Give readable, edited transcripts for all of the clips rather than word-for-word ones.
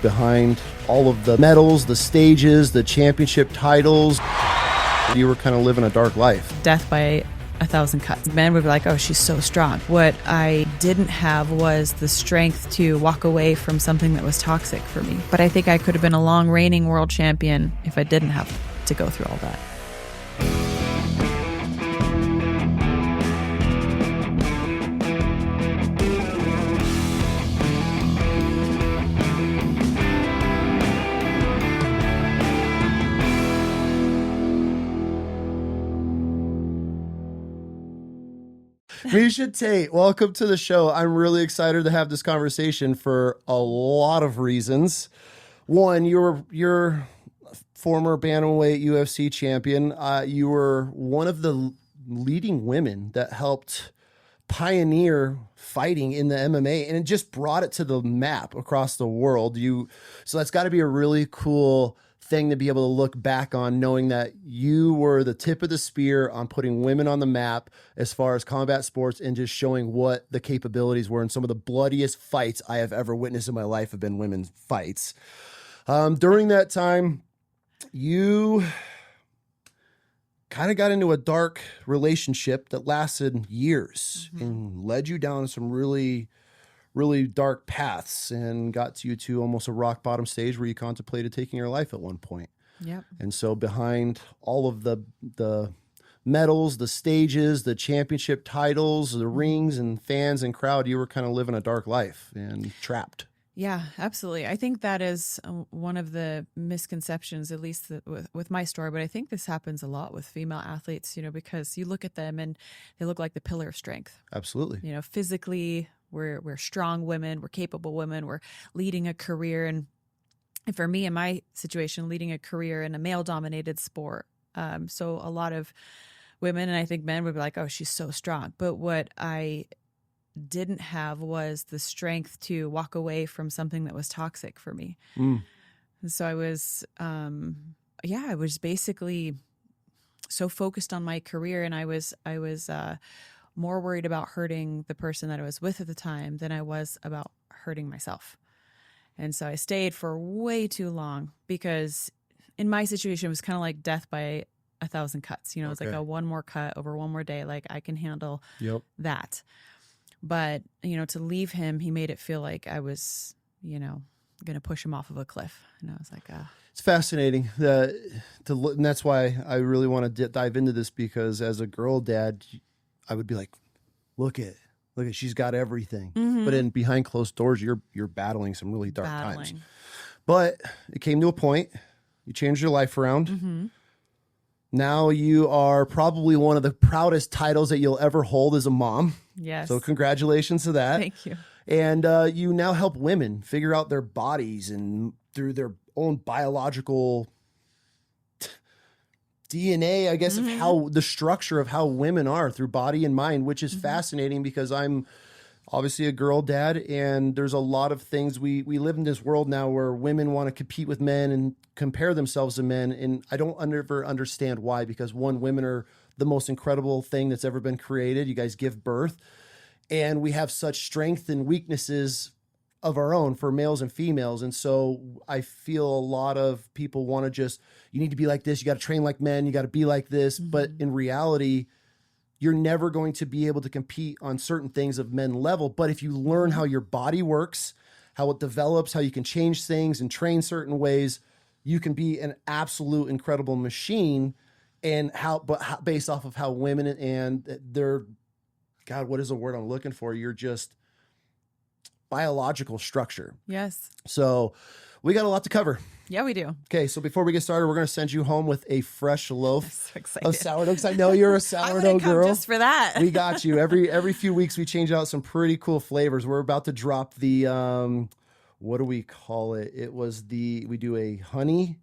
behind all of the medals, the stages, the championship titles, you were kind of living a dark life. Death by 1,000 cuts. Men would be like, oh, she's so strong. What I didn't have was the strength to walk away from something that was toxic for me. But I think I could have been a long reigning world champion if I didn't have to go through all that. Miesha Tate, welcome to the show. I'm really excited to have this conversation for a lot of reasons. One, you're former Bantamweight UFC champion. You were one of the leading women that helped pioneer fighting in the MMA, and it just brought it to the map across the world. So that's got to be a really cool thing to be able to look back on, knowing that you were the tip of the spear on putting women on the map as far as combat sports and just showing what the capabilities were. And some of the bloodiest fights I have ever witnessed in my life have been women's fights. During that time, you kind of got into a dark relationship that lasted years and led you down some really dark paths and got you to almost a rock bottom stage where you contemplated taking your life at one point. Yep. And so behind all of the medals, the stages, the championship titles, the rings and fans and crowd, you were kind of living a dark life and trapped. Yeah, absolutely. I think that is one of the misconceptions, at least with my story. But I think this happens a lot with female athletes, because you look at them and they look like the pillar of strength. Absolutely. Physically, we're strong women, we're capable women, we're leading a career. And for me, in my situation, leading a career in a male-dominated sport. So a lot of women, and I think men, would be like, oh, she's so strong. But what I didn't have was the strength to walk away from something that was toxic for me. And so I was, I was basically so focused on my career, and I was more worried about hurting the person that I was with at the time than I was about hurting myself. And so I stayed for way too long because in my situation, it was kind of like death by 1,000 cuts. It's like a one more cut over one more day. Like I can handle that. But, to leave him, he made it feel like I was, going to push him off of a cliff. And I was like, It's fascinating. And that's why I really want to dive into this, because as a girl dad, I would be like, look at, she's got everything. But in behind closed doors, you're battling some really dark times. But it came to a point, you changed your life around. Now you are probably one of the proudest titles that you'll ever hold as a mom. Yes. So congratulations to that. Thank you. And you now help women figure out their bodies and through their own biological DNA, I guess, of how the structure of how women are through body and mind, which is fascinating because I'm obviously a girl dad, and there's a lot of things we live in this world now where women want to compete with men and compare themselves to men. And I don't ever understand why, because one, women are the most incredible thing that's ever been created. You guys give birth, and we have such strength and weaknesses of our own for males and females. And so I feel a lot of people want to just, you need to be like this. You got to train like men. You got to be like this. But in reality, you're never going to be able to compete on certain things of men level. But if you learn how your body works, how it develops, how you can change things and train certain ways, you can be an absolute incredible machine. And based off of how women and their, God, what is the word I'm looking for? You're just biological structure. Yes. So we got a lot to cover. Yeah, we do. Okay, so before we get started, we're going to send you home with a fresh loaf So excited. of sourdough, because I know you're a sourdough girl. Just for that. We got you. Every few weeks, we change out some pretty cool flavors. We're about to drop the, what do we call it? We do a honey,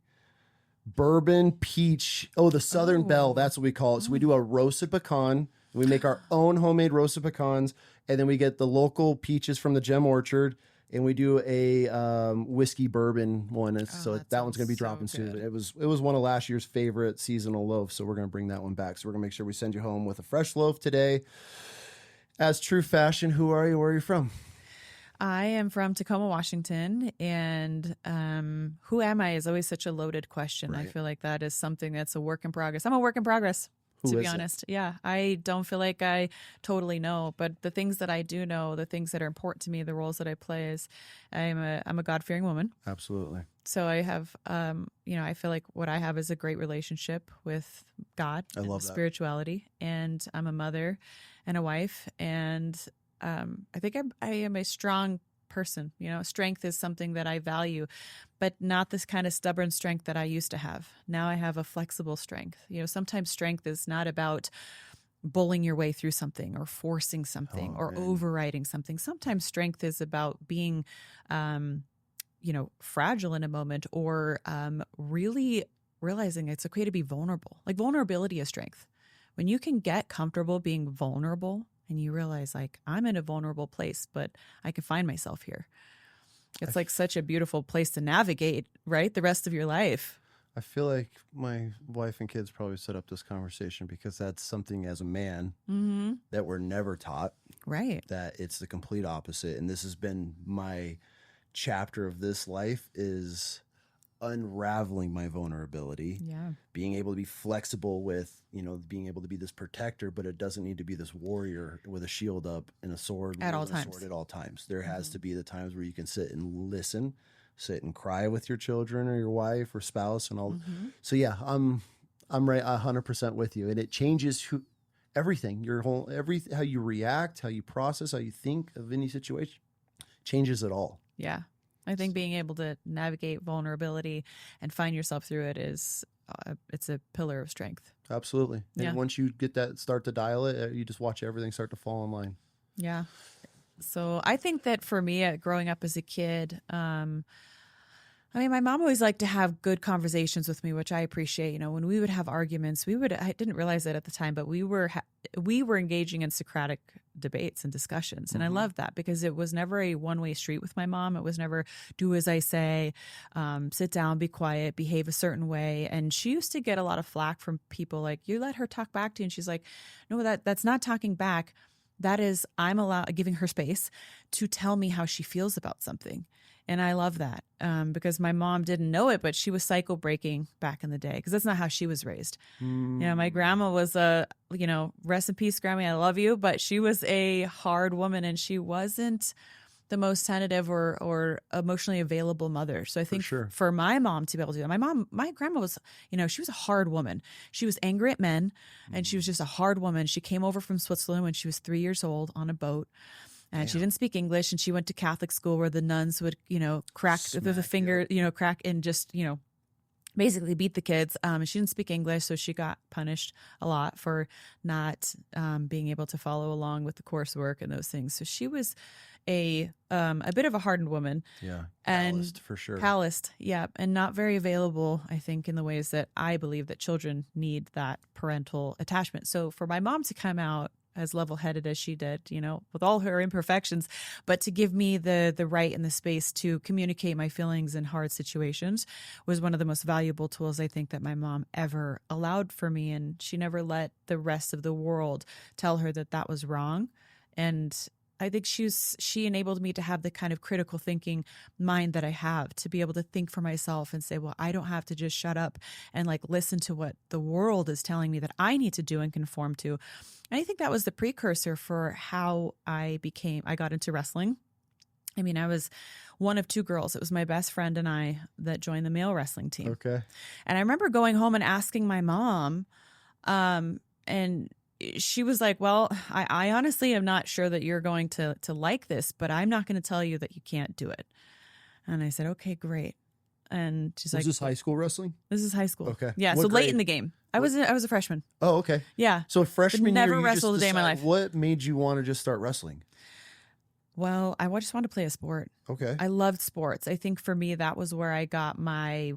bourbon, peach. Oh, the Southern Belle. That's what we call it. So we do a roasted pecan. We make our own homemade roasted pecans, and then we get the local peaches from the Gem Orchard, and we do a whiskey bourbon one. So that one's going to be dropping soon. It was one of last year's favorite seasonal loaves, so we're going to bring that one back. So we're going to make sure we send you home with a fresh loaf today. As true fashion, who are you? Where are you from? I am from Tacoma, Washington, and who am I is always such a loaded question. I feel like that is something that's a work in progress. I'm a work in progress, to be honest. Yeah, I don't feel like I totally know, but the things that I do know, the things that are important to me, the roles that I play is I'm a God-fearing woman. Absolutely. So I have, I feel like what I have is a great relationship with God. I love that. Spirituality, and I'm a mother and a wife, and I think I am a strong person. Strength is something that I value, but not this kind of stubborn strength that I used to have. Now I have a flexible strength. Sometimes strength is not about bullying your way through something or forcing something or overriding something. Sometimes strength is about being, fragile in a moment, or really realizing it's okay to be vulnerable. Like, vulnerability is strength. When you can get comfortable being vulnerable and you realize, like, I'm in a vulnerable place, but I can find myself here. It's like such a beautiful place to navigate, right? The rest of your life. I feel like my wife and kids probably set up this conversation because that's something as a man that we're never taught. Right. That it's the complete opposite. And this has been my chapter of this life, is unraveling my vulnerability. Yeah. Being able to be flexible with, being able to be this protector, but it doesn't need to be this warrior with a shield up and a sword at all times. At all times. There has to be the times where you can sit and listen, sit and cry with your children or your wife or spouse and all. So yeah, I'm right 100% with you. And it changes everything, how you react, how you process, how you think of any situation, changes it all. Yeah. I think being able to navigate vulnerability and find yourself through it is, it's a pillar of strength. Absolutely. And once you get that, start to dial it, you just watch everything start to fall in line. Yeah. So I think that for me, growing up as a kid, my mom always liked to have good conversations with me, which I appreciate. When we would have arguments, I didn't realize it at the time, but we were engaging in Socratic debates and discussions. And I loved that because it was never a one-way street with my mom. It was never do as I say, sit down, be quiet, behave a certain way. And she used to get a lot of flack from people like, you let her talk back to you. And she's like, no, that's not talking back. That is, I'm giving her space to tell me how she feels about something. And I love that because my mom didn't know it, but she was cycle breaking back in the day because that's not how she was raised. My grandma was rest in peace, Grammy, I love you. But she was a hard woman and she wasn't the most tentative or emotionally available mother. So I think for my mom to be able to do that, my grandma was, she was a hard woman. She was angry at men and she was just a hard woman. She came over from Switzerland when she was 3 years old on a boat. And she didn't speak English, and she went to Catholic school where the nuns would, crack with a finger, crack and just, basically beat the kids. And she didn't speak English, so she got punished a lot for not being able to follow along with the coursework and those things. So she was a bit of a hardened woman. Yeah, and calloused for sure. Calloused, yeah, and not very available, I think, in the ways that I believe that children need that parental attachment. So for my mom to come out as level-headed as she did, with all her imperfections, but to give me the right and the space to communicate my feelings in hard situations was one of the most valuable tools I think that my mom ever allowed for me. And she never let the rest of the world tell her that was wrong. And I think she enabled me to have the kind of critical thinking mind that I have, to be able to think for myself and say, well, I don't have to just shut up and listen to what the world is telling me that I need to do and conform to. And I think that was the precursor for how I got into wrestling. I was one of two girls. It was my best friend and I that joined the male wrestling team. Okay. And I remember going home and asking my mom, and she was like, well, I honestly am not sure that you're going to like this, but I'm not going to tell you that you can't do it. And I said, okay, great. And she's like, is this high school wrestling? This is high school. Okay. Yeah. What so grade? Late in the game. I was a freshman. Oh, okay. Yeah. So freshman year, never you wrestled just a day in my life. What made you want to just start wrestling? Well, I just wanted to play a sport. Okay. I loved sports. I think for me, that was where I got my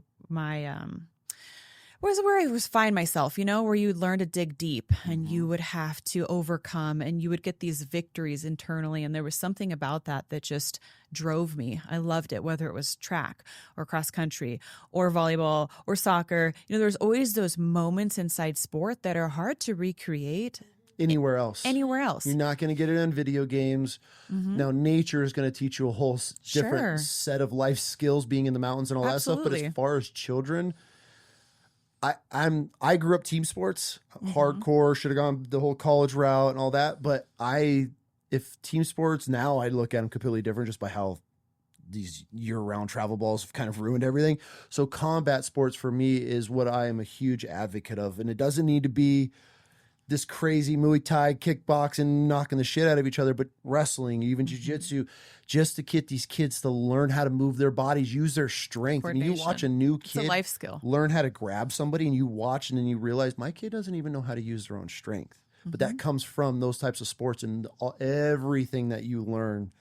was where I was find myself, where you learn to dig deep and you would have to overcome and you would get these victories internally. And there was something about that just drove me. I loved it, whether it was track or cross country or volleyball or soccer. There's always those moments inside sport that are hard to recreate anywhere else. Anywhere else. You're not going to get it on video games. Now, nature is going to teach you a whole different set of life skills, being in the mountains and all that stuff. But as far as children, I grew up team sports, hardcore, should have gone the whole college route and all that. But if team sports now, I look at them completely different just by how these year-round travel balls have kind of ruined everything. So combat sports for me is what I am a huge advocate of. And it doesn't need to be this crazy Muay Thai, kickboxing, knocking the shit out of each other, but wrestling, even jiu-jitsu, just to get these kids to learn how to move their bodies, use their strength. And you watch a new kid it's a life skill. Learn how to grab somebody, and you watch and then you realize my kid doesn't even know how to use their own strength. But that comes from those types of sports and everything that you learn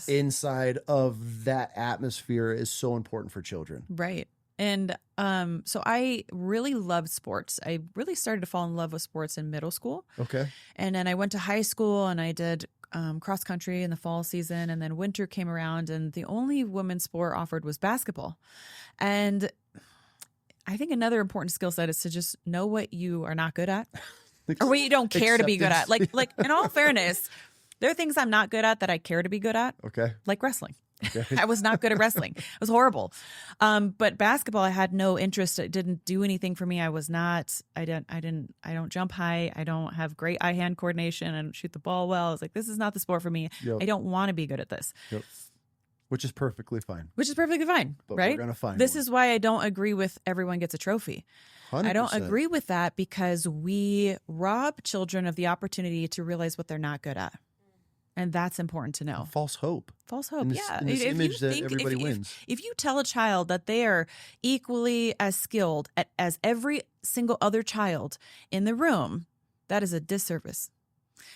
inside of that atmosphere is so important for children. Right. And so I really loved sports. I really started to fall in love with sports in middle school. Okay. And then I went to high school and I did cross country in the fall season. And then winter came around and the only women's sport offered was basketball. And I think another important skill set is to just know what you are not good at. Or what you don't care to be good at. Like in all fairness, there are things I'm not good at that I care to be good at. Okay. Like wrestling. Okay. I was not good at wrestling. It was horrible. But basketball, I had no interest. It didn't do anything for me. I don't jump high. I don't have great eye-hand coordination. I don't shoot the ball well. I was like, this is not the sport for me. Yep. I don't want to be good at this. Yep. Which is perfectly fine. But right? We're gonna find this one. is why I don't agree with everyone gets a trophy. 100%. I don't agree with that because we rob children of the opportunity to realize what they're not good at. And that's important to know. False hope. In this image that everybody wins. If you tell a child that they are equally as skilled as every single other child in the room, that is a disservice.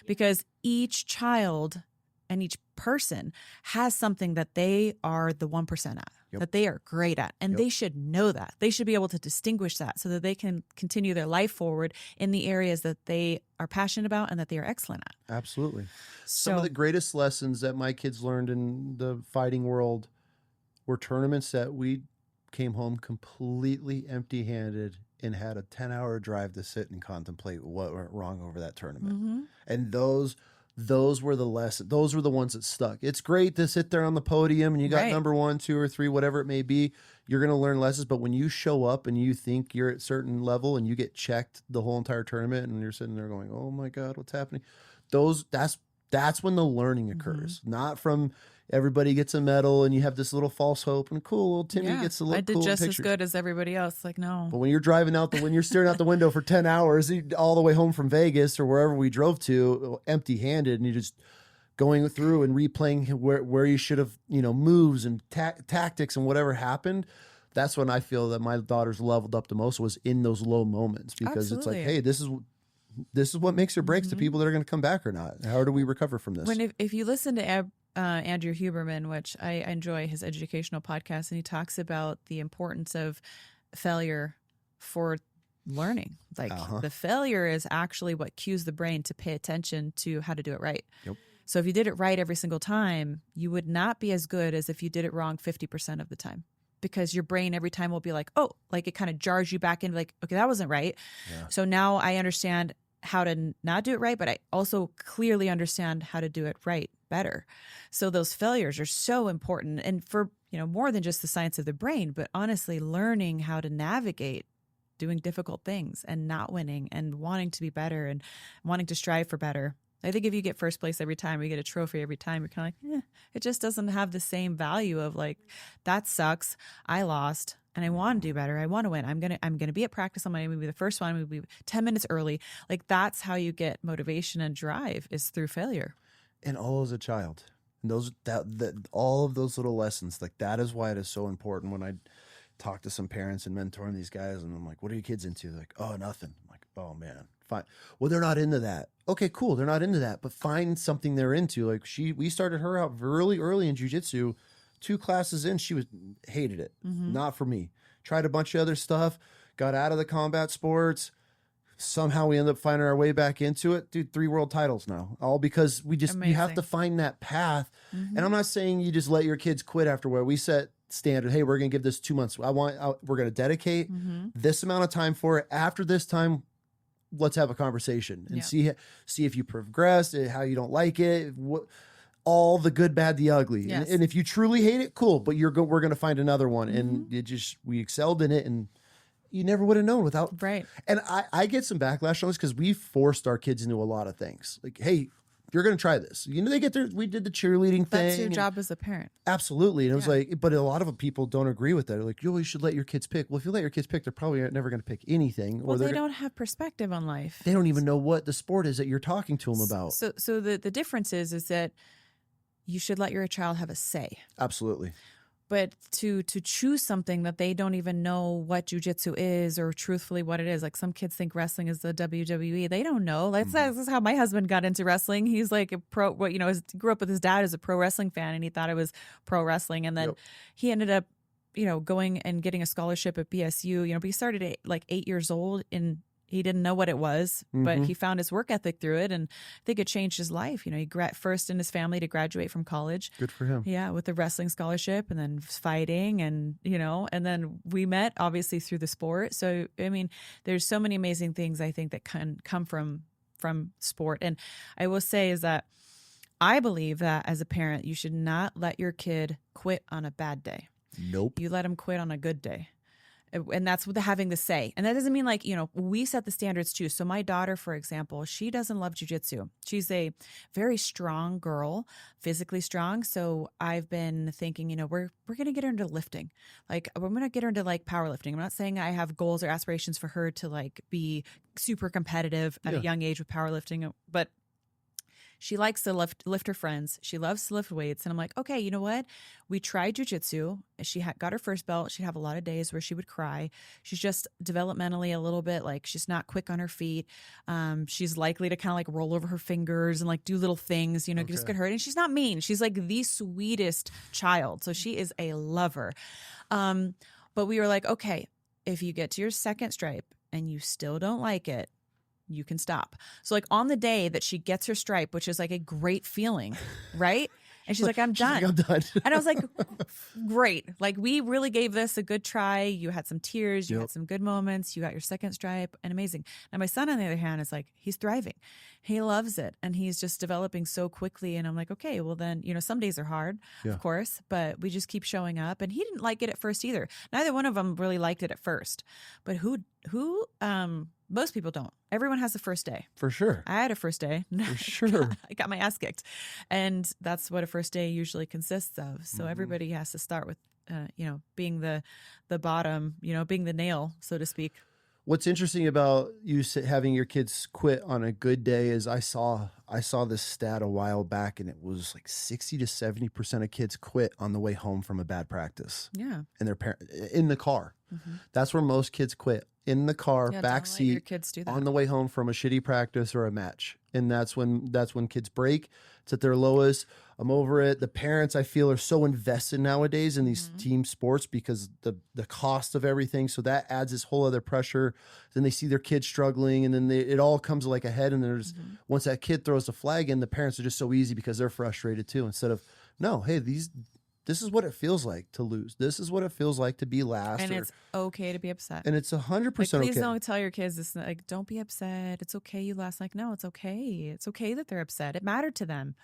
Because each child and each person has something that they are the 1% at, that they are great at. And they should know that. They should be able to distinguish that so that they can continue their life forward in the areas that they are passionate about and that they are excellent at. Absolutely. Some of the greatest lessons that my kids learned in the fighting world were tournaments that we came home completely empty-handed and had a 10-hour drive to sit and contemplate what went wrong over that tournament. And those were the lessons. Those were the ones that stuck. It's great to sit there on the podium and you got number 1, 2, or 3, whatever it may be. You're going to learn lessons. But when you show up and you think you're at a certain level and you get checked the whole entire tournament and you're sitting there going, oh my God, what's happening? That's when the learning occurs. Not from everybody gets a medal and you have this little false hope and cool, little Timmy gets a little cool I did just pictures. as good as everybody else. Like, no. But when you're driving when you're staring out the window for 10 hours, all the way home from Vegas or wherever we drove to, empty-handed, and you're just going through and replaying where you should have, moves and tactics and whatever happened. That's when I feel that my daughter's leveled up the most, was in those low moments, because it's like, hey, this is what makes or breaks the people that are going to come back or not. How do we recover from this? If you listen to Andrew Huberman, which I enjoy his educational podcast, and he talks about the importance of failure for learning. Like the failure is actually what cues the brain to pay attention to how to do it right. Yep. So if you did it right every single time, you would not be as good as if you did it wrong 50% of the time, because your brain every time will be like, oh, like it kind of jars you back into like, okay, that wasn't right. Yeah. So now I understand how to not do it right, but I also clearly understand how to do it right better. So those failures are so important. And for, more than just the science of the brain, but honestly learning how to navigate doing difficult things and not winning and wanting to be better and wanting to strive for better. I think if you get first place every time, or you get a trophy every time, you're kind of like, it just doesn't have the same value of like, that sucks. I lost and I want to do better. I want to win. I'm gonna be at practice. I'm gonna be the first one. I'm gonna be 10 minutes early. Like, that's how you get motivation and drive, is through failure. And all as a child, and all of those little lessons, like, that is why it is so important. When I talk to some parents and mentoring these guys, and I'm like, what are your kids into? They're like, oh, nothing. I'm like, oh man, fine. Well, they're not into that. Okay, cool. They're not into that, but find something they're into. Like, we started her out really early in jiu-jitsu. 2 classes in, she hated it. Not for me. Tried a bunch of other stuff, got out of the combat sports. Somehow we ended up finding our way back into it. Dude, 3 world titles now. All because you have to find that path. And I'm not saying you just let your kids quit after where we set standard. Hey, we're going to give this 2 months. We're going to dedicate this amount of time for it. After this time, let's have a conversation and Yeah. see if you progressed, how you don't like it, all the good, bad, the ugly. Yes. And if you truly hate it, cool. But we're going to find another one. And we excelled in it, and you never would have known without. Right. And I get some backlash on this because we forced our kids into a lot of things. Like, hey, you're going to try this. They get there. We did the cheerleading thing. That's your job as a parent. Absolutely. And it was like, but a lot of people don't agree with that. They're like, you should let your kids pick. Well, if you let your kids pick, they're probably never going to pick anything. Well, they don't have perspective on life. They don't even know what the sport is that you're talking to them about. So the difference is that you should let your child have a say. Absolutely. But to choose something that they don't even know what jujitsu is or truthfully what it is. Like some kids think wrestling is the WWE. They don't know. This is how my husband got into wrestling. He's like a pro, grew up with his dad as a pro wrestling fan, and he thought it was pro wrestling. And then he ended up, going and getting a scholarship at BSU, but he started at like 8 years old, and he didn't know what it was, but he found his work ethic through it, and I think it changed his life. He first in his family to graduate from college. Good for him. Yeah, with the wrestling scholarship, and then fighting, and and then we met obviously through the sport. So I mean, there's so many amazing things I think that can come from sport. And I will say is that I believe that as a parent, you should not let your kid quit on a bad day. Nope. You let them quit on a good day. And that's with having the say. And that doesn't mean like, we set the standards too. So my daughter, for example, she doesn't love jujitsu. She's a very strong girl, physically strong. So I've been thinking, we're going to get her into lifting. Like we're going to get her into like powerlifting. I'm not saying I have goals or aspirations for her to like be super competitive at a young age with powerlifting, but she likes to lift her friends. She loves to lift weights. And I'm like, okay, you know what? We tried jujitsu. She got her first belt. She'd have a lot of days where she would cry. She's just developmentally a little bit like she's not quick on her feet. She's likely to kind of like roll over her fingers and like do little things, just get hurt. And she's not mean. She's like the sweetest child. So she is a lover. But we were like, okay, if you get to your second stripe and you still don't like it, you can stop. So like on the day that she gets her stripe, which is like a great feeling, right? And she's like, I'm done. I'm done. And I was like, great. Like we really gave this a good try. You had some tears, you had some good moments, you got your second stripe, and amazing. Now my son, on the other hand, is like, he's thriving. He loves it. And he's just developing so quickly. And I'm like, okay, well then, some days are hard, of course, but we just keep showing up. And he didn't like it at first either. Neither one of them really liked it at first. But most people don't. Everyone has a first day. For sure. I had a first day. For sure. I got my ass kicked. And that's what a first day usually consists of. So everybody has to start with, being the bottom, being the nail, so to speak. What's interesting about you having your kids quit on a good day is I saw this stat a while back, and it was like 60 to 70% of kids quit on the way home from a bad practice. Yeah. And their in the car. Mm-hmm. That's where most kids quit. In the car, backseat, on the way home from a shitty practice or a match. And that's when kids break. It's at their lowest. I'm over it. The parents, I feel, are so invested nowadays in these team sports because the cost of everything. So that adds this whole other pressure. Then they see their kids struggling, and then it all comes like a head. And there's once that kid throws the flag in, the parents are just so easy because they're frustrated too. Instead of, no, hey, this is what it feels like to lose. This is what it feels like to be last. And it's okay to be upset. And it's 100% please okay. Please don't tell your kids this. Like, don't be upset. It's okay you lost. Like, no, it's okay. It's okay that they're upset. It mattered to them.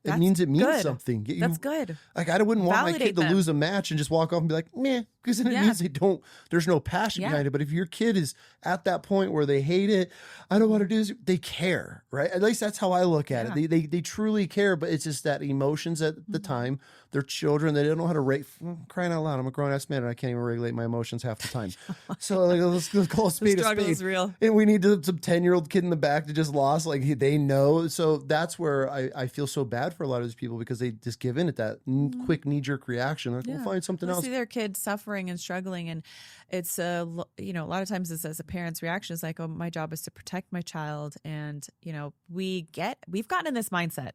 It means something. That's good. Like, I wouldn't want my kid to lose a match and just walk off and be like, meh, because then it means there's no passion behind it. But if your kid is at that point where they hate it, I don't want to do this, they care, right? At least that's how I look at it. They truly care, but it's just that emotions at the time. They're children. They don't know how to rate. Crying out loud, I'm a grown-ass man and I can't even regulate my emotions half the time. So like, let's call a spade a spade. The struggle is real. And we need some 10-year-old kid in the back that just lost. Like, they know. So that's where I feel so bad for a lot of these people because they just give in at that quick knee-jerk reaction. Like, we'll find something else. See their kid suffering and struggling, and it's a lot of times it's as a parent's reaction is like, oh, my job is to protect my child, and we've gotten in this mindset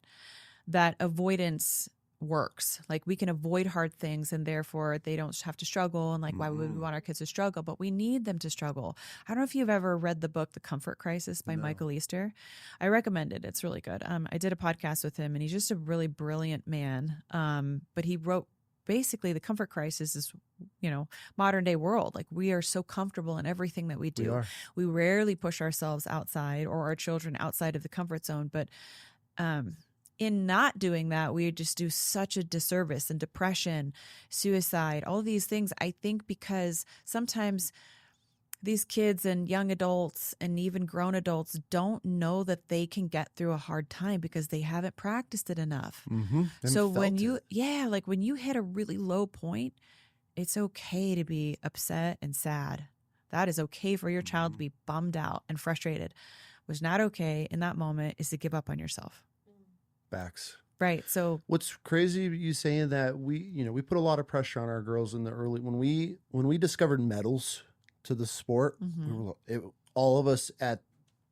that avoidance works. Like, we can avoid hard things and therefore they don't have to struggle, and like, why would we want our kids to struggle? But we need them to struggle. I don't know if you've ever read the book The Comfort Crisis by Michael Easter. I recommend it. It's really good. I did a podcast with him, and he's just a really brilliant man. But he wrote basically The Comfort Crisis is, modern day world. Like, we are so comfortable in everything that we do. We rarely push ourselves outside or our children outside of the comfort zone. But in not doing that, we just do such a disservice, and depression, suicide, all these things. I think because sometimes these kids and young adults and even grown adults don't know that they can get through a hard time because they haven't practiced it enough. So when you hit a really low point, it's okay to be upset and sad. That is okay for your child to be bummed out and frustrated. What's not okay in that moment is to give up on yourself. Facts. Right. So what's crazy, you saying that we put a lot of pressure on our girls in the early, when we discovered medals to the sport, all of us at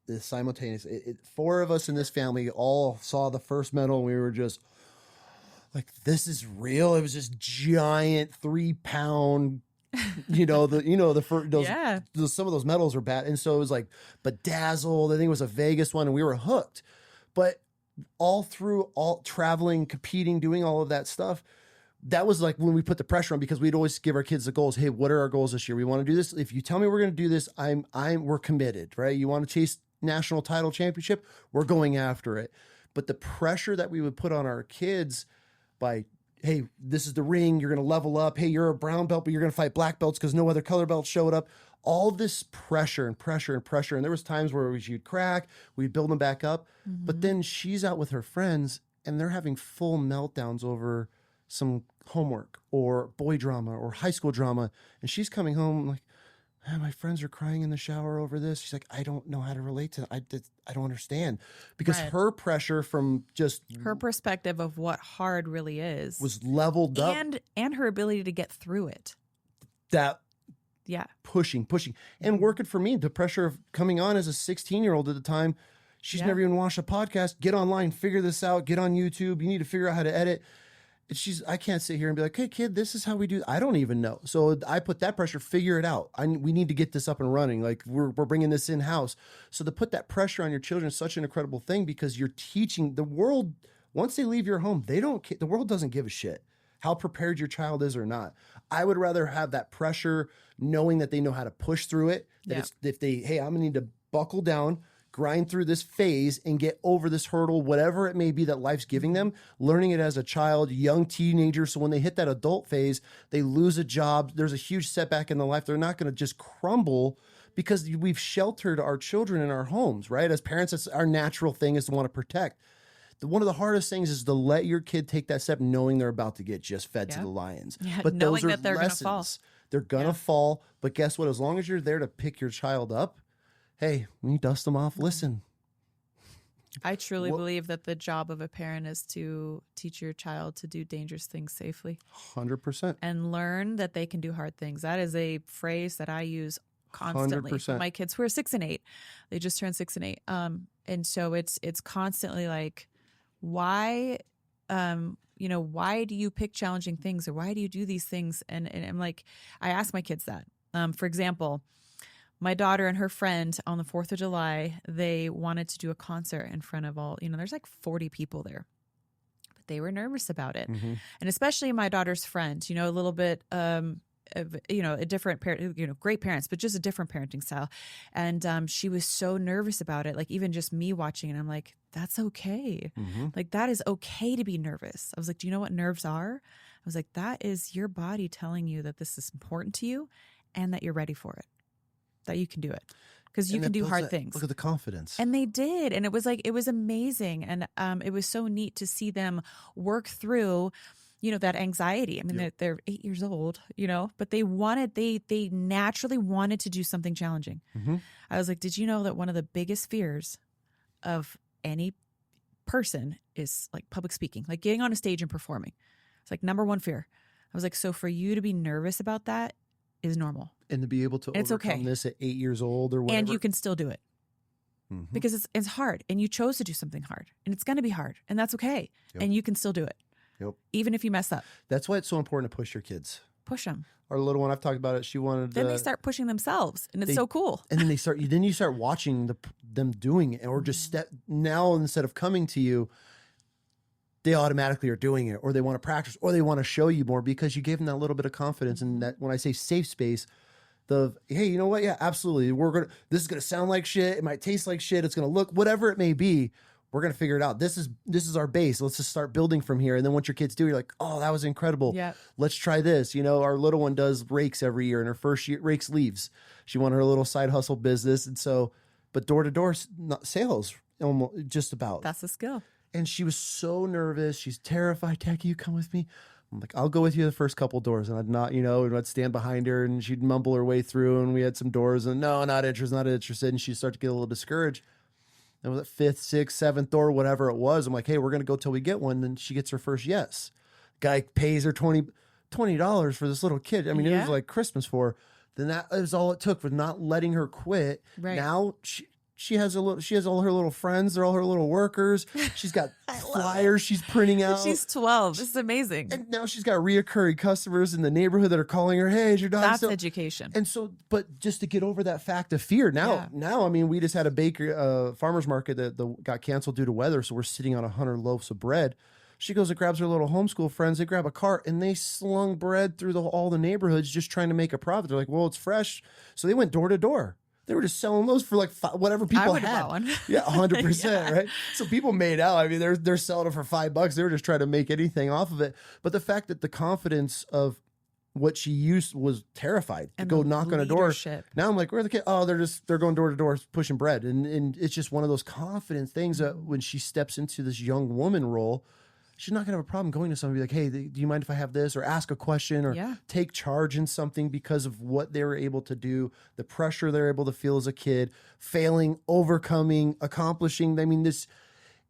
the simultaneous, 4 of us in this family all saw the first medal, and we were just like, this is real. It was this giant 3-pound, some of those medals are bad. And so it was like bedazzled. I think it was a Vegas one, and we were hooked. But all traveling, competing, doing all of that stuff, that was like when we put the pressure on, because we'd always give our kids the goals. Hey, what are our goals this year? We want to do this. If you tell me we're going to do this, we're committed, right? You want to chase national title championship? We're going after it. But the pressure that we would put on our kids by, hey, this is the ring, you're going to level up. Hey, you're a brown belt, but you're going to fight black belts because no other color belts showed up. All this pressure and pressure and pressure. And there was times where we'd crack, we'd build them back up. But then she's out with her friends and they're having full meltdowns over some homework or boy drama or high school drama. And she's coming home like, my friends are crying in the shower over this. She's like, I don't know how to relate to it. I don't understand. Because her pressure from just her perspective of what hard really is was leveled up. And her ability to get through it. Pushing. And working for me, the pressure of coming on as a 16-year-old at the time. She's never even watched a podcast. Get online, figure this out, get on YouTube. You need to figure out how to edit. I can't sit here and be like, hey, kid, this is how we do. I don't even know. So I put that pressure, figure it out. We need to get this up and running. Like, we're bringing this in-house. So to put that pressure on your children is such an incredible thing, because you're teaching the world, once they leave your home, the world doesn't give a shit how prepared your child is or not. I would rather have that pressure knowing that they know how to push through it. That I'm going to need to buckle down, grind through this phase and get over this hurdle, whatever it may be that life's giving them, learning it as a child, young teenager. So when they hit that adult phase, they lose a job. There's a huge setback in their life. They're not going to just crumble because we've sheltered our children in our homes, right? As parents, it's our natural thing is to want to protect. One of the hardest things is to let your kid take that step knowing they're about to get just fed to the lions. But knowing those are that they're lessons. Gonna fall. They're going to fall. But guess what? As long as you're there to pick your child up, hey, when you dust them off, listen. I truly believe that the job of a parent is to teach your child to do dangerous things safely. 100%. And learn that they can do hard things. That is a phrase that I use constantly. 100%. My kids who are 6 and 8, they just turned 6 and 8. And so it's constantly like, why do you pick challenging things, or why do you do these things? And I'm like, I ask my kids that. For example, my daughter and her friend on the 4th of July, they wanted to do a concert in front of all, there's like 40 people there, but they were nervous about it. And especially my daughter's friend, a little bit, a different parent, great parents, but just a different parenting style. And she was so nervous about it. Like, even just me watching it, I'm like, that's okay. Like, that is okay to be nervous. I was like, do you know what nerves are? I was like, that is your body telling you that this is important to you and that you're ready for it, that you can do it. Because you can do hard things. Look at the confidence. And they did. And it was amazing. And it was so neat to see them work through that anxiety. I mean, they're 8 years old, but they naturally wanted to do something challenging. I was like, did you know that one of the biggest fears of any person is like public speaking, like getting on a stage and performing? It's like number one fear. I was like, so for you to be nervous about that is normal. And to be able to overcome this at 8 years old or whatever. And you can still do it. Because it's hard, and you chose to do something hard, and it's going to be hard, and that's okay. And you can still do it. Even if you mess up. That's why it's so important to push your kids. Push them. Our little one, I've talked about it. She wanted. Then they start pushing themselves, and it's so cool. And then you start watching them doing it, or just now instead of coming to you, they automatically are doing it, or they want to practice, or they want to show you more because you gave them that little bit of confidence. And that, when I say safe space, hey, you know what? Yeah, absolutely. This is going to sound like shit. It might taste like shit. It's going to look, whatever it may be. We're going to figure it out. This is our base. Let's just start building from here. And then once your kids do, you're like, oh, that was incredible. Yeah. Let's try this. You know, our little one does rakes every year, and her first year rakes leaves. She wanted her little side hustle business. And so, but door-to-door sales, almost just about. That's a skill. And she was so nervous. She's terrified. Dad, can you come with me? I'm like, I'll go with you the first couple doors. And I'd not, and I'd stand behind her, and she'd mumble her way through. And we had some doors, and no, not interested. And she'd start to get a little discouraged. And with the 5th, 6th, 7th door, whatever it was, I'm like, hey, we're going to go till we get one. And she gets her first yes. Guy pays her $20 for this little kid. I mean, it was like Christmas for her. Then that was all it took for not letting her quit. Right. Now she has all her little friends. They're all her little workers. She's got flyers she's printing out. She's 12. This is amazing. And now she's got reoccurring customers in the neighborhood that are calling her, hey, is your dog That's education. And so, but just to get over that fact of fear, now, I mean, we just had a farmer's market that got canceled due to weather. So we're sitting on 100 loaves of bread. She goes and grabs her little homeschool friends. They grab a cart and they slung bread through all the neighborhoods just trying to make a profit. They're like, well, it's fresh. So they went door to door. They were just selling those for like whatever people had. One. Yeah, 100%, right? So people made out. I mean, they're selling it for $5. They were just trying to make anything off of it. But the fact that the confidence of what she used was terrified to go knock on a door. Now I'm like, where are the kids? Oh, they're going door to door pushing bread. And it's just one of those confidence things that when she steps into this young woman role, she's not going to have a problem going to somebody like, hey, do you mind if I have this? Or ask a question or take charge in something because of what they were able to do, the pressure they're able to feel as a kid, failing, overcoming, accomplishing. I mean,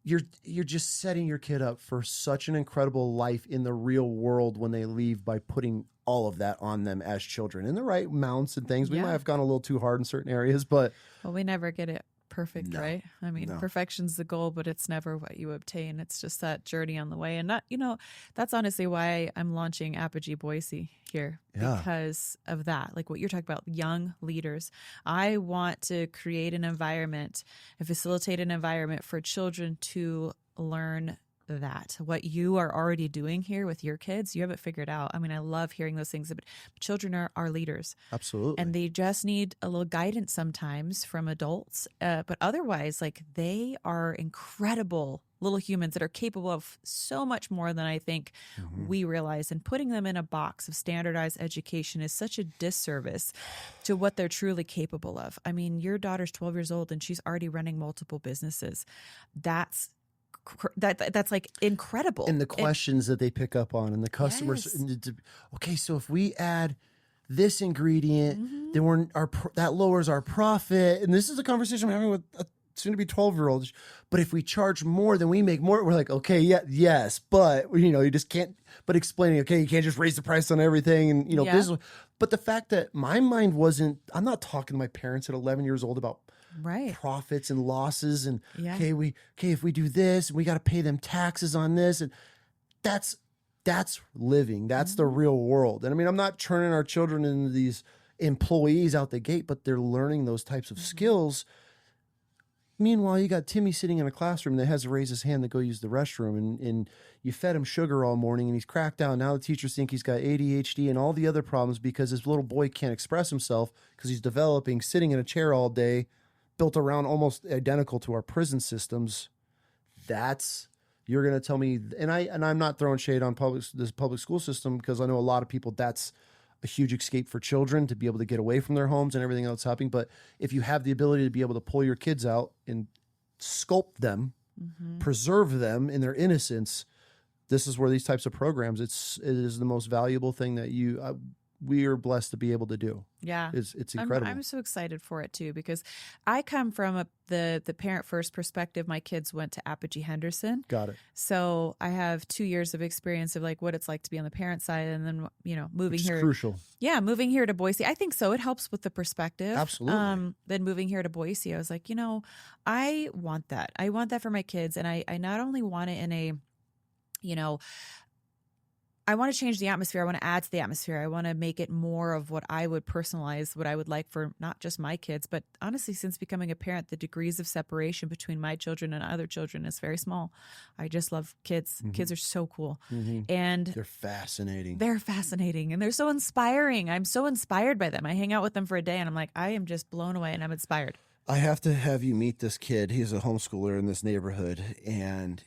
you're just setting your kid up for such an incredible life in the real world when they leave by putting all of that on them as children in the right mounts and things. We might have gone a little too hard in certain areas, but we never get it perfect, right? I mean, perfection's the goal, but it's never what you obtain. It's just that journey on the way. And that's honestly why I'm launching Apogee Boise here, because of that. Like what you're talking about, young leaders. I want to create an environment and facilitate an environment for children to learn that what you are already doing here with your kids, you have it figured out. I mean, I love hearing those things, but children are leaders. Absolutely. And they just need a little guidance sometimes from adults. But otherwise, like, they are incredible little humans that are capable of so much more than I think we realize. And putting them in a box of standardized education is such a disservice to what they're truly capable of. I mean, your daughter's 12 years old and she's already running multiple businesses. That's like incredible. And the questions that they pick up on and the customers. Okay, so if we add this ingredient, then that lowers our profit. And this is a conversation I'm having with a soon-to-be 12-year-old. But if we charge more, then we make more. We're like, okay, yes, but you just can't. But explaining, okay, you can't just raise the price on everything, and business. But the fact that my mind wasn't. I'm not talking to my parents at 11 years old about profits and losses and if we do this, we got to pay them taxes on this, and that's living. That's the real world. And I mean, I'm not turning our children into these employees out the gate, but they're learning those types of skills. Meanwhile, you got Timmy sitting in a classroom that has to raise his hand to go use the restroom, and you fed him sugar all morning and he's cracked out. Now the teachers think he's got ADHD and all the other problems because his little boy can't express himself because he's developing, sitting in a chair all day, built around almost identical to our prison systems. You're going to tell me, and I'm not throwing shade on this public school system, because I know a lot of people, that's a huge escape for children to be able to get away from their homes and everything else happening. But if you have the ability to be able to pull your kids out and sculpt them, preserve them in their innocence, this is where these types of programs, it is the most valuable thing that we are blessed to be able to do. Yeah. It's incredible. I'm so excited for it too, because I come from the parent first perspective. My kids went to Apogee Henderson. Got it. So I have 2 years of experience of like what it's like to be on the parent side, and then, moving here. Crucial. Yeah. Moving here to Boise. I think so. It helps with the perspective. Absolutely. Then moving here to Boise, I was like, I want that. I want that for my kids. And I not only want it in a, I want to change the atmosphere. I want to add to the atmosphere. I want to make it more of what I would personalize, what I would like for not just my kids, but honestly, since becoming a parent, the degrees of separation between my children and other children is very small. I just love kids. Kids are so cool. And they're fascinating. They're fascinating and they're so inspiring. I'm so inspired by them. I hang out with them for a day and I'm like, I am just blown away and I'm inspired. I have to have you meet this kid. He's a homeschooler in this neighborhood, and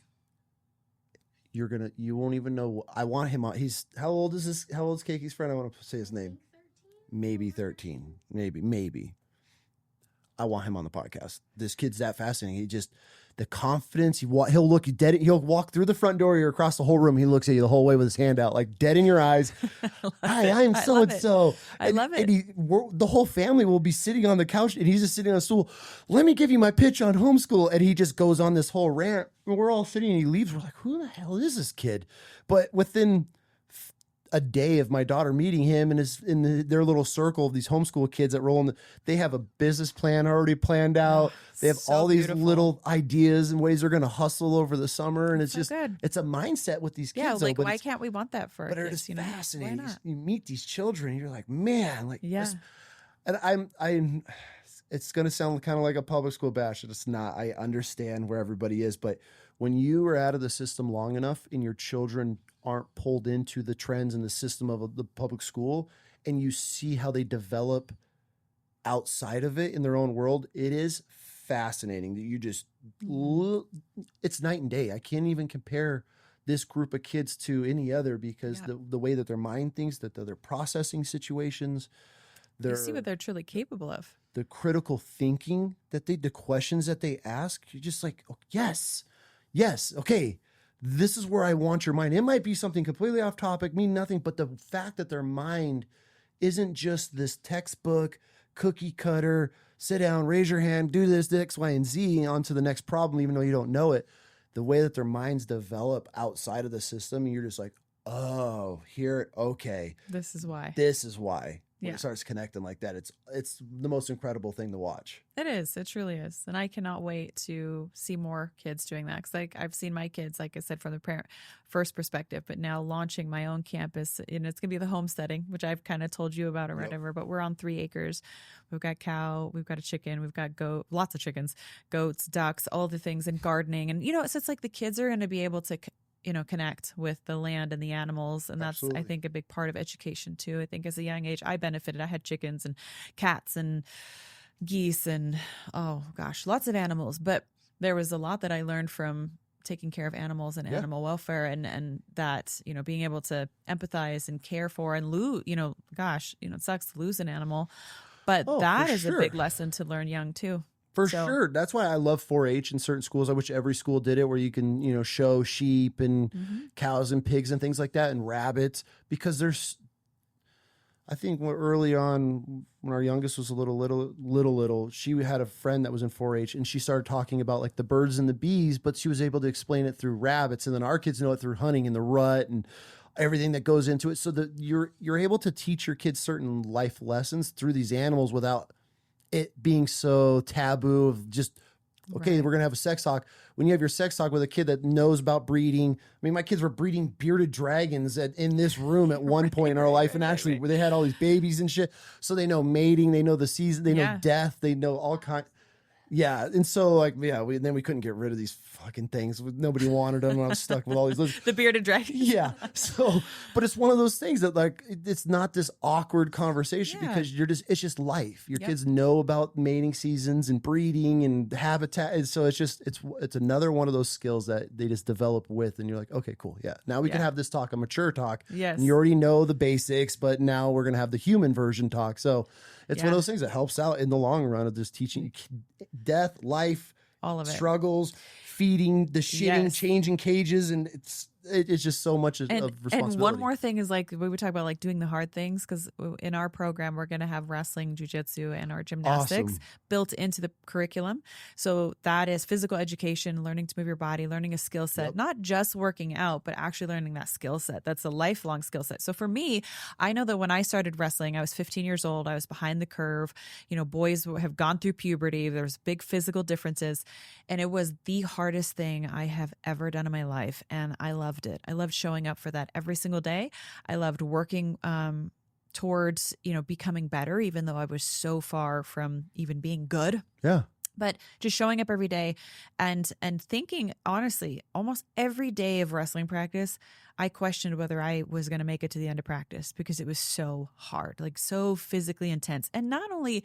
you won't even know. I want him on. How old is Keki's friend? I want to say his name. Maybe 13. Maybe. I want him on the podcast. This kid's that fascinating. The confidence. He'll look you dead. He'll walk through the front door or across the whole room. He looks at you the whole way with his hand out, like dead in your eyes. Hi, I'm so and so. I love it. And the whole family will be sitting on the couch, and he's just sitting on a stool. Let me give you my pitch on homeschool, and he just goes on this whole rant. And we're all sitting, and he leaves. We're like, who the hell is this kid? But within a day of my daughter meeting him and their little circle of these homeschool kids that roll in, they have a business plan already planned out. They have all these little ideas and ways they're going to hustle over the summer. And it's so just, good. It's a mindset with these kids. Yeah, like, why can't we want that for our kids? But it's fascinating. You meet these children and you're like, man, like, this. And it's going to sound kind of like a public school bash. It's not. I understand where everybody is. But when you are out of the system long enough and your children aren't pulled into the trends and the system of the public school, and you see how they develop outside of it in their own world, it is fascinating that you just, it's night and day. I can't even compare this group of kids to any other because the way that their mind thinks, that they're processing situations. You see what they're truly capable of. The critical thinking the questions that they ask, you're just like, oh, yes, okay. This is where I want your mind. It might be something completely off topic, mean nothing, but the fact that their mind isn't just this textbook, cookie cutter, sit down, raise your hand, do this, X, Y, and Z, on to the next problem, even though you don't know it. The way that their minds develop outside of the system, and you're just like, oh, okay. This is why. When it starts connecting like that, it's the most incredible thing to watch. It is. It truly is. And I cannot wait to see more kids doing that. Because I've seen my kids, like I said, from the parent first perspective, but now launching my own campus, and it's going to be the homesteading, which I've kind of told you about or whatever, but we're on 3 acres. We've got cow, we've got a chicken, we've got goat, lots of chickens, goats, ducks, all the things, and gardening. And, so it's like the kids are going to be able to connect with the land and the animals. And that's, I think, a big part of education too. I think as a young age, I benefited. I had chickens and cats and geese and, lots of animals. But there was a lot that I learned from taking care of animals and animal welfare and that, being able to empathize and care for and lose, it sucks to lose an animal. But that is a big lesson to learn young too. For sure. That's why I love 4-H in certain schools. I wish every school did it, where you can, show sheep and cows and pigs and things like that, and rabbits, because I think early on when our youngest was a little, she had a friend that was in 4-H, and she started talking about like the birds and the bees, but she was able to explain it through rabbits. And then our kids know it through hunting and the rut and everything that goes into it. So that you're able to teach your kids certain life lessons through these animals without it being so taboo of just, okay, we're going to have a sex talk. When you have your sex talk with a kid that knows about breeding, I mean, my kids were breeding bearded dragons in this room at one point in our life. And actually where they had all these babies and shit. So they know mating, they know the season, they know death, they know all kinds. Yeah. And so then we couldn't get rid of these fucking things. Nobody wanted them. I was stuck with all these. The bearded dragons. Yeah. So, but it's one of those things that it's not this awkward conversation because it's just life. Your kids know about mating seasons and breeding and habitat. And so it's another one of those skills that they just develop with. And you're like, okay, cool. Yeah. Now we can have this talk, a mature talk. Yes. And you already know the basics, but now we're going to have the human version talk. So it's one of those things that helps out in the long run of just teaching death, life, all of it, struggles, feeding, the shitting, changing cages, and it's just so much of responsibility. And one more thing is we would talk about doing the hard things, because in our program we're going to have wrestling, jiu-jitsu, and our gymnastics built into the curriculum. So that is physical education, learning to move your body, learning a skill set, not just working out, but actually learning that skill set. That's a lifelong skill set. So for me, I know that when I started wrestling, I was 15 years old. I was behind the curve. Boys have gone through puberty. There's big physical differences. And it was the hardest thing I have ever done in my life. And I love loved it. I loved showing up for that every single day. I loved working towards, becoming better, even though I was so far from even being good. Yeah. But just showing up every day and thinking, honestly, almost every day of wrestling practice, I questioned whether I was going to make it to the end of practice because it was so hard, like so physically intense. And not only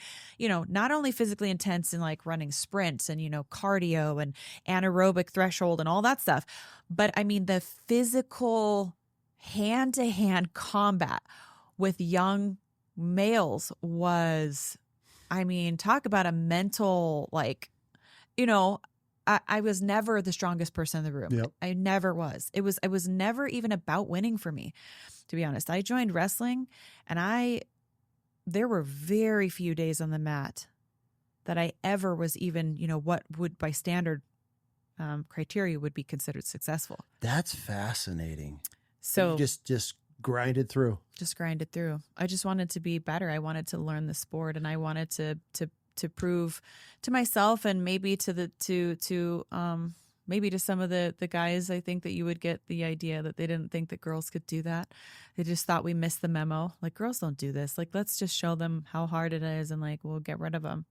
physically intense in like running sprints and, cardio and anaerobic threshold and all that stuff, but I mean, the physical hand-to-hand combat with young males was, talk about a mental, I was never the strongest person in the room. Yep. I never was. It was never even about winning for me, to be honest. I joined wrestling and there were very few days on the mat that I ever was even, what would by standard criteria would be considered successful. That's fascinating. So you just grinded through. Just grinded through. I just wanted to be better. I wanted to learn the sport, and I wanted to prove to myself and maybe to maybe to some of the guys. I think that you would get the idea that they didn't think that girls could do that. They just thought we missed the memo. Like, girls don't do this. Like, let's just show them how hard it is and like we'll get rid of them.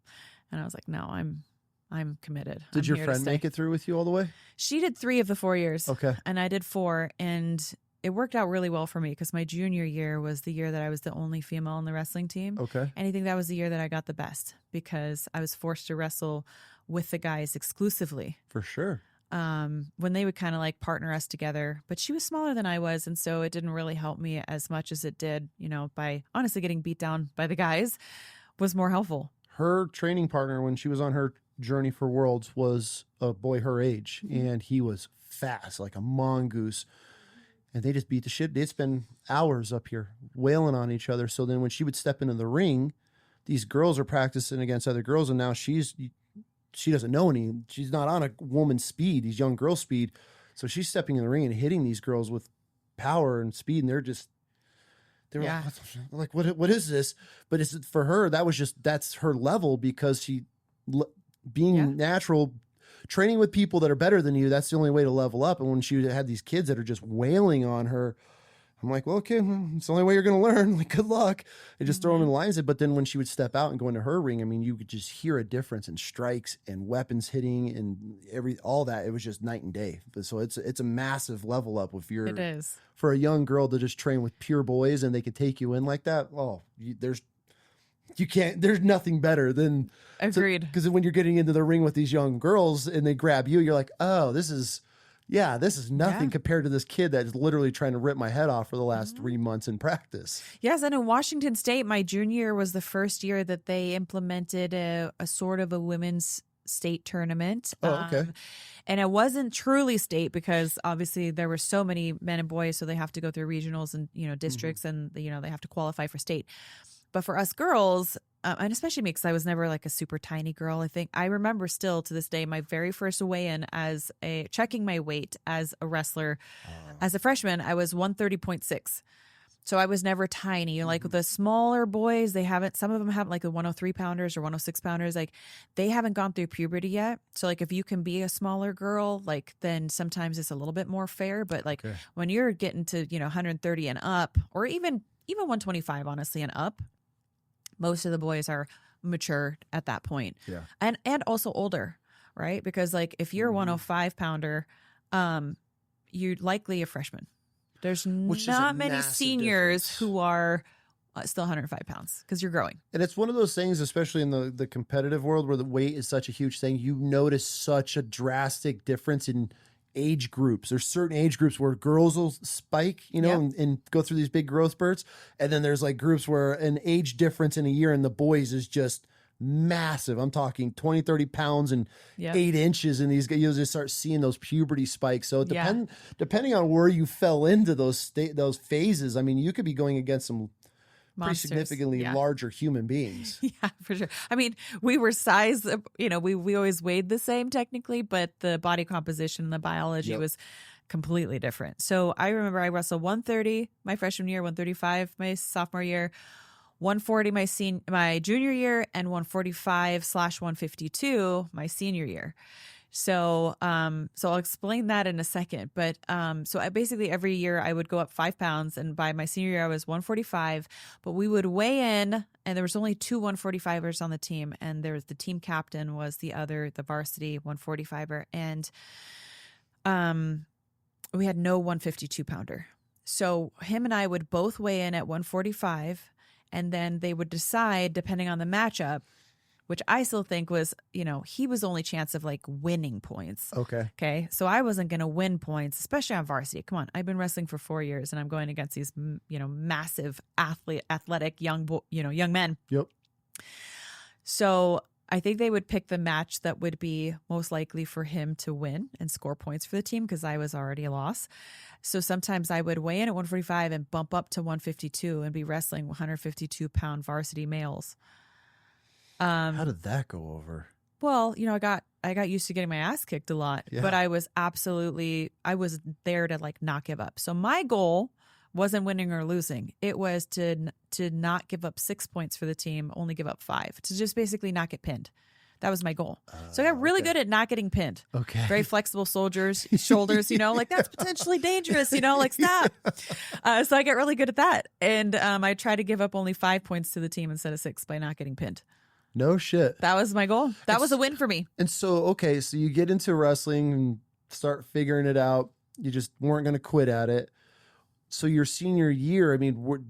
And I was like, no, I'm committed. Did your friend make it through with you all the way? She did 3 of the 4 years. Okay. And I did 4, and it worked out really well for me because my junior year was the year that I was the only female on the wrestling team. Okay. And I think that was the year that I got the best because I was forced to wrestle with the guys exclusively. For sure. When they would kind of like partner us together, but she was smaller than I was. And so it didn't really help me as much as it did, by honestly getting beat down by the guys was more helpful. Her training partner when she was on her journey for Worlds was a boy her age, and he was fast, like a mongoose. And they just beat the shit. They'd spend hours up here wailing on each other. So then when she would step into the ring, these girls are practicing against other girls. And now she doesn't know she's not on a woman's speed, these young girls' speed. So she's stepping in the ring and hitting these girls with power and speed. And they're Yeah. like, what is this? But it's for her, that's her level because being natural, training with people that are better than you, that's the only way to level up. And when she had these kids that are just wailing on her, I'm like, well, okay, it's the only way you're going to learn. Like, good luck. And just throw them in lines. But then when she would step out and go into her ring, you could just hear a difference in strikes and weapons hitting and all that. It was just night and day. So it's a massive level up if you're, It is. for a young girl to just train with pure boys and they could take you in like that. Oh, there's nothing better than. Agreed. Because when you're getting into the ring with these young girls and they grab you, you're like, oh, this is nothing compared to this kid that's literally trying to rip my head off for the last 3 months in practice. Yes. And in Washington State, my junior year was the first year that they implemented a sort of a women's state tournament. Oh, okay. And it wasn't truly state because obviously there were so many men and boys, so they have to go through regionals and, districts and, they have to qualify for state. But for us girls, and especially me, because I was never like a super tiny girl, I remember still to this day, my very first weigh-in checking my weight as a wrestler. As a freshman, I was 130.6. So I was never tiny. Like the smaller boys, some of them have like the 103 pounders or 106 pounders. Like they haven't gone through puberty yet. So like if you can be a smaller girl, like then sometimes it's a little bit more fair. But like when you're getting to, 130 and up, or even 125, honestly, and up, most of the boys are mature at that point. Yeah. And also older, right? Because like if you're a 105 pounder, you're likely a freshman. There's not many seniors who are still 105 pounds because you're growing. And it's one of those things, especially in the competitive world where the weight is such a huge thing, you notice such a drastic difference in age groups. There's certain age groups where girls will spike, and go through these big growth spurts. And then there's like groups where an age difference in a year in the boys is just massive. I'm talking 20, 30 pounds and 8 inches. And these guys, you'll just start seeing those puberty spikes. So depending on where you fell into those phases, you could be going against some monsters. Pretty significantly larger human beings. Yeah, for sure. We were size, we always weighed the same technically, but the body composition and the biology was completely different. So I remember I wrestled 130 my freshman year, 135 my sophomore year, 140 my junior year, and 145/152 my senior year. So, so I'll explain that in a second. But so I basically every year I would go up 5 pounds, and by my senior year I was 145. But we would weigh in, and there was only 2 145ers on the team, and there was the team captain was the varsity 145er, and we had no 152 pounder. So him and I would both weigh in at 145, and then they would decide depending on the matchup, which I still think was, he was the only chance of like winning points. Okay. So I wasn't going to win points, especially on varsity. Come on. I've been wrestling for 4 years and I'm going against these, massive athletic young men. Yep. So I think they would pick the match that would be most likely for him to win and score points for the team because I was already a loss. So sometimes I would weigh in at 145 and bump up to 152 and be wrestling 152-pound varsity males. How did that go over? Well, I got used to getting my ass kicked a lot, but I was there to like not give up. So my goal wasn't winning or losing. It was to not give up 6 points for the team, only give up 5, to just basically not get pinned. That was my goal. So I got really good at not getting pinned. Okay. Very flexible shoulders, like that's potentially dangerous, like stop. So I got really good at that. And I tried to give up only 5 points to the team instead of 6 by not getting pinned. No shit. That was my goal. That was a win for me. And so, so you get into wrestling and start figuring it out. You just weren't going to quit at it. So your senior year, I mean, were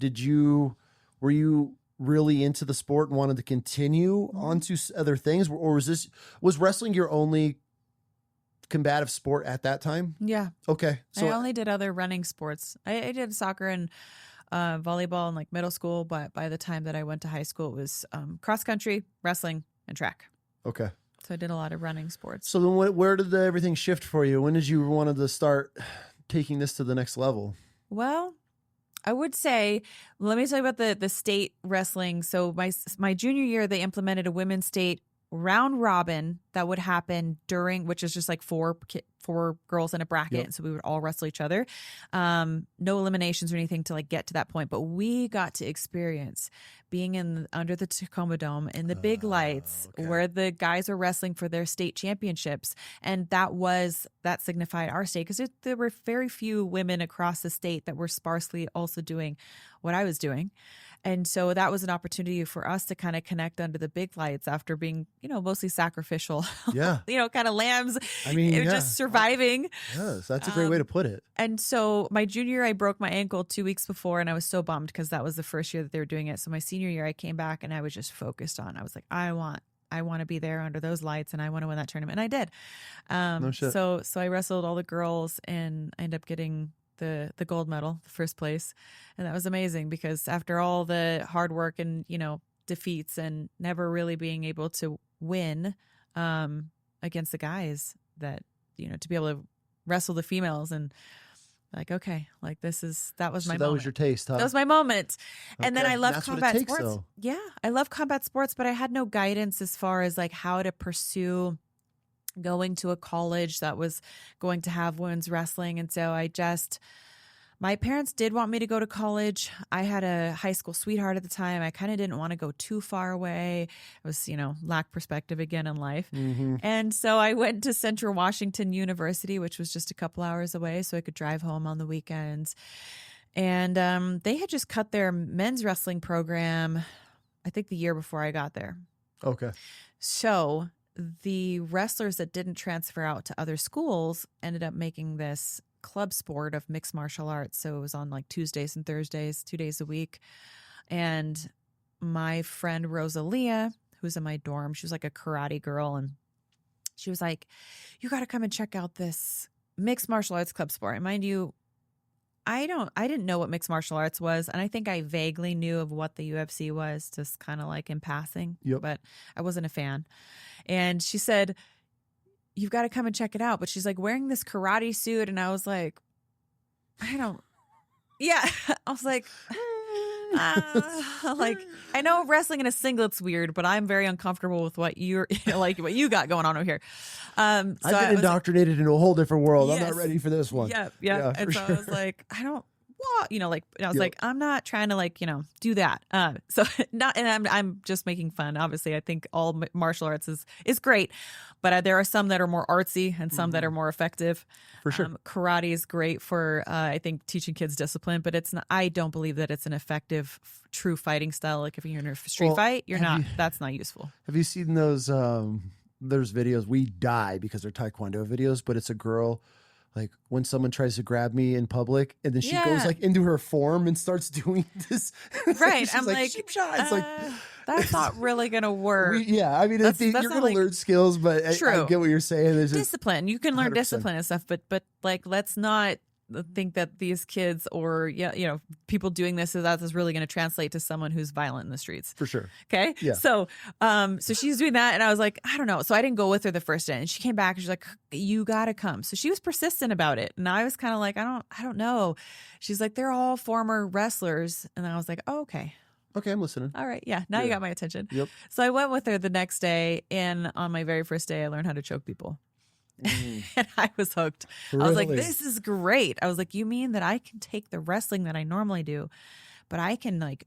you really into the sport and wanted to continue onto other things? Or was wrestling your only combative sport at that time? Yeah. Okay. So I only did other running sports. I did soccer and volleyball in like middle school, but by the time that I went to high school, it was cross country, wrestling, and track. Okay. So I did a lot of running sports. So then where did everything shift for you? When did you want to start taking this to the next level? Well, I would say, let me tell you about the state wrestling. So my junior year, they implemented a women's state round robin that would happen which is just like four girls in a bracket. Yep. And so we would all wrestle each other. No eliminations or anything to like get to that point. But we got to experience being under the Tacoma Dome in the big lights where the guys were wrestling for their state championships. And that signified our state because there were very few women across the state that were sparsely also doing what I was doing. And so that was an opportunity for us to kind of connect under the big lights after being, mostly sacrificial, kind of lambs, I mean, just surviving. Yes, that's a great way to put it. And so my junior year, I broke my ankle 2 weeks before, and I was so bummed because that was the first year that they were doing it. So my senior year, I came back and I was just focused on, I was like, I want to be there under those lights and I want to win that tournament. And I did. No shit. So I wrestled all the girls and I ended up getting the gold medal, the first place. And that was amazing because after all the hard work and, defeats and never really being able to win against the guys that, to be able to wrestle the females and like, okay, like that was my moment. That was your taste, huh? That was my moment. Okay. And then I love combat sports. Though. Yeah. I love combat sports, but I had no guidance as far as like how to pursue going to a college that was going to have women's wrestling. And so my parents did want me to go to college. I had a high school sweetheart at the time. I kind of didn't want to go too far away. It was, lack perspective again in life. Mm-hmm. And so I went to Central Washington University, which was just a couple hours away, so I could drive home on the weekends. And they had just cut their men's wrestling program, I think the year before I got there. Okay. So the wrestlers that didn't transfer out to other schools ended up making this club sport of mixed martial arts. So it was on like Tuesdays and Thursdays, 2 days a week. And my friend Rosalia, who's in my dorm, she was like a karate girl. And she was like, you got to come and check out this mixed martial arts club sport. And mind you, I didn't know what mixed martial arts was. And I think I vaguely knew of what the UFC was, just kind of like in passing, but I wasn't a fan. And she said, you've got to come and check it out. But she's like wearing this karate suit. And I was like, I was like, like, I know wrestling in a singlet's weird, but I'm very uncomfortable with what you're like what you got going on over here. So I've been indoctrinated into a whole different world. Yes. I'm not ready for this one. Yeah. And so I was like, whoa, you know, like, and I was like, I'm not trying to like, you know, do that. So not, and I'm just making fun. Obviously, I think all martial arts is great, but there are some that are more artsy and some that are more effective. For sure. Karate is great for, I think, teaching kids discipline, but it's not, I don't believe that it's an effective, true fighting style. Like if you're in a street fight, that's not useful. Have you seen those, there's videos, we die because they're Taekwondo videos, but it's a girl, like when someone tries to grab me in public and then she goes like into her form and starts doing this. Right. I'm like, it's like, that's not really going to work. I mean, you're going to learn skills, but I get what you're saying. There's discipline. You can learn 100%. Discipline and stuff, but like, let's not think that these kids or, you know, people doing this, so that is really going to translate to someone who's violent in the streets. For sure. Okay. Yeah. So, so she's doing that. And I was like, I don't know. So I didn't go with her the first day, and she came back and she's like, you got to come. So she was persistent about it. And I was kind of like, I don't know. She's like, they're all former wrestlers. And I was like, oh, okay. Okay, I'm listening. All right. Yeah. Now you got my attention. Yep. So I went with her the next day. And on my very first day, I learned how to choke people. And I was hooked. Really? I was like, this is great. I was like, you mean that I can take the wrestling that I normally do, but I can like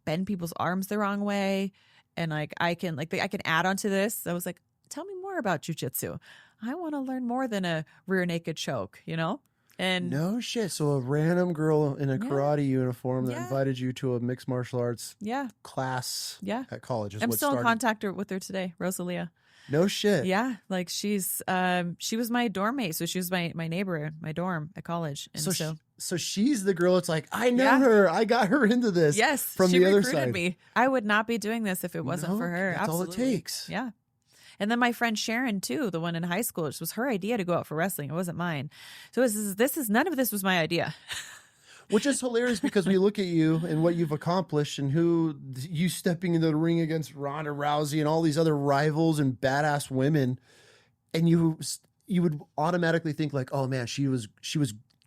bend people's arms the wrong way. And like, I can add on to this. I was like, tell me more about jujitsu. I want to learn more than a rear naked choke, you know? And no shit. So a random girl in a karate uniform that invited you to a mixed martial arts class at college is I'm what still in started. contact with her today, Rosalia. No shit. Yeah, like she was my dorm mate, so she was my neighbor, my dorm at college. And so she's the girl. It's like, I know her. I got her into this. Yes, from she the other recruited side. me. I would not be doing this if it wasn't for her. That's Absolutely. all it takes. Yeah. And then my friend Sharon too, the one in high school, it was her idea to go out for wrestling. It wasn't mine. So none of this was my idea. Which is hilarious because we look at you and what you've accomplished and who you stepping into the ring against Ronda Rousey and all these other rivals and badass women. And you would automatically think like, oh man, she was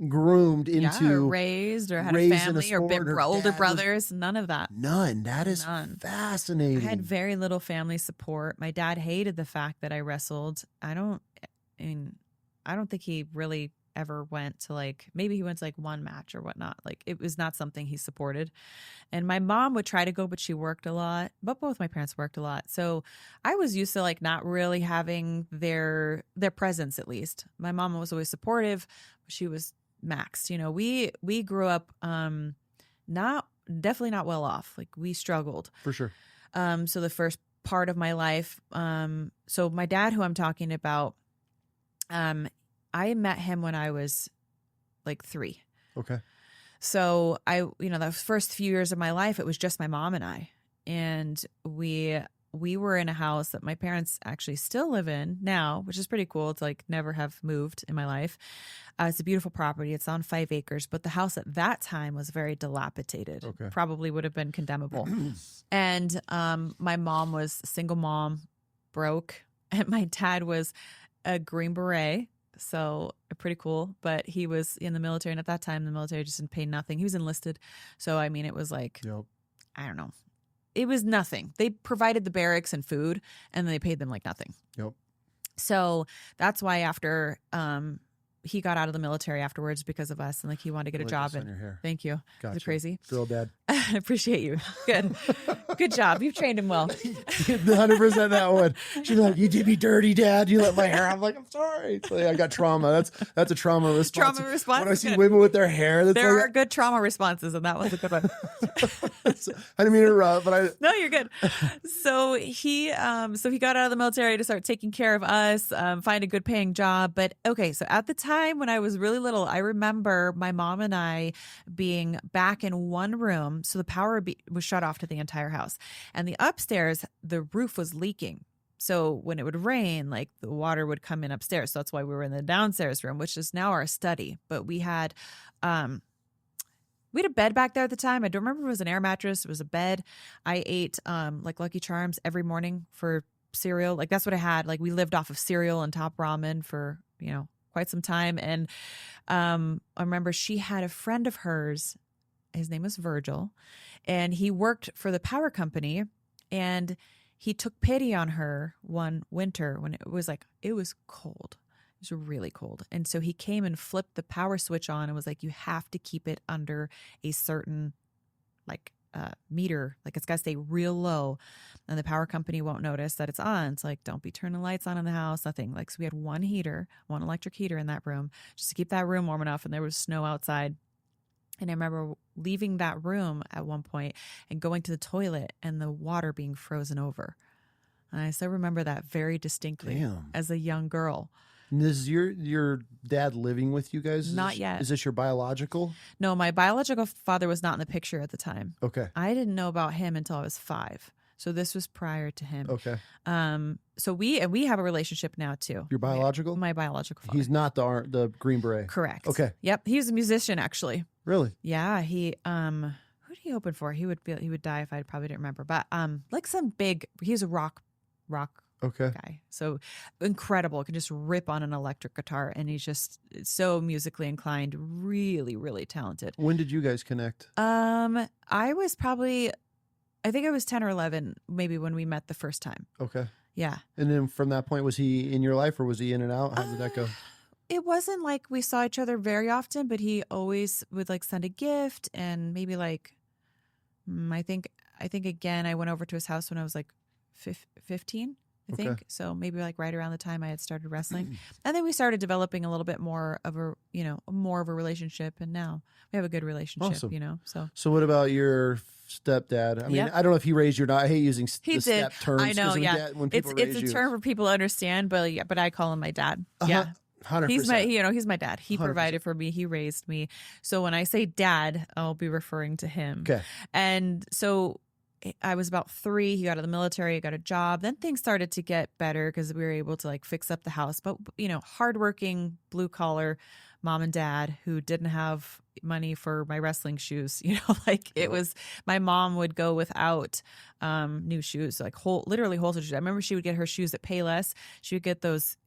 groomed into or raised or had a family or big older brothers. None of that. None. That is fascinating. I had very little family support. My dad hated the fact that I wrestled. I don't think he really ever went to like, maybe he went to like one match or whatnot. Like it was not something he supported. And my mom would try to go, but she worked a lot, but both my parents worked a lot. So I was used to like not really having their presence, at least. My mom was always supportive, but she was maxed. You know, we grew up definitely not well off. Like we struggled. For sure. So the first part of my life, so my dad, who I'm talking about, I met him when I was like 3. Okay. So the first few years of my life, it was just my mom and I, and we were in a house that my parents actually still live in now, which is pretty cool. It's like never have moved in my life. It's a beautiful property. It's on 5 acres, but the house at that time was very dilapidated. Okay. Probably would have been condemnable. And my mom was a single mom, broke, and my dad was a Green Beret. So pretty cool, but he was in the military, and at that time the military just didn't pay nothing. He was enlisted. So I mean, it was like, I don't know. It was nothing. They provided the barracks and food, and they paid them like nothing. Yep. So that's why after he got out of the military afterwards because of us, and like he wanted to get a job. And your hair. Thank you. Gotcha. Is it crazy? Girl dad. I appreciate you. Good. Good job. You've trained him well. 100% that one. She's like, you did me dirty, Dad. You let my hair. I'm like, I'm sorry. So, I got trauma. That's a trauma response. Trauma response. When I see women with their hair, there are good trauma responses, and that was a good one. I didn't mean to interrupt, but No, you're good. So he got out of the military to start taking care of us, find a good paying job. But okay, so at the time when I was really little, I remember my mom and I being back in one room. So the power was shut off to the entire house, and the upstairs, the roof was leaking. So when it would rain, like the water would come in upstairs. So that's why we were in the downstairs room, which is now our study. But we had a bed back there at the time. I don't remember if it was an air mattress. It was a bed. I ate like Lucky Charms every morning for cereal. Like that's what I had. Like we lived off of cereal and top ramen for, quite some time. And I remember she had a friend of hers. His name was Virgil, and he worked for the power company, and he took pity on her one winter when it was cold. It was really cold. And so he came and flipped the power switch on and was like, you have to keep it under a certain like meter. Like it's got to stay real low and the power company won't notice that it's on. It's like, don't be turning lights on in the house, nothing. Like, so we had one electric heater in that room just to keep that room warm enough. And there was snow outside. And I remember leaving that room at one point and going to the toilet and the water being frozen over. And I still remember that very distinctly as a young girl. And is your dad living with you guys? Not yet. Is this your biological? No, my biological father was not in the picture at the time. Okay. I didn't know about him until I was 5. So this was prior to him. Okay. So we have a relationship now too. Your biological? My biological father. He's not the Green Beret. Correct. Okay. Yep. He was a musician actually. Really? Yeah. He who did he open for? He would die if I probably didn't remember. But like some big, he was a rock okay guy. So incredible. Can just rip on an electric guitar and he's just so musically inclined, really, really talented. When did you guys connect? I think I was 10 or 11 maybe when we met the first time. Okay. Yeah. And then from that point, was he in your life or was he in and out? How did that go? It wasn't like we saw each other very often, but he always would like send a gift and maybe like, I think again, I went over to his house when I was like 15. I think. So maybe like right around the time I had started wrestling. And then we started developing a little bit more of a relationship. And now we have a good relationship, Awesome. So what about your stepdad? I mean, I don't know if he raised you or not. I hate using step terms. I know, yeah. When people it's a term for people to understand, but I call him my dad. Yeah. 100%. He's my dad. He 100%. Provided for me. He raised me. So when I say dad, I'll be referring to him. Okay. And so I was about 3. He got out of the military, got a job. Then things started to get better because we were able to like fix up the house. But, hardworking, blue collar mom and dad who didn't have money for my wrestling shoes. It was, my mom would go without new shoes, like literally wholesale shoes. I remember she would get her shoes at Payless. She would get those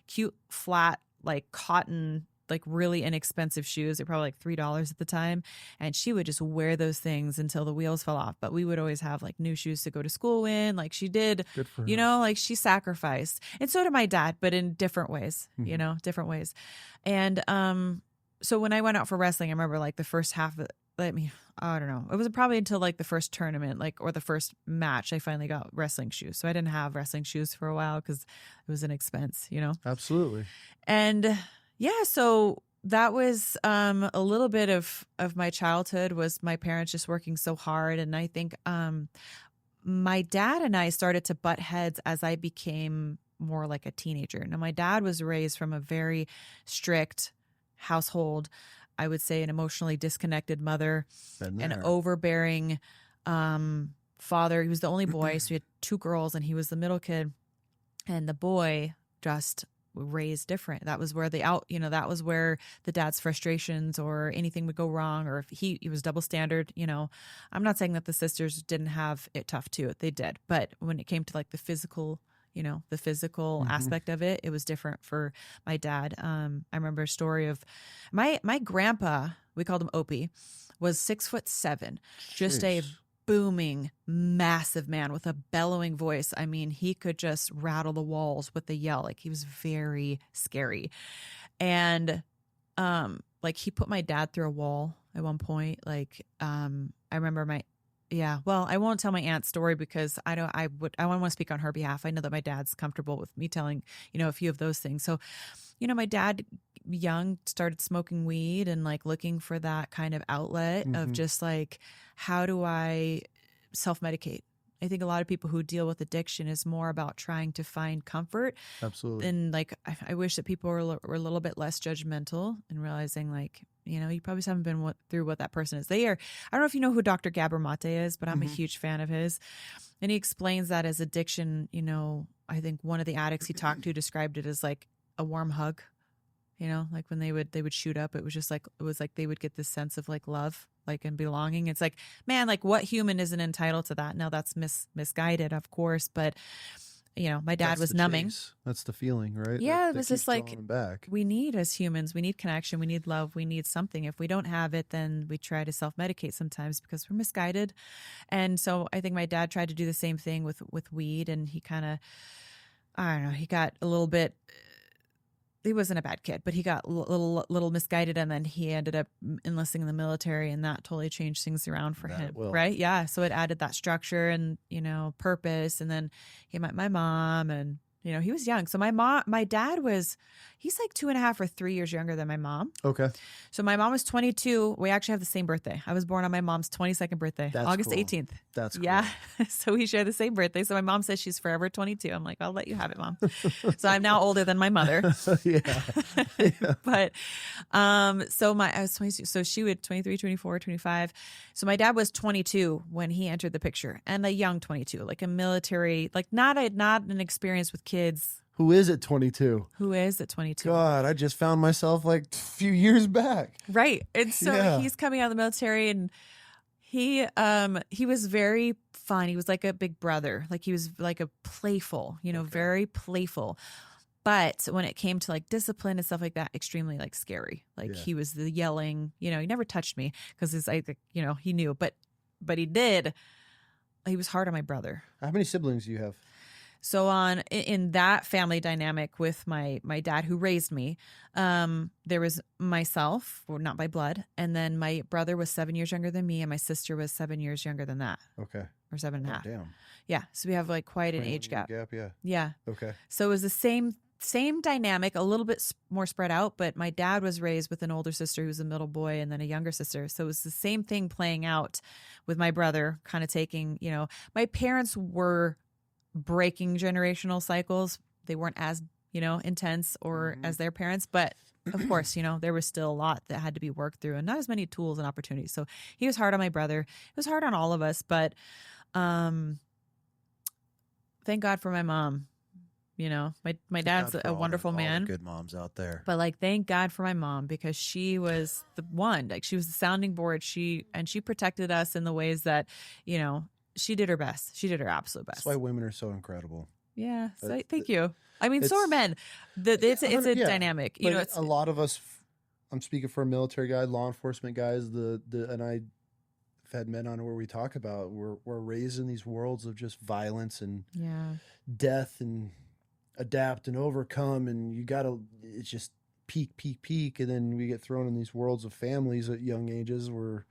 cute, flat, like cotton, like really inexpensive shoes. They're probably like $3 at the time. And she would just wear those things until the wheels fell off. But we would always have like new shoes to go to school in. Like she did, good for her. Like she sacrificed. And so did my dad, but in different ways, different ways. And so when I went out for wrestling, I remember like the first half of it, I don't know. It was probably until like the first tournament, or the first match, I finally got wrestling shoes. So I didn't have wrestling shoes for a while because it was an expense, Absolutely. And yeah, so that was a little bit of my childhood, was my parents just working so hard. And I think my dad and I started to butt heads as I became more like a teenager. Now, my dad was raised from a very strict household. I would say an emotionally disconnected mother, an overbearing father. He was the only boy, so we had 2 girls, and he was the middle kid. And the boy just raised different. That was where that was where the dad's frustrations or anything would go wrong, or if he was double standard. I'm not saying that the sisters didn't have it tough too. They did, but when it came to like the physical aspect of it, it was different for my dad. I remember a story of my grandpa, we called him Opie, was 6'7", just a booming, massive man with a bellowing voice. I mean, he could just rattle the walls with the yell. Like, he was very scary. And he put my dad through a wall at one point. I remember I won't tell my aunt's story because I don't want to speak on her behalf. I know that my dad's comfortable with me telling, a few of those things. So, my dad young started smoking weed and like looking for that kind of outlet of just like, how do I self-medicate? I think a lot of people who deal with addiction is more about trying to find comfort. Absolutely. And like, I wish that people were a little bit less judgmental and realizing like, you probably haven't been through what that person is. I don't know if you know who Dr. Gabor Mate is, but I'm a huge fan of his. And he explains that as addiction, I think one of the addicts he talked to described it as like a warm hug. Like when they would shoot up, it was like they would get this sense of like love, like, and belonging. It's like, man, like what human isn't entitled to that? Now that's misguided, of course, but my dad was numbing. Chase. That's the feeling, right? Yeah, that it was just like, back. We need, as humans, we need connection, we need love, we need something. If we don't have it, then we try to self-medicate sometimes because we're misguided. And so I think my dad tried to do the same thing with weed, and he kind of, I don't know, he got a little bit he wasn't a bad kid, but he got little misguided, and then he ended up enlisting in the military, and that totally changed things around for him, right? Yeah, so it added that structure and purpose, and then he met my mom, and he was young. So my dad he's like 2.5 or 3 years younger than my mom. Okay. So my mom was 22. We actually have the same birthday. I was born on my mom's 22nd birthday, That's August cool. 18th. That's cool. Yeah. So we share the same birthday. So my mom says she's forever 22. I'm like, I'll let you have it, Mom. So I'm now older than my mother. Yeah. But so I was 22. So she would 23, 24, 25. So my dad was 22 when he entered the picture, and a young 22, like a military, like not an experience with kids. Who is at 22? Who is at 22? God, I just found myself like a few years back. Right. And so he's coming out of the military, and he was very fun. He was like a big brother. Like he was like a playful, very playful. But when it came to like discipline and stuff like that, extremely like scary. Like he was the yelling, he never touched me because he knew, but he did. He was hard on my brother. How many siblings do you have? So in that family dynamic with my dad who raised me, there was myself, well, not by blood, and then my brother was 7 years younger than me, and my sister was 7 years younger than that. Okay. Or 7.5. Damn. Yeah. So we have like quite an age gap. Yeah. Yeah. Okay. So it was the same dynamic, a little bit more spread out, but my dad was raised with an older sister who's a middle boy and then a younger sister. So it was the same thing playing out with my brother, kind of taking, my parents were breaking generational cycles. They weren't as, intense or as their parents, but of course, there was still a lot that had to be worked through and not as many tools and opportunities. So he was hard on my brother. It was hard on all of us, but thank God for my mom. My dad's a wonderful man. All the good moms out there. But like, thank God for my mom, because she was the one, like she was the sounding board. She protected us in the ways that, she did her best. She did her absolute best. That's why women are so incredible. Yeah. So thank you. I mean, so are men. It's a dynamic. It's a lot of us. I'm speaking for a military guy, law enforcement guys. And I've had men on where we talk about we're raised in these worlds of just violence and death and adapt and overcome, and it's just peak, and then we get thrown in these worlds of families at young ages where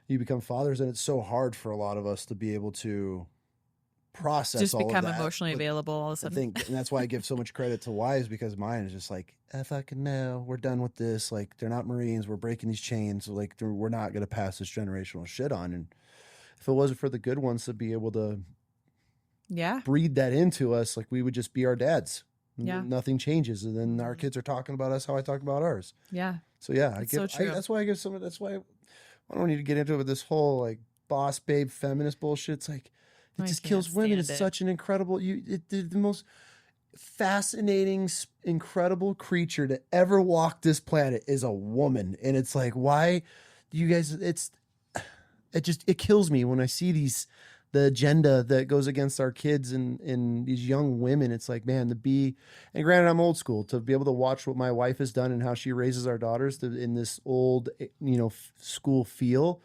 you become fathers, and it's so hard for a lot of us to be able to process just all become of that. emotionally available all of a sudden. And that's why I give so much credit to wives, because mine is just like, fucking no, we're done with this. Like, they're not Marines, we're breaking these chains. Like, we're not going to pass this generational shit on. And if it wasn't for the good ones to be able to breed that into us, like, we would just be our dads. Yeah. Nothing changes. And then our kids are talking about us how I talk about ours. Yeah. So yeah, that's why I don't need to get into it with this whole like boss babe feminist bullshit. It's like, it just kills women. It's such an incredible, the most fascinating, incredible creature to ever walk this planet is a woman. And it's like, why you guys, it kills me when I see the agenda that goes against our kids and these young women. It's like, man, and granted, I'm old school, to be able to watch what my wife has done and how she raises our daughters in this old, school feel.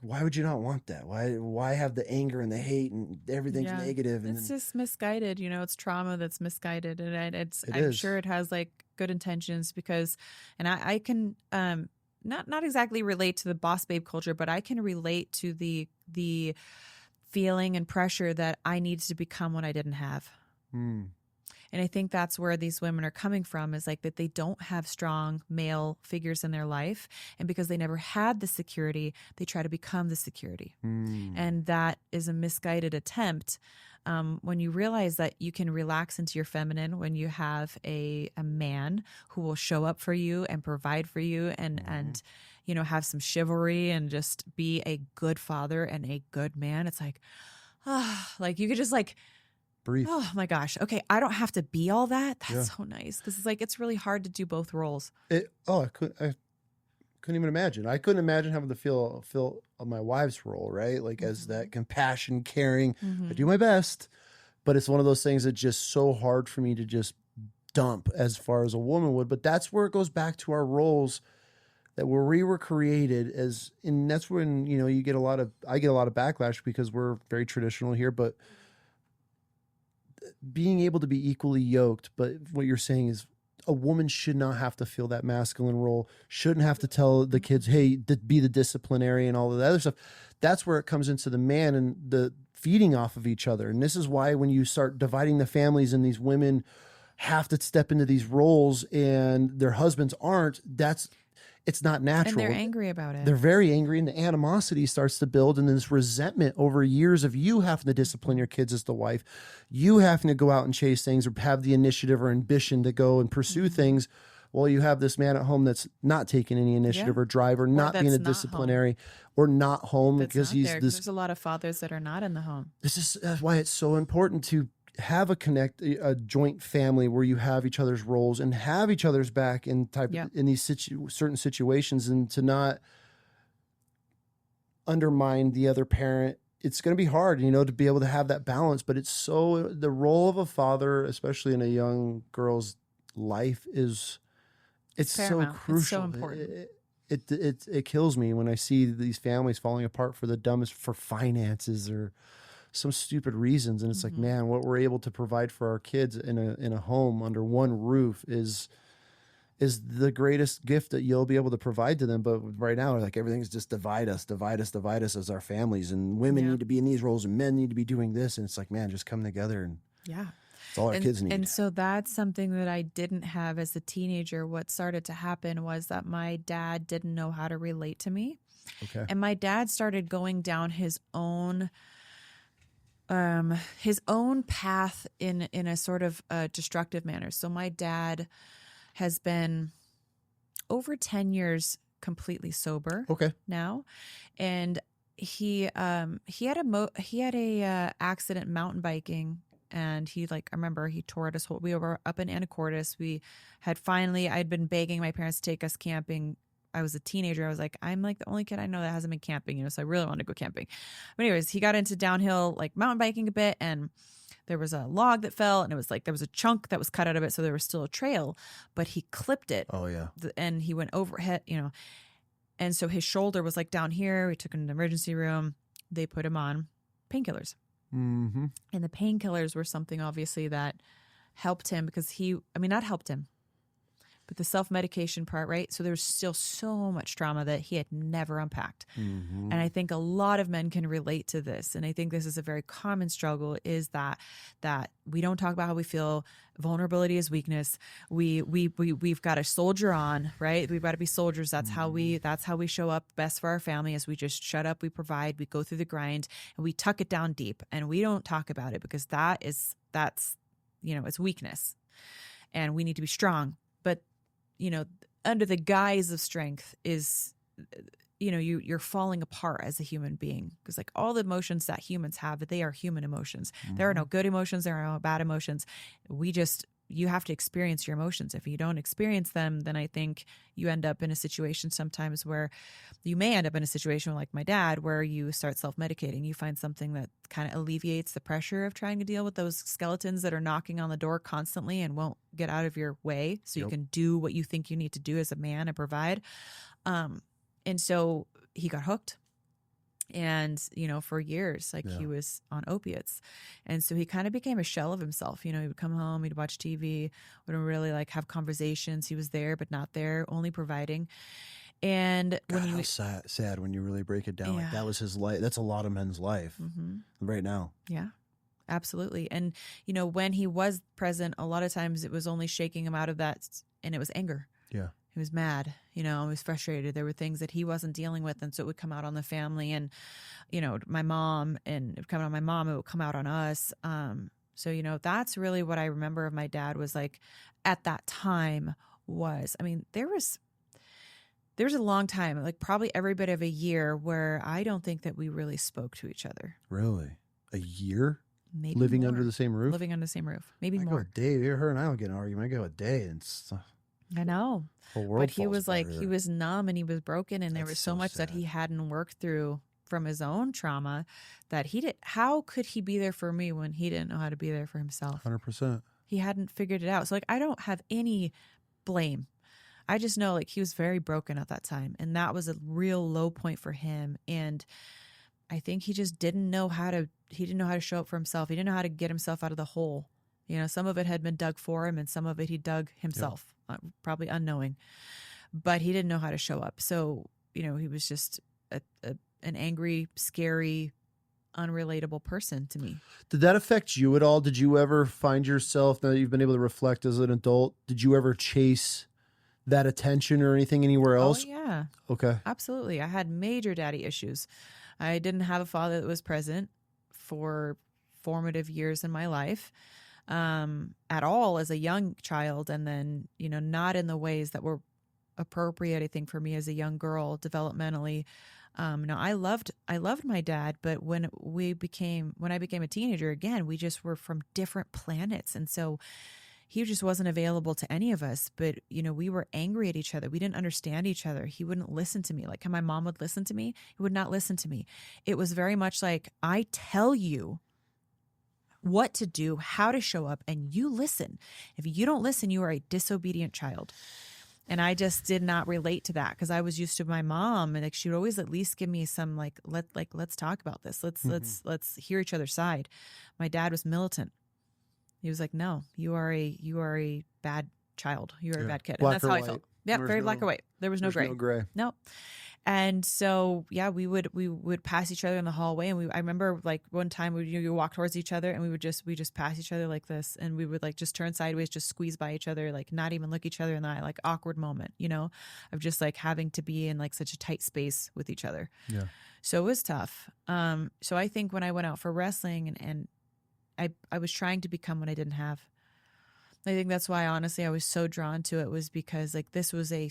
Why would you not want that? Why have the anger and the hate and everything's negative? And it's just misguided. It's trauma that's misguided, and I'm sure it has like good intentions, because, and I can not exactly relate to the boss babe culture, but I can relate to the feeling and pressure that I needed to become what I didn't have. And I think that's where these women are coming from, is like that they don't have strong male figures in their life. And because they never had the security, they try to become the security. And that is a misguided attempt. When you realize that you can relax into your feminine when you have a man who will show up for you and provide for you and have some chivalry and just be a good father and a good man. It's like, like you could just like, breathe. Oh my gosh. Okay. I don't have to be all that. That's so nice. Because it's like, it's really hard to do both roles. I couldn't even imagine. I couldn't imagine having to feel my wife's role, right? Like as that compassion, caring. I do my best, but it's one of those things that's just so hard for me to just dump as far as a woman would. But that's where it goes back to our roles, that where we were created as, and that's when, I get a lot of backlash because we're very traditional here, but being able to be equally yoked. But what you're saying is a woman should not have to feel that masculine role, shouldn't have to tell the kids, hey, be the disciplinary and all of that other stuff. That's where it comes into the man and the feeding off of each other. And this is why when you start dividing the families and these women have to step into these roles and their husbands aren't, it's not natural. And they're angry about it. They're very angry, and the animosity starts to build, and this resentment over years of you having to discipline your kids as the wife, you having to go out and chase things or have the initiative or ambition to go and pursue things. Well, you have this man at home that's not taking any initiative or drive or not being a disciplinary or not home because he's this. There's a lot of fathers that are not in the home. That's why it's so important to have a joint family where you have each other's roles and have each other's back in these certain situations, and to not undermine the other parent. It's going to be hard, to be able to have that balance, but it's the role of a father, especially in a young girl's life, it's so crucial. It's so important. It kills me when I see these families falling apart for finances or some stupid reasons. And it's like, man, what we're able to provide for our kids in a home under one roof is the greatest gift that you'll be able to provide to them. But right now, like, everything's just divide us as our families, and women need to be in these roles and men need to be doing this. And it's like, man, just come together, and it's all our kids need. And so that's something that I didn't have as a teenager. What started to happen was that my dad didn't know how to relate to me. Okay. And my dad started going down his own path in a sort of destructive manner. So my dad has been over 10 years completely sober. Okay. Now, and he had a accident mountain biking, and I remember he tore his whole. We were up in Anacortes. I'd been begging my parents to take us camping. I was a teenager. I was like, I'm like the only kid I know that hasn't been camping, so I really wanted to go camping. But anyways, he got into downhill, mountain biking a bit, and there was a log that fell, and it was there was a chunk that was cut out of it, so there was still a trail, but he clipped it. Oh yeah. And he went overhead, and so his shoulder was down here. We took him to the emergency room. They put him on painkillers. Mm-hmm. And the painkillers were something obviously that helped him because not helped him, but the self-medication part, right? So there was still so much trauma that he had never unpacked. Mm-hmm. And I think a lot of men can relate to this. And I think this is a very common struggle, is that we don't talk about how we feel. Vulnerability is weakness. We've got to soldier on, right? We've got to be soldiers. That's how we show up best for our family, is we just shut up, we provide, we go through the grind, and we tuck it down deep. And we don't talk about it because that's it's weakness. And we need to be strong. But under the guise of strength is, you're falling apart as a human being, because all the emotions that humans have, they are human emotions. Mm-hmm. There are no good emotions. There are no bad emotions. You have to experience your emotions. If you don't experience them, then I think you end up in a situation sometimes where you may end up in a situation like my dad, where you start self-medicating. You find something that kind of alleviates the pressure of trying to deal with those skeletons that are knocking on the door constantly and won't get out of your way, so you can do what you think you need to do as a man and provide. And so he got hooked. And, for years, he was on opiates. And so he kind of became a shell of himself. He would come home, he'd watch TV, wouldn't really have conversations. He was there, but not there, only providing. And how sad when you really break it down. That was his life. That's a lot of men's life right now. Yeah, absolutely. And, when he was present, a lot of times it was only shaking him out of that, and it was anger. Yeah. He was mad, he was frustrated. There were things that he wasn't dealing with. And so it would come out on the family and, my mom, and it would come out on my mom. It would come out on us. So, that's really what I remember of my dad was at that time there's a long time, probably every bit of a year, where I don't think that we really spoke to each other. Really? A year? Maybe living more. Under the same roof? Living under the same roof. Maybe I more. Go a day. Her and I will get an argument. I go a day and stuff. I know. But he was he was numb and he was broken, and there was so much that he hadn't worked through from his own trauma that how could he be there for me when he didn't know how to be there for himself? 100%. He hadn't figured it out. So I don't have any blame. I just know he was very broken at that time, and that was a real low point for him. And I think he just didn't know how to show up for himself. He didn't know how to get himself out of the hole. You know, some of it had been dug for him and some of it he dug himself, probably unknowing, but he didn't know how to show up. So, you know, he was just an angry, scary, unrelatable person to me. Did that affect you at all? Did you ever find yourself, now that you've been able to reflect as an adult, did you ever chase that attention or anything anywhere else? Oh, yeah. Okay. Absolutely. I had major daddy issues. I didn't have a father that was present for formative years in my life at all as a young child. And then, you know, not in the ways that were appropriate, I think, for me as a young girl developmentally. No, I loved my dad, but when I became a teenager, again, we just were from different planets. And so he just wasn't available to any of us, but you know, we were angry at each other. We didn't understand each other. He wouldn't listen to me. Like how my mom would listen to me, he would not listen to me. It was very much like, I tell you what to do, how to show up, and you listen. If you don't listen, you are a disobedient child. And I just did not relate to that because I was used to my mom, and like she would always at least give me some let's talk about this. Let's hear each other's side. My dad was militant. He was like, no, you are a bad child. You are a bad kid. Black and that's or how I white. felt. Yeah, very black or white. There was no gray. No gray. No. And so, yeah, we would pass each other in the hallway. And I remember like one time you walk towards each other and we just pass each other like this. And we would like just turn sideways, just squeeze by each other, like not even look each other in the eye, like awkward moment, you know, of just like having to be in like such a tight space with each other. Yeah. So it was tough. So I think when I went out for wrestling and I was trying to become what I didn't have. I think that's why, honestly, I was so drawn to it, was because like this was a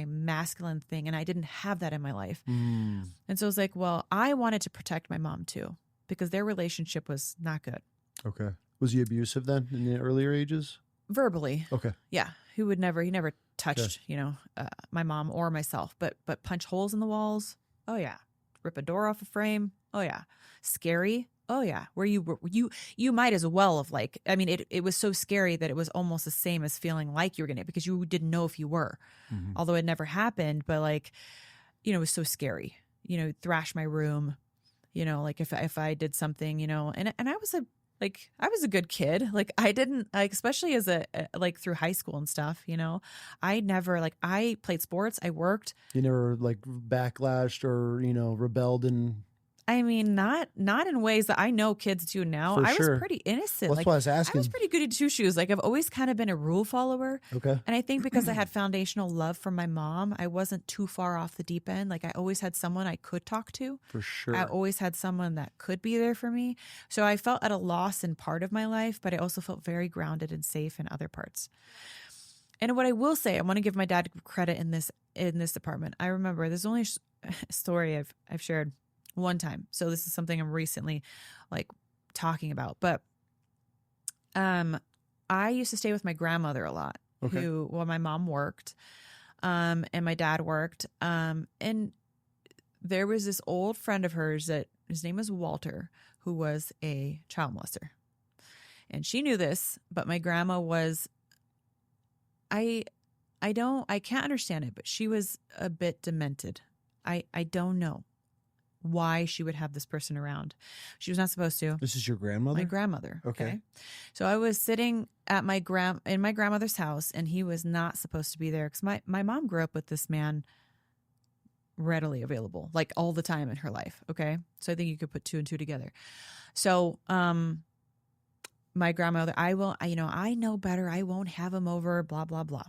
masculine thing, and I didn't have that in my life. And so it was like, well, I wanted to protect my mom too, because their relationship was not good. Okay. Was he abusive then in the earlier ages? Verbally. Okay. Yeah. He never touched, you know, my mom or myself, but punch holes in the walls. Oh yeah. Rip a door off a frame. Oh yeah. Scary. Oh yeah, where you might as well have like, I mean, it was so scary that it was almost the same as feeling like you were gonna, because you didn't know if you were, although it never happened. But like, you know, it was so scary. You know, thrash my room. You know, like if I did something, you know, and I was a good kid. Like I didn't like, especially as like through high school and stuff. You know, I played sports. I worked. You never like backlashed or, you know, rebelled and. I mean, not in ways that I know kids do now. I was pretty innocent. Well, that's why I was asking. I was pretty good at two shoes. Like I've always kind of been a rule follower. Okay. And I think because I had foundational love from my mom, I wasn't too far off the deep end. Like I always had someone I could talk to. For sure. I always had someone that could be there for me. So I felt at a loss in part of my life, but I also felt very grounded and safe in other parts. And what I will say, I want to give my dad credit in this department. I remember there's only a story I've shared one time. So this is something I'm recently like talking about. But I used to stay with my grandmother a lot, my mom worked and my dad worked. And there was this old friend of hers that his name was Walter, who was a child molester. And she knew this, but my grandma was, I can't understand it, but she was a bit demented. I don't know why she would have this person around. She was not supposed to. This is your grandmother? My grandmother. Okay. So I was sitting at in my grandmother's house, and he was not supposed to be there because my mom grew up with this man readily available, like all the time in her life. Okay. So I think you could put two and two together. So my grandmother, I know better. I won't have him over, blah, blah, blah.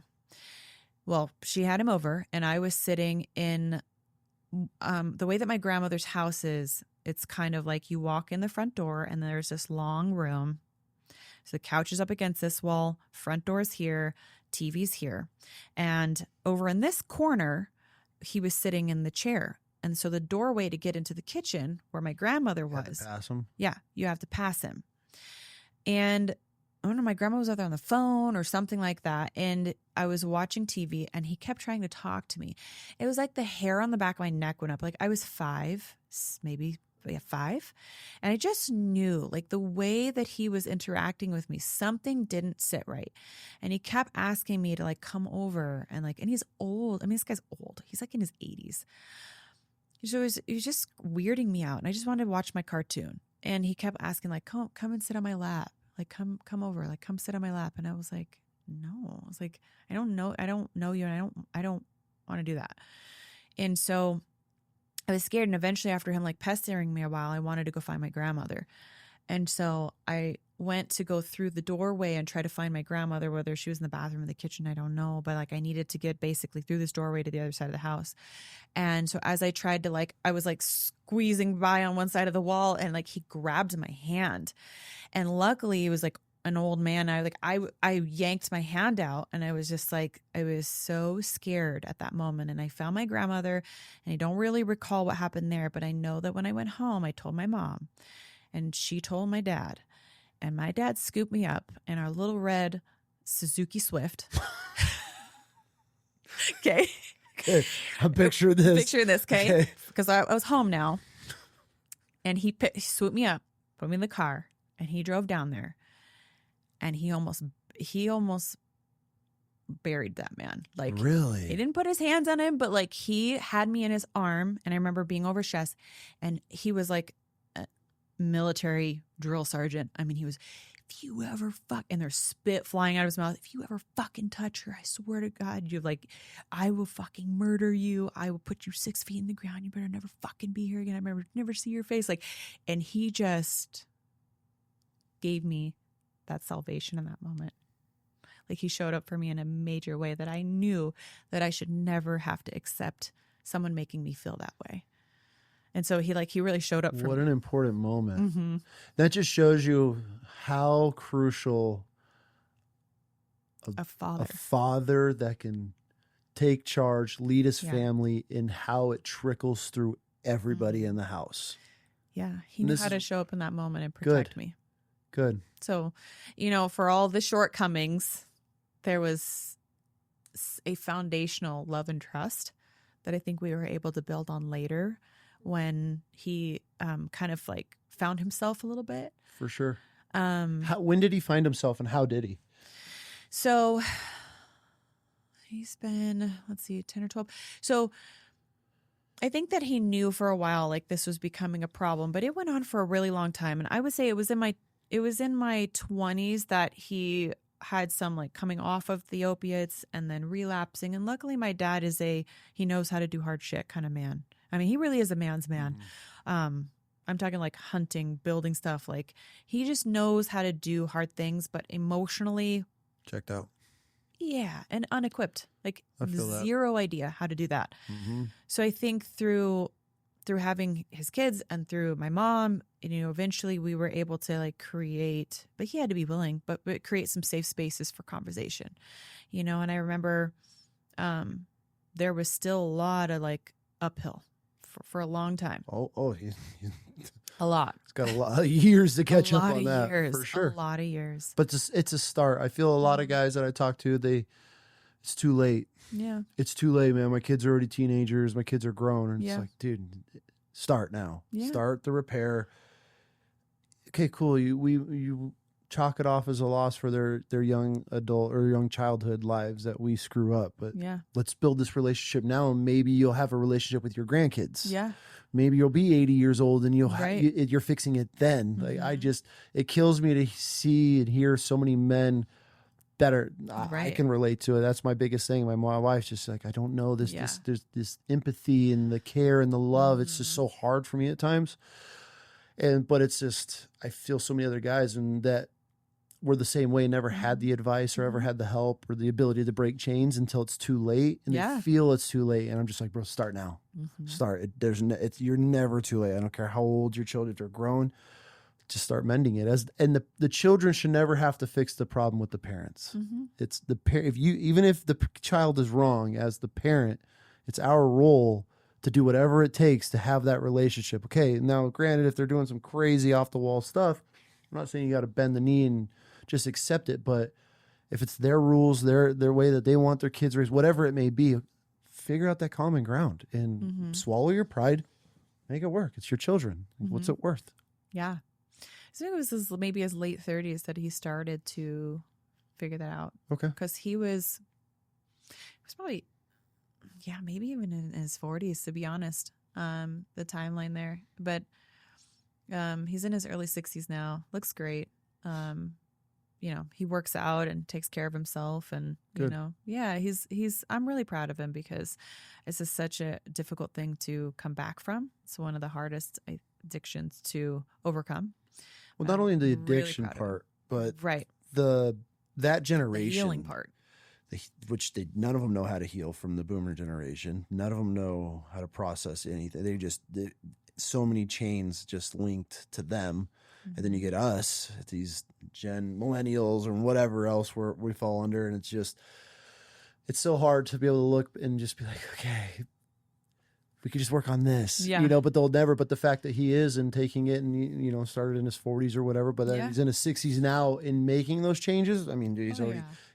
Well, she had him over, and I was sitting in the way that my grandmother's house is. It's kind of like you walk in the front door and there's this long room. So the couch is up against this wall, front door's here, TV's here. And over in this corner, he was sitting in the chair. And so the doorway to get into the kitchen where my grandmother was. You have to pass him? Yeah, you have to pass him. And I don't know, my grandma was either on the phone or something like that. And I was watching TV and he kept trying to talk to me. It was like the hair on the back of my neck went up. Like I was 5, maybe 5. And I just knew like the way that he was interacting with me, something didn't sit right. And he kept asking me to like come over and he's old. I mean, this guy's old. He's like in his 80s. So he was just weirding me out. And I just wanted to watch my cartoon. And he kept asking like, come and sit on my lap. Like, come over, like, come sit on my lap. And I was like, no. I was like, I don't know you, and I don't want to do that. And so I was scared. And eventually, after him like pestering me a while, I wanted to go find my grandmother. And so I went to go through the doorway and try to find my grandmother, whether she was in the bathroom or the kitchen, I don't know. But like, I needed to get basically through this doorway to the other side of the house. And so as I tried to like, I was like squeezing by on one side of the wall, and like he grabbed my hand. And luckily it was like an old man. I yanked my hand out, and I was just like, I was so scared at that moment. And I found my grandmother, and I don't really recall what happened there, but I know that when I went home, I told my mom, and she told my dad, and my dad scooped me up in our little red Suzuki Swift. Okay. Okay. I'm picturing this. Picture this, okay? Because I was home now. And he swooped me up, put me in the car, and he drove down there. And he almost buried that man. Like, really? He didn't put his hands on him, but like he had me in his arm. And I remember being over his chest, and he was like a military drill sergeant. I mean, he was, if you ever and there's spit flying out of his mouth. If you ever fucking touch her, I swear to God, I will fucking murder you. I will put you 6 feet in the ground. You better never fucking be here again. I never see your face. Like, and he just gave me that salvation in that moment. Like, he showed up for me in a major way that I knew that I should never have to accept someone making me feel that way. And so he really showed up for me. What an important moment. Mm-hmm. That just shows you how crucial a father that can take charge, lead his family, and how it trickles through everybody in the house. Yeah. He knew how to show up in that moment and protect me. Good. So, for all the shortcomings, there was a foundational love and trust that I think we were able to build on later when he kind of like found himself a little bit. For sure. When did he find himself, and how did he? So he's been, 10 or 12. So I think that he knew for a while like this was becoming a problem, but it went on for a really long time. And I would say it was in my 20s that he had some like coming off of the opiates and then relapsing. And luckily my dad he knows how to do hard shit kind of man. I mean, he really is a man's man. I'm talking like hunting, building stuff. Like, he just knows how to do hard things, but emotionally checked out. Yeah. And unequipped, like zero idea how to do that. Mm-hmm. So I think through having his kids and through my mom, eventually we were able to like create, but he had to be willing, but create some safe spaces for conversation, and I remember there was still a lot of like uphill for a long time. A lot. It's got a lot of years to catch up on that, for sure. A lot of years. But it's a start. I feel a lot of guys that I talk to, it's too late. Yeah. It's too late, man. My kids are already teenagers. My kids are grown. And it's like, dude, start now. Yeah. Start the repair. Okay, cool. You chalk it off as a loss for their young adult or young childhood lives that we screw up. But let's build this relationship now, and maybe you'll have a relationship with your grandkids. Yeah. Maybe you'll be 80 years old and you're fixing it then. Mm-hmm. Like, it kills me to see and hear so many men that are, I can relate to it. That's my biggest thing. My wife's just like, I don't know this, there's this empathy and the care and the love. Mm-hmm. It's just so hard for me at times. But it's just, I feel so many other guys and that were the same way, never had the advice or ever had the help or the ability to break chains until it's too late. And they feel it's too late. And I'm just like, bro, start now. Mm-hmm. Start. You're never too late. I don't care how old your children are grown. Just start mending it. And the children should never have to fix the problem with the parents. Mm-hmm. It's the parent. Even if the child is wrong, as the parent, it's our role to do whatever it takes to have that relationship. Okay, now granted, if they're doing some crazy off the wall stuff, I'm not saying you got to bend the knee and just accept it. But if it's their rules, their way that they want their kids raised, whatever it may be, figure out that common ground and swallow your pride, make it work. It's your children. What's it worth? Yeah. So it was maybe his late 30s that he started to figure that out. Okay. Because he was probably, maybe even in his 40s, to be honest, the timeline there. But he's in his early 60s now. Looks great. he works out and takes care of himself, and Good. I'm really proud of him because it's just such a difficult thing to come back from. It's one of the hardest addictions to overcome. Well, not only the really addiction proud of part, but Right. that generation, The healing part. which none of them know how to heal from the boomer generation. None of them know how to process anything. So many chains just linked to them. And then you get us, these millennials or whatever else we fall under. And it's so hard to be able to look and just be like, okay, we could just work on this, but they'll never. But the fact that he is and taking it and, started in his 40s or whatever, but then he's in his 60s now in making those changes. I mean, dude,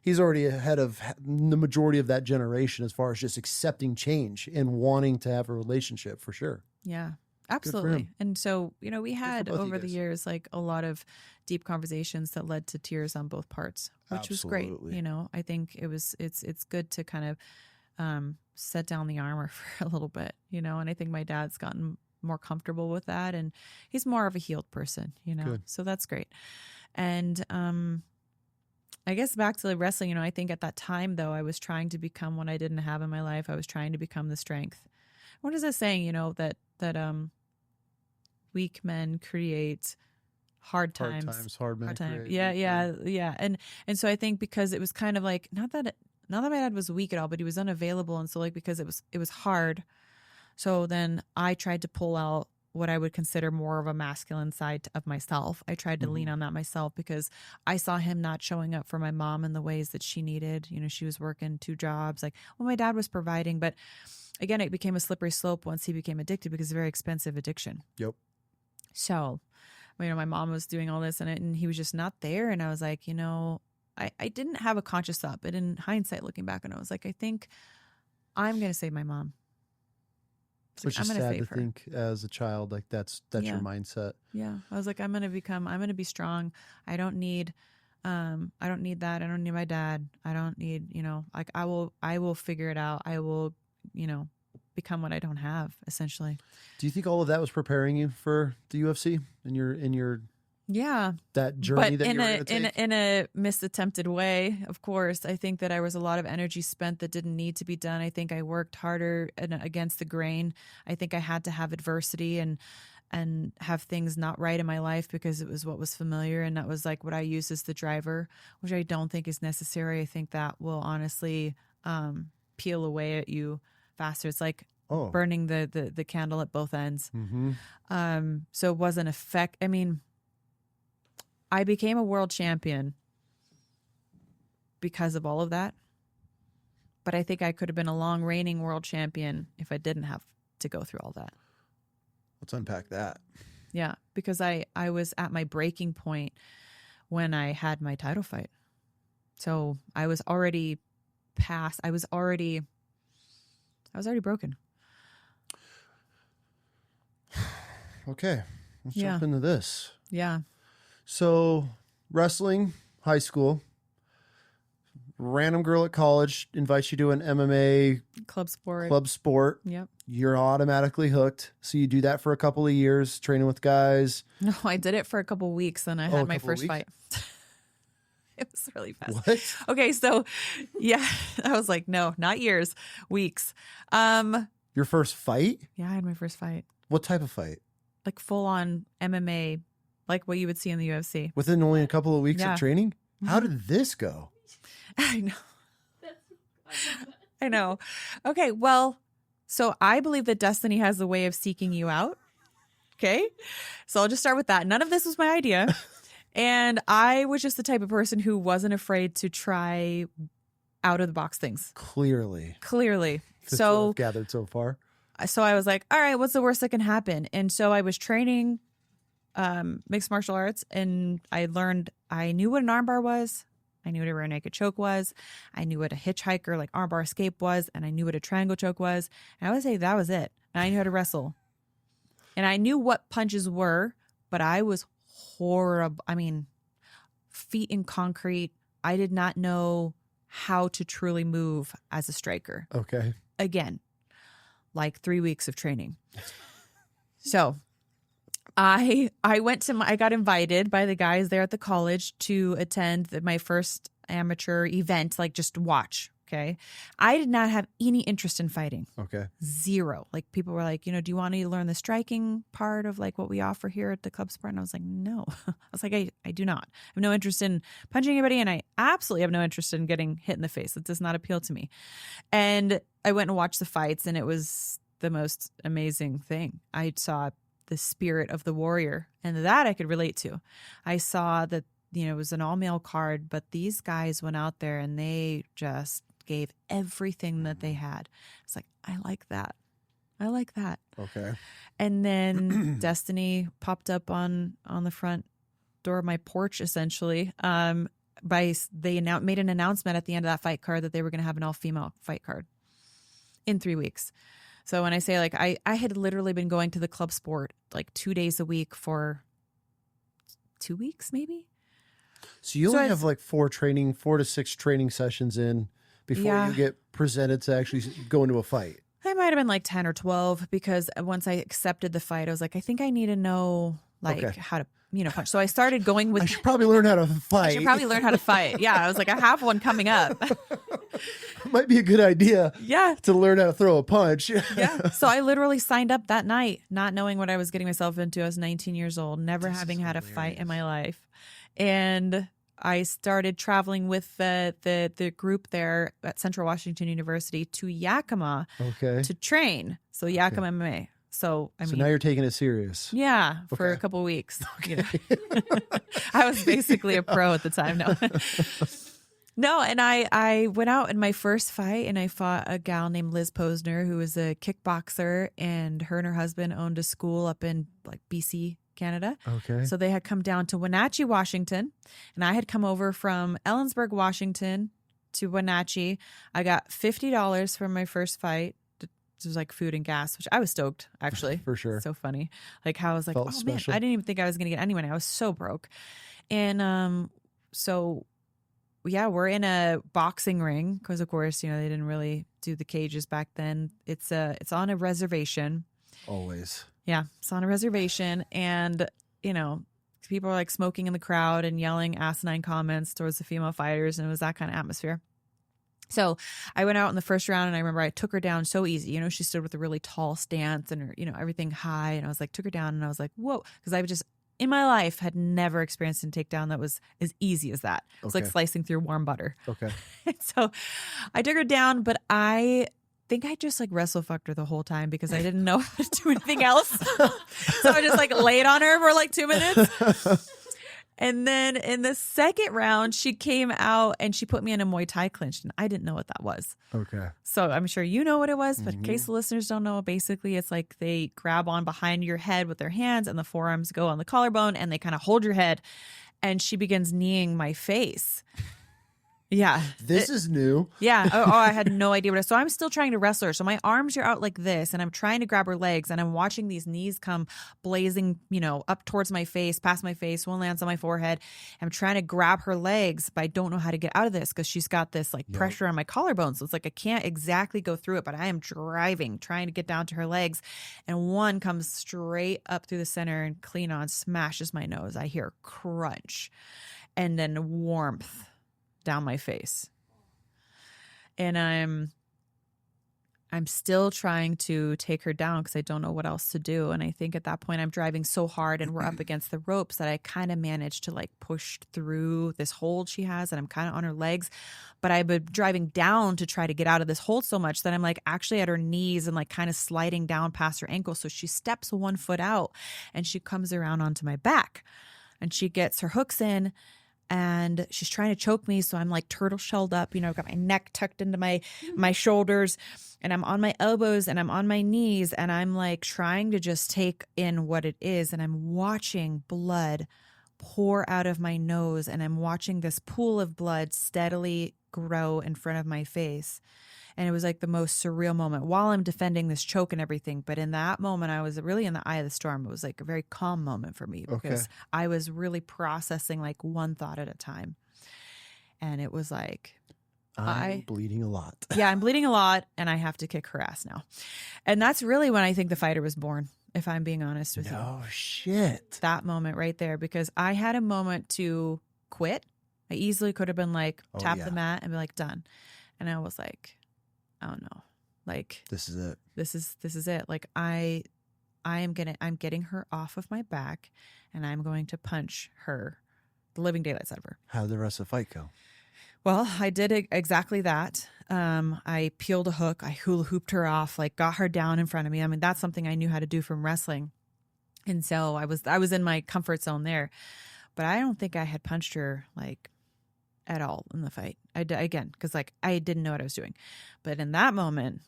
he's already ahead of the majority of that generation as far as just accepting change and wanting to have a relationship for sure. Yeah. Absolutely. And so, we had over the years, like a lot of deep conversations that led to tears on both parts, which was great. I think it's good to kind of set down the armor for a little bit, and I think my dad's gotten more comfortable with that, and he's more of a healed person, Good. So that's great. And I guess back to the wrestling, I think at that time, though, I was trying to become what I didn't have in my life. I was trying to become the strength. What is that saying, that weak men create hard times. Hard men create. Yeah. And so I think because it was kind of like, not that my dad was weak at all, but he was unavailable. And so because it was hard. So then I tried to pull out what I would consider more of a masculine side of myself. I tried to lean on that myself because I saw him not showing up for my mom in the ways that she needed. She was working 2 jobs. My dad was providing, but again, it became a slippery slope once he became addicted because it's a very expensive addiction. Yep. So, my mom was doing all this and he was just not there. And I was like, I didn't have a conscious thought, but in hindsight, looking back, and I was like, I think I'm going to save my mom. Which is sad to think as a child, like that's your mindset. Yeah. I was like, I'm going to be strong. I don't need that. I don't need my dad. I don't need, I will figure it out. I will, become what I don't have, essentially. Do you think all of that was preparing you for the UFC in your that journey that you were going to take? In a misattempted way, of course. I think that there was a lot of energy spent that didn't need to be done. I think I worked harder against the grain. I think I had to have adversity and have things not right in my life because it was what was familiar, and that was like what I used as the driver, which I don't think is necessary. I think that will honestly peel away at you faster. It's like burning the candle at both ends. So it wasn't effect. I mean, I became a world champion because of all of that. But I think I could have been a long reigning world champion if I didn't have to go through all that. Let's unpack that. Yeah, because I was at my breaking point when I had my title fight. So I was already past. I was already broken. Okay, let's jump into this. Yeah. So, wrestling, high school, random girl at college invites you to an MMA club sport. Yep. You're automatically hooked. So you do that for a couple of years, training with guys. No, I did it for a couple of weeks, and I had my first fight. It was really fast. What? Okay, so yeah, I was like, no, not years, weeks. Your first fight? Yeah, I had my first fight. What type of fight? Like full on MMA, like what you would see in the UFC. Within only a couple of weeks of training? How did this go? I know. Okay, well, so I believe that destiny has a way of seeking you out. Okay, so I'll just start with that. None of this was my idea. And I was just the type of person who wasn't afraid to try out of the box things. Clearly. So I've gathered so far. So I was like, all right, what's the worst that can happen? And so I was training mixed martial arts, and I knew what an armbar was. I knew what a rear naked choke was. I knew what a hitchhiker, like armbar escape was. And I knew what a triangle choke was. And I would say that was it. And I knew how to wrestle. And I knew what punches were, but I was horrible. I mean, feet in concrete. I did not know how to truly move as a striker. Okay. Again, like 3 weeks of training. So I got invited by the guys there at the college to attend my first amateur event, like just watch. Okay. I did not have any interest in fighting. Okay. Zero. Like people were like, do you want to learn the striking part of like what we offer here at the club sport? And I was like, no. I was like, I do not. I have no interest in punching anybody. And I absolutely have no interest in getting hit in the face. It does not appeal to me. And I went and watched the fights, and it was the most amazing thing. I saw the spirit of the warrior, and that I could relate to. I saw that, it was an all-male card, but these guys went out there and they just gave everything that they had. It's like, I like that. I like that. Okay. And then Destiny popped up on the front door of my porch, essentially. They made an announcement at the end of that fight card that they were going to have an all-female fight card in 3 weeks. So when I say like, I had literally been going to the club sport like 2 days a week for 2 weeks, maybe. So you only have like 4 to 6 training sessions in before you get presented to actually go into a fight. I might have been like 10 or 12, because once I accepted the fight, I was like, I think I need to know how to, punch. So I started going with. I should probably learn how to fight. I should probably learn how to fight. Yeah. I was like, I have one coming up. Might be a good idea. Yeah. To learn how to throw a punch. Yeah. So I literally signed up that night, not knowing what I was getting myself into. I was 19 years old, never having had a fight in my life. And I started traveling with the group there at Central Washington University to Yakima to train. So Yakima MMA. So I mean, now you're taking it serious. Yeah, for a couple of weeks. Okay. I was basically a pro at the time. No, and I went out in my first fight, and I fought a gal named Liz Posner, who was a kickboxer, and her and her husband owned a school up in like BC, Canada. Okay. So they had come down to Wenatchee, Washington, and I had come over from Ellensburg, Washington to Wenatchee. I got $50 for my first fight. It was like food and gas, which I was stoked, actually. For sure. So funny. Like how I was like, Felt oh special. man, I didn't even think I was going to get any money. I was so broke. And so yeah, we're in a boxing ring because of course, they didn't really do the cages back then. It's on a reservation. Always. Yeah, it's on a reservation, and people are like smoking in the crowd and yelling asinine comments towards the female fighters, and it was that kind of atmosphere. So I went out in the first round, and I remember I took her down so easy. She stood with a really tall stance and her, everything high, and I was like, took her down, and I was like, whoa, because I just in my life had never experienced a takedown that was as easy as that. It's like slicing through warm butter. Okay. So I took her down, but I think I just like wrestle fucked her the whole time because I didn't know how to do anything else. So I just like laid on her for like 2 minutes. And then in the second round, she came out and she put me in a Muay Thai clinch, and I didn't know what that was. Okay. So I'm sure you know what it was, but in case the listeners don't know, basically it's like they grab on behind your head with their hands and the forearms go on the collarbone and they kind of hold your head, and she begins kneeing my face. Yeah. This is new. Yeah. Oh, I had no idea what it was. So I'm still trying to wrestle her. So my arms are out like this, and I'm trying to grab her legs, and I'm watching these knees come blazing, up towards my face, past my face. One lands on my forehead. I'm trying to grab her legs, but I don't know how to get out of this because she's got this like pressure on my collarbone. So it's like I can't exactly go through it, but I am driving, trying to get down to her legs. And one comes straight up through the center and clean on, smashes my nose. I hear crunch and then warmth down my face. And I'm still trying to take her down because I don't know what else to do. And I think at that point I'm driving so hard and we're up against the ropes that I kind of managed to like push through this hold she has, and I'm kind of on her legs. But I've been driving down to try to get out of this hold so much that I'm like actually at her knees and like kind of sliding down past her ankle. So she steps 1 foot out and she comes around onto my back and she gets her hooks in. And she's trying to choke me, so I'm like turtle shelled up. I've got my neck tucked into my shoulders, and I'm on my elbows and I'm on my knees, and I'm like trying to just take in what it is. And I'm watching blood pour out of my nose, and I'm watching this pool of blood steadily grow in front of my face. And it was like the most surreal moment while I'm defending this choke and everything. But in that moment, I was really in the eye of the storm. It was like a very calm moment for me because I was really processing like one thought at a time. And it was like, I'm bleeding a lot. Yeah, I'm bleeding a lot, and I have to kick her ass now. And that's really when I think the fighter was born. if I'm being honest with you. Oh, shit. That moment right there, because I had a moment to quit. I easily could have been like, tap the mat and be like, done. And I was like, oh no, like this is it. This is it. Like I'm getting her off of my back, and I'm going to punch her, the living daylights out of her. How did the rest of the fight go? Well, I did exactly that. I peeled a hook. I hula hooped her off, like got her down in front of me. I mean, that's something I knew how to do from wrestling. And so I was in my comfort zone there, but I don't think I had punched her like at all in the fight. Again, because like I didn't know what I was doing. But in that moment,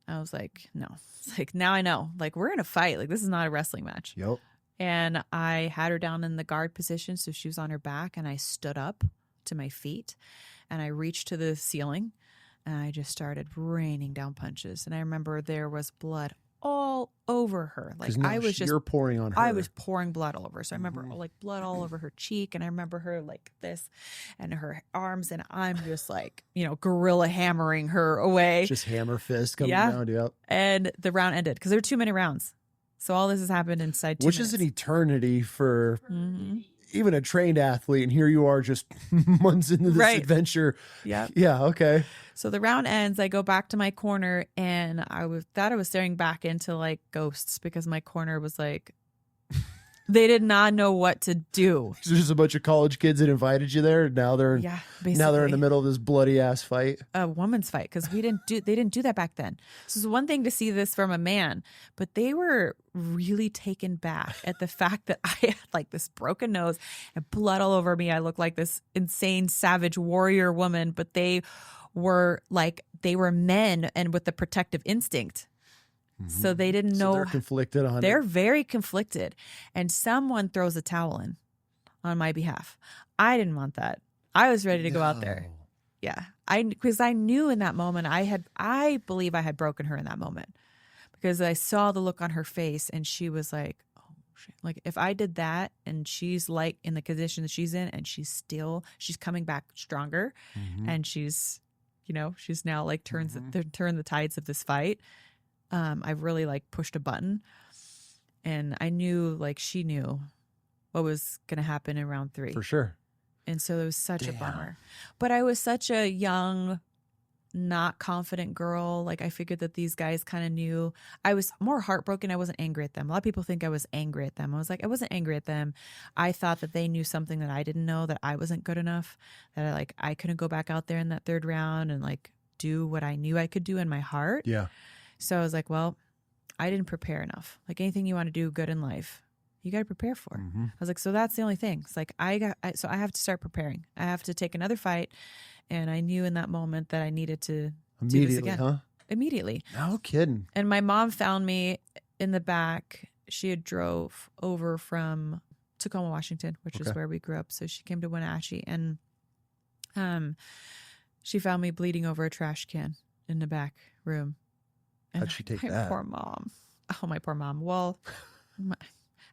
I was like, no. It's like, now I know. Like, we're in a fight. Like, this is not a wrestling match. Yep. And I had her down in the guard position, so she was on her back, and I stood up to my feet, and I reached to the ceiling, and I just started raining down punches. And I remember there was blood all over her. Like, I was just, you're pouring on her. I was pouring blood all over her. So I remember like blood all over her cheek, and I remember her like this and her arms, and I'm just like, gorilla hammering her away. Just hammer fist coming down. Yep. And the round ended because there were 2 minute rounds. So all this has happened inside 2 minutes. Which is an eternity for even a trained athlete. And here you are just months into this adventure. Yeah. Yeah. Okay. So the round ends. I go back to my corner, and I was staring back into like ghosts, because my corner was like, they did not know what to do. So there's a bunch of college kids that invited you there. And now they're in the middle of this bloody ass fight. A woman's fight, because they didn't do that back then. So it's one thing to see this from a man, but they were really taken back at the fact that I had like this broken nose and blood all over me. I looked like this insane savage warrior woman, but they were men and with the protective instinct. So they didn't know. They're conflicted on it. They're very conflicted. And someone throws a towel in on my behalf. I didn't want that. I was ready to go out there. Yeah. Because I knew in that moment I believe I had broken her in that moment, because I saw the look on her face, and she was like, oh shit. Like, if I did that, and she's like in the condition that she's in, and she's coming back stronger, and she's now like turned the tides of this fight. I've really like pushed a button, and I knew like she knew what was going to happen in round 3 for sure. And so it was such a bummer, but I was such a young, not confident girl. Like, I figured that these guys kind of knew. I was more heartbroken. I wasn't angry at them. A lot of people think I was angry at them. I was like, I wasn't angry at them. I thought that they knew something that I didn't know, that I wasn't good enough, that I couldn't go back out there in that 3rd round and like do what I knew I could do in my heart. Yeah. So I was like, well, I didn't prepare enough. Like, anything you want to do good in life, you got to prepare for. I was like, so that's the only thing. It's like, so I have to start preparing. I have to take another fight. And I knew in that moment that I needed to do this again. Huh? Immediately. No kidding. And my mom found me in the back. She had drove over from Tacoma, Washington, which is where we grew up. So she came to Wenatchee, and she found me bleeding over a trash can in the back room. How'd she take that? My poor mom. Oh, my poor mom. Well,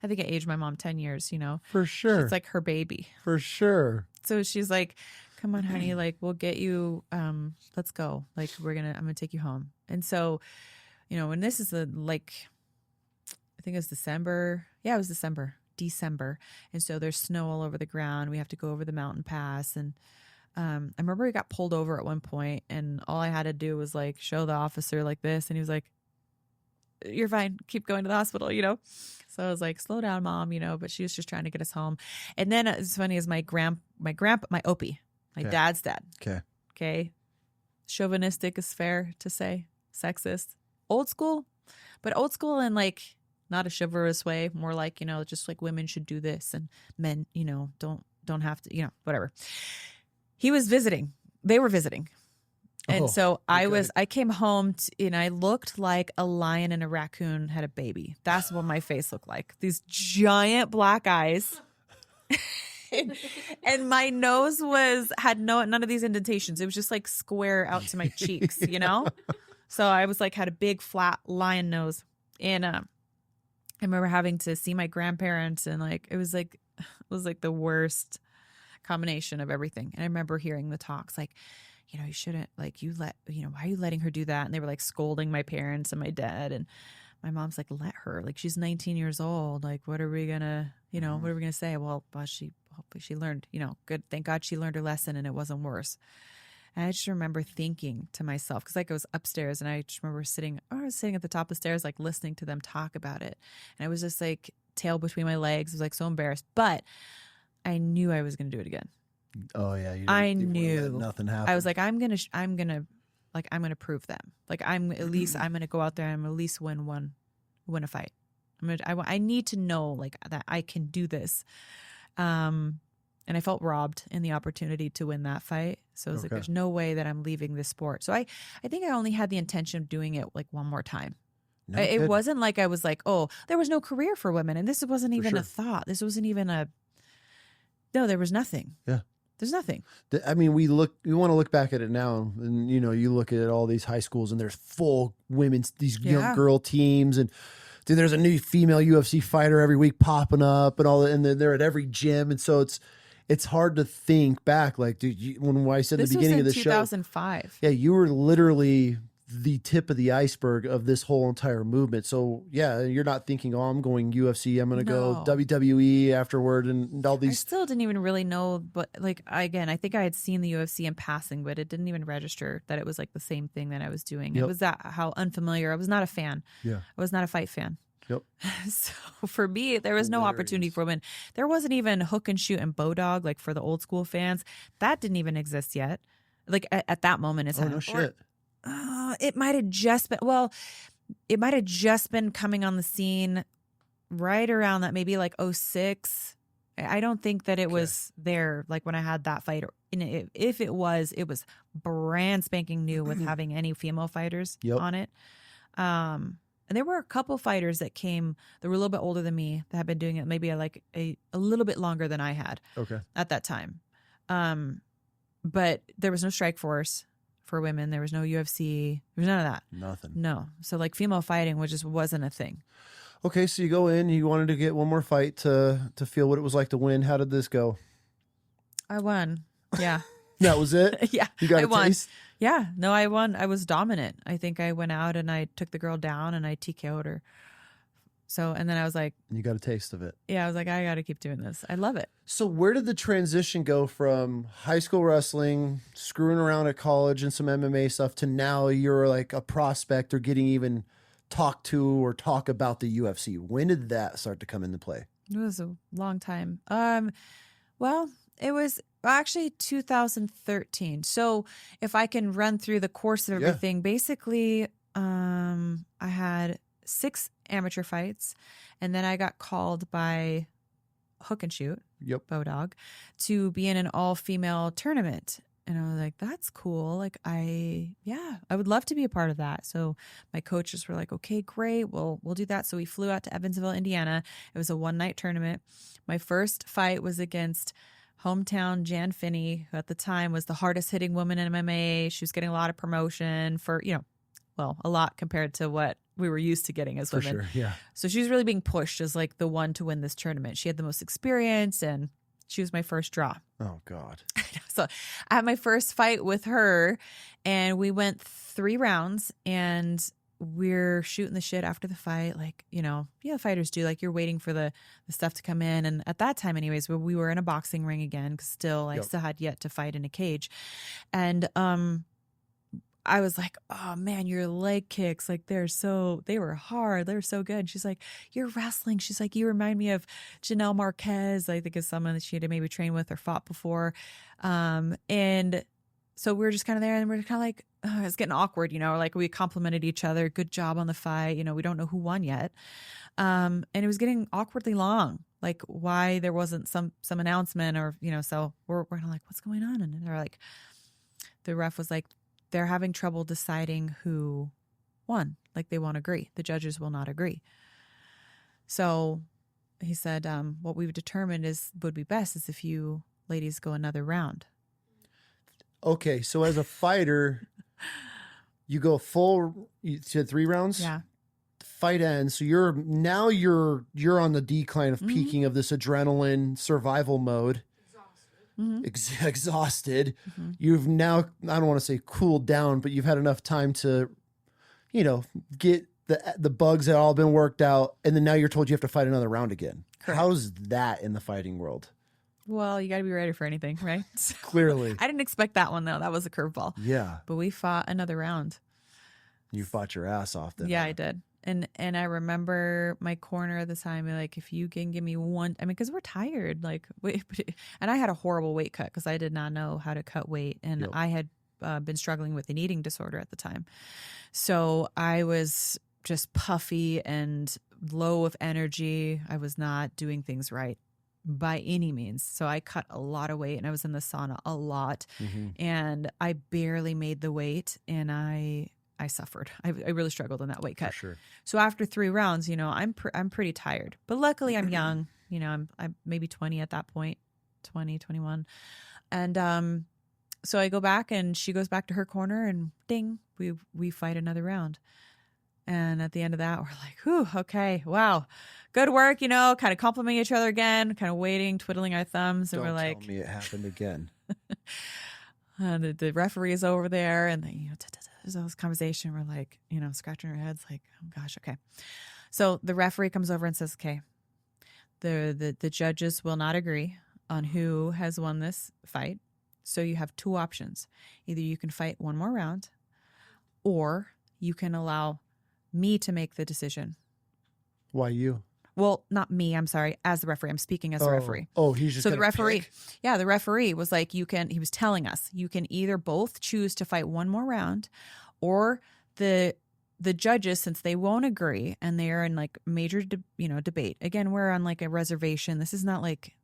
I think I aged my mom 10 years, For sure. It's like her baby. For sure. So she's like, come on, honey, like, we'll get you, let's go. Like, I'm going to take you home. And so, and this is I think it was December. Yeah, it was December. And so there's snow all over the ground. We have to go over the mountain pass. And I remember we got pulled over at one point, and all I had to do was like show the officer like this, and he was like, you're fine, keep going to the hospital, So I was like, slow down, Mom, but she was just trying to get us home. And then it's funny, is my Opie, my dad's dad. Okay. Chauvinistic is fair to say, sexist, old school, but old school in like not a chivalrous way, more like, just like women should do this and men, don't have to, whatever. He was visiting. They were visiting. And so I came home and I looked like a lion and a raccoon had a baby. That's what my face looked like. These giant black eyes. And my nose had none of these indentations. It was just like square out to my cheeks, So I was like, had a big flat lion nose. And I remember having to see my grandparents, and like, it was like the worst combination of everything. And I remember hearing the talks like, you shouldn't, like, why are you letting her do that? And they were like scolding my parents and my dad. And my mom's like, let her, like, she's 19 years old. Like, what are we gonna, what are we gonna say? Well, hopefully she learned, good. Thank God she learned her lesson and it wasn't worse. And I just remember thinking to myself, because like I was upstairs and I just remember I was sitting at the top of the stairs, like listening to them talk about it. And I was just like tail between my legs. I was like so embarrassed, but I knew I was going to do it again. Oh yeah. I knew nothing happened. I was like, I'm going to prove them. Like I'm going to go out there and I'm at least win a fight. I need to know like that I can do this. And I felt robbed in the opportunity to win that fight. So it was like, there's no way that I'm leaving this sport. So I think I only had the intention of doing it like one more time. No it kidding. wasn't like I was like, oh, there was no career for women. And this wasn't even a thought. This wasn't even no, there was nothing. Yeah. There's nothing. I mean, we want to look back at it now and, you look at all these high schools and there's full women's, these young girl teams and dude, there's a new female UFC fighter every week popping up and all that. And they're at every gym. And so it's hard to think back. Like, dude, when I said at the beginning of the show, 2005. Yeah, you were literally the tip of the iceberg of this whole entire movement. So yeah, you're not thinking, oh, I'm going UFC, I'm going to go WWE afterward and all these. I still didn't even really know, but like, again, I think I had seen the UFC in passing, but it didn't even register that it was like the same thing that I was doing. Yep. It was how unfamiliar. I was not a fan. Yeah. I was not a fight fan. Yep. So for me, there was no opportunity for women. There wasn't even hook and shoot and bow dog, like for the old school fans. That didn't even exist yet. Like at that moment, it's no shit. It might have just been coming on the scene right around that, maybe like 2006. I don't think that it was there like when I had that fight. If it was brand spanking new with having any female fighters on it. And there were a couple fighters that were a little bit older than me that had been doing it maybe like a little bit longer than I had at that time. But there was no Strikeforce for women. There was no UFC. There was none of that. Nothing. No. So like female fighting wasn't a thing. Okay, so you go in, you wanted to get one more fight to feel what it was like to win. How did this go? I won. Yeah. That was it? Yeah. You got I won. taste? Yeah. No, I won. I was dominant. I think I went out and I took the girl down and I TKO'd her. So, and then I was like, you got a taste of it. Yeah, I was like, I got to keep doing this. I love it. So where did the transition go from high school wrestling, screwing around at college and some MMA stuff to now you're like a prospect or getting even talked to or talk about the UFC? When did that start to come into play? It was a long time. Well, it was actually 2013. So if I can run through the course of everything, basically, I had 6 amateur fights, and then I got called by Hook and Shoot, Bodog, to be in an all-female tournament. And I was like, that's cool. Like, I would love to be a part of that. So my coaches were like, okay, great. Well, we'll do that. So we flew out to Evansville, Indiana. It was a one-night tournament. My first fight was against hometown Jan Finney, who at the time was the hardest hitting woman in MMA. She was getting a lot of promotion for, a lot compared to what we were used to getting as women. For sure, yeah. So she was really being pushed as like the one to win this tournament. She had the most experience and she was my first draw. Oh, God. So I had my first fight with her and we went 3 rounds and we're shooting the shit after the fight. Like, fighters do, like you're waiting for the stuff to come in. And at that time anyways, we were in a boxing ring again, because I still had yet to fight in a cage. And, I was like, oh man, your leg kicks, like they were hard. They were so good. And she's like, you're wrestling. She's like, you remind me of Janelle Marquez. I think is someone that she had maybe trained with or fought before. And so we were just kind of there and we're kind of like, it's getting awkward, like we complimented each other. Good job on the fight. We don't know who won yet. And it was getting awkwardly long. Like why there wasn't some announcement or, so we're kind of like, what's going on? And they're like, the ref was like, they're having trouble deciding who won. Like they won't agree. The judges will not agree. So he said, what we've determined would be best is if you ladies go another round. Okay. So as a fighter, you go you said 3 rounds? Yeah. The fight ends. So you're on the decline of peaking of this adrenaline survival mode. Exhausted. Mm-hmm. You've now, I don't want to say cooled down, but you've had enough time to, get the bugs had all been worked out, and then now you're told you have to fight another round again. Correct. How's that in the fighting world? Well, you got to be ready for anything, right? Clearly. I didn't expect that one, though. That was a curveball. Yeah. But we fought another round. You fought your ass off then. Yeah, I did. And I remember my corner at the time, like, if you can give me one, I mean, because we're tired, like, and I had a horrible weight cut because I did not know how to cut weight. And Yep. I had been struggling with an eating disorder at the time. So I was just puffy and low of energy. I was not doing things right by any means. So I cut a lot of weight and I was in the sauna a lot. Mm-hmm. And I barely made the weight and I suffered. I really struggled in that weight cut. For sure. So after 3 rounds, I'm pretty tired, but luckily I'm young, I'm maybe 20 at that point, 20, 21. And, so I go back and she goes back to her corner and ding, we fight another round. And at the end of that, we're like, whew, okay, wow, good work, kind of complimenting each other again, kind of waiting, twiddling our thumbs. And Don't we're like, tell me it happened again. the referee is over there and there's all this conversation. We're like, scratching our heads like, oh gosh, okay. So the referee comes over and says, okay, the judges will not agree on who has won this fight. So you have 2 options. Either you can fight one more round or you can allow me to make the decision. Why you? Well, not me. I'm sorry. As the referee, I'm speaking as the referee. Oh, he's just so the referee. Pick? Yeah, the referee was like, he was telling us you can either both choose to fight one more round, or the judges, since they won't agree and they are in like major debate. Again, we're on like a reservation. This is not like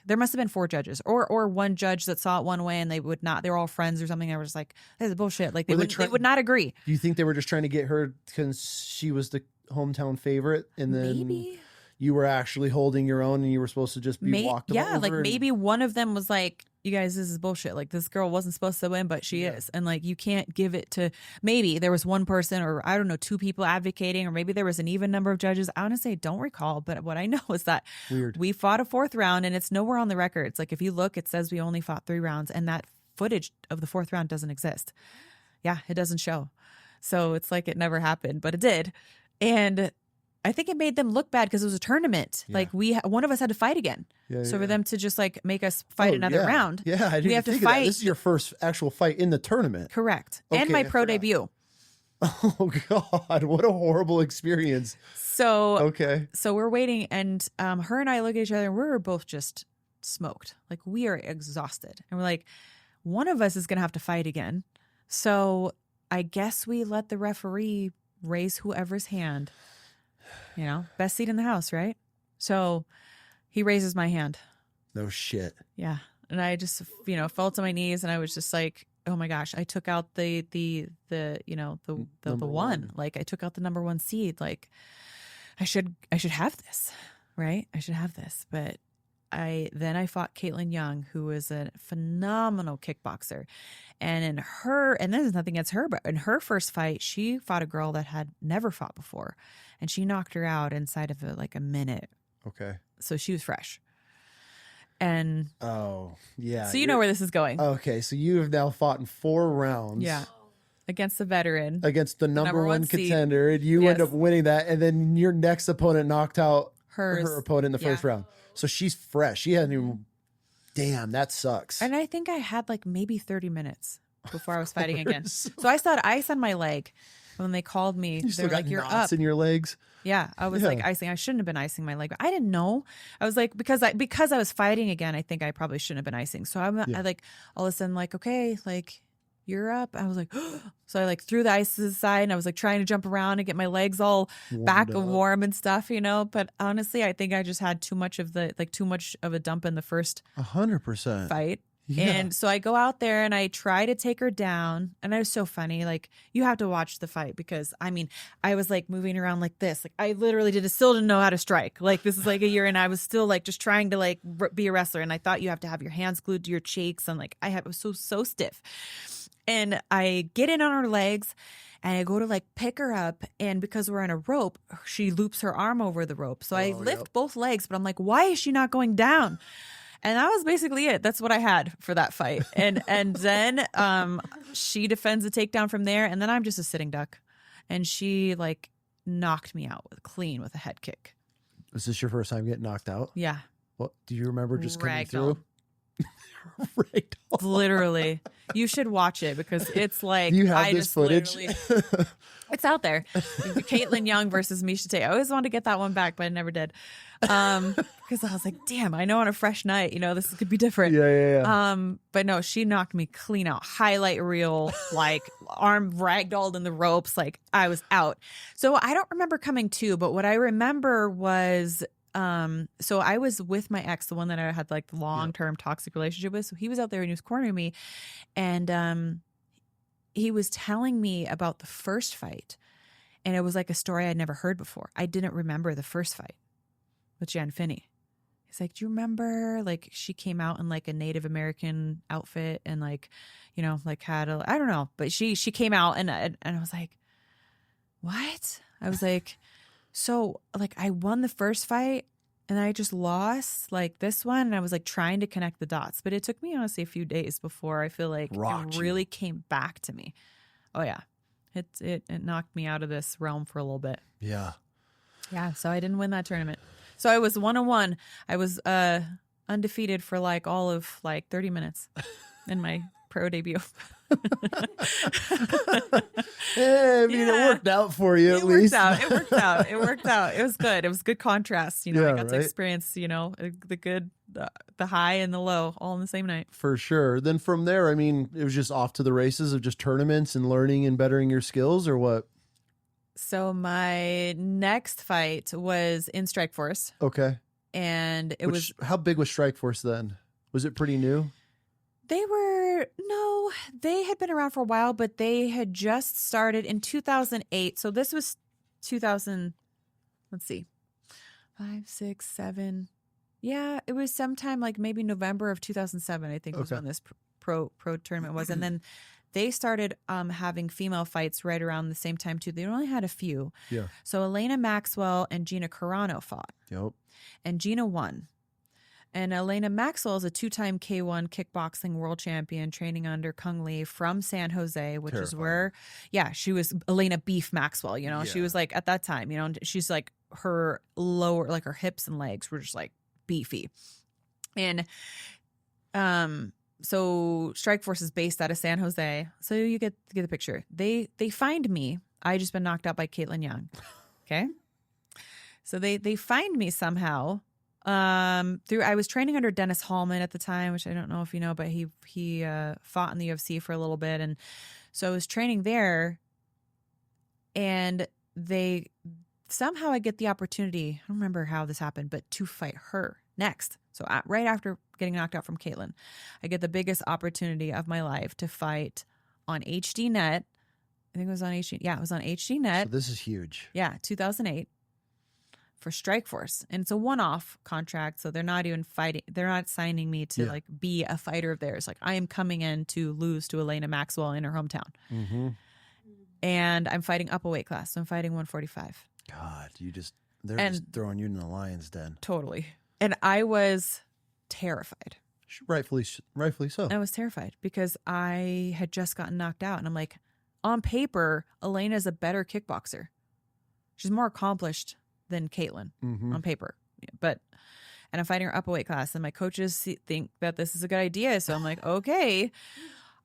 there must have been 4 judges or one judge that saw it one way and they would not. They're all friends or something. They were just like, this is bullshit. Like they would not agree. Do you think they were just trying to get her because she was the hometown favorite, and then maybe you were actually holding your own and you were supposed to just be walked over? Yeah, like maybe one of them was like, you guys, this is bullshit. Like this girl wasn't supposed to win, but she is. And like, you can't give it to, maybe there was one person or I don't know, 2 people advocating, or maybe there was an even number of judges. I honestly don't recall, but what I know is that we fought a 4th round and it's nowhere on the record. It's like, if you look, it says we only fought 3 rounds and that footage of the 4th round doesn't exist. Yeah, it doesn't show. So it's like it never happened, but it did. And I think it made them look bad because it was a tournament. Yeah. Like one of us had to fight again. So for them to just like make us fight another round. Yeah, I didn't we have think to fight. This is your first actual fight in the tournament. Correct. Okay, and my pro debut. Oh God, what a horrible experience. So we're waiting and her and I look at each other and we're both just smoked. Like we are exhausted. And we're like, one of us is going to have to fight again. So I guess we let the referee raise whoever's hand. Best seat in the house, right? So he raises my hand. No shit. Yeah. And I just, fell to my knees and I was just like, oh my gosh, I took out the one. Like I took out the number 1 seed. Like I should have this, right? I should have this. But I fought Caitlin Young, who is a phenomenal kickboxer. And this is nothing against her, but in her first fight, she fought a girl that had never fought before. And she knocked her out inside of a minute. Okay. So she was fresh. And oh, yeah. So you know where this is going. Okay, so you have now fought in 4 rounds. Yeah. Against the veteran. Against the number 1 contender. And you end up winning that. And then your next opponent knocked out her opponent in the first round. So she's fresh. She hadn't even... Damn, that sucks. And I think I had like maybe 30 minutes before I was fighting again. So I saw ice on my leg. When they called me, they're like, "You're up." In your legs. Yeah, I was like icing. I shouldn't have been icing my leg, but I didn't know. I was like, because I was fighting again. I think I probably shouldn't have been icing. So I like all of a sudden like, okay, like you're up. I was like, so I like threw the ice aside and I was like trying to jump around and get my legs all back and warm and stuff, But honestly, I think I just had too much of a dump in the first 100% fight. Yeah. And so I go out there and I try to take her down. And it was so funny. Like, you have to watch the fight because, I was like moving around like this. Like, I literally still didn't know how to strike. Like, this is like a year and I was still like just trying to like be a wrestler. And I thought you have to have your hands glued to your cheeks. And like, I was so stiff. And I get in on her legs and I go to like pick her up. And because we're on a rope, she loops her arm over the rope. So I lift both legs, but I'm like, why is she not going down? And that was basically it. That's what I had for that fight. And then she defends the takedown from there. And then I'm just a sitting duck. and she like knocked me out clean with a head kick. Was this your first time getting knocked out? Yeah. What do you remember just coming Ragdoll. through? Ragdoll. Literally. You should watch it because it's like, Do you have this footage? It's out there. Caitlin Young versus Miesha Tate. I always wanted to get that one back, but I never did. Because I was like, damn, I know on a fresh night, this could be different. Yeah. But no, she knocked me clean out. Highlight reel, like arm ragdolled in the ropes. Like I was out. So I don't remember coming to, but what I remember was, so I was with my ex, the one that I had like the long-term toxic relationship with. So he was out there and he was cornering me, and he was telling me about the first fight, and it was like a story I'd never heard before. I didn't remember the first fight with Jan Finney. He's like, do you remember, like, she came out in like a Native American outfit and like, like had a, I don't know, but she came out and I was like, what? I was like, so like I won the first fight and I just lost like this one. And I was like trying to connect the dots, but it took me honestly a few days before I feel like it really came back to me. Oh yeah. It knocked me out of this realm for a little bit. Yeah. Yeah. So I didn't win that tournament. So I was 1-1. I was undefeated for like all of like 30 minutes in my pro debut. It worked out for you at least. It worked out. It was good. It was good contrast. I got to experience, the good, the high and the low all in the same night. For sure. Then from there, I mean, it was just off to the races of just tournaments and learning and bettering your skills, or what? So my next fight was in Strikeforce. Okay. And how big was Strikeforce then? Was it pretty new? They had been around for a while, but they had just started in 2008. So this was 2000, let's see, 5, 6, 7. Yeah, it was sometime like maybe November of 2007, I think was when this pro tournament was. And then they started having female fights right around the same time too. They only had a few. Yeah. So Elena Maxwell and Gina Carano fought. Yep. And Gina won. And Elena Maxwell is a 2-time K1 kickboxing world champion training under Kung Lee from San Jose, which is where, she was Elena Beef Maxwell, she was like at that time, she's like her lower, like her hips and legs were just like beefy. And so Strikeforce is based out of San Jose. So you get the picture. They find me. I just been knocked out by Caitlin Young. Okay. So they find me somehow. I was training under Dennis Hallman at the time, which I don't know if you know, but he fought in the UFC for a little bit. And so I was training there, and somehow I get the opportunity, I don't remember how this happened, but to fight her next. So right after getting knocked out from Caitlin, I get the biggest opportunity of my life to fight on HD Net. I think it was on HD. Yeah, it was on HD Net. So this is huge. Yeah, 2008. For Strikeforce, and it's a one-off contract, so they're not even fighting. They're not signing me to like be a fighter of theirs. Like I am coming in to lose to Elena Maxwell in her hometown, and I'm fighting up a weight class. So I'm fighting 145. God, they're just throwing you in the lion's den. Totally, and I was terrified. Rightfully so. I was terrified because I had just gotten knocked out, and I'm like, on paper, Elena's a better kickboxer. She's more accomplished than Caitlin on paper, and I'm fighting her up a weight class, and my coaches think that this is a good idea. So I'm like, okay.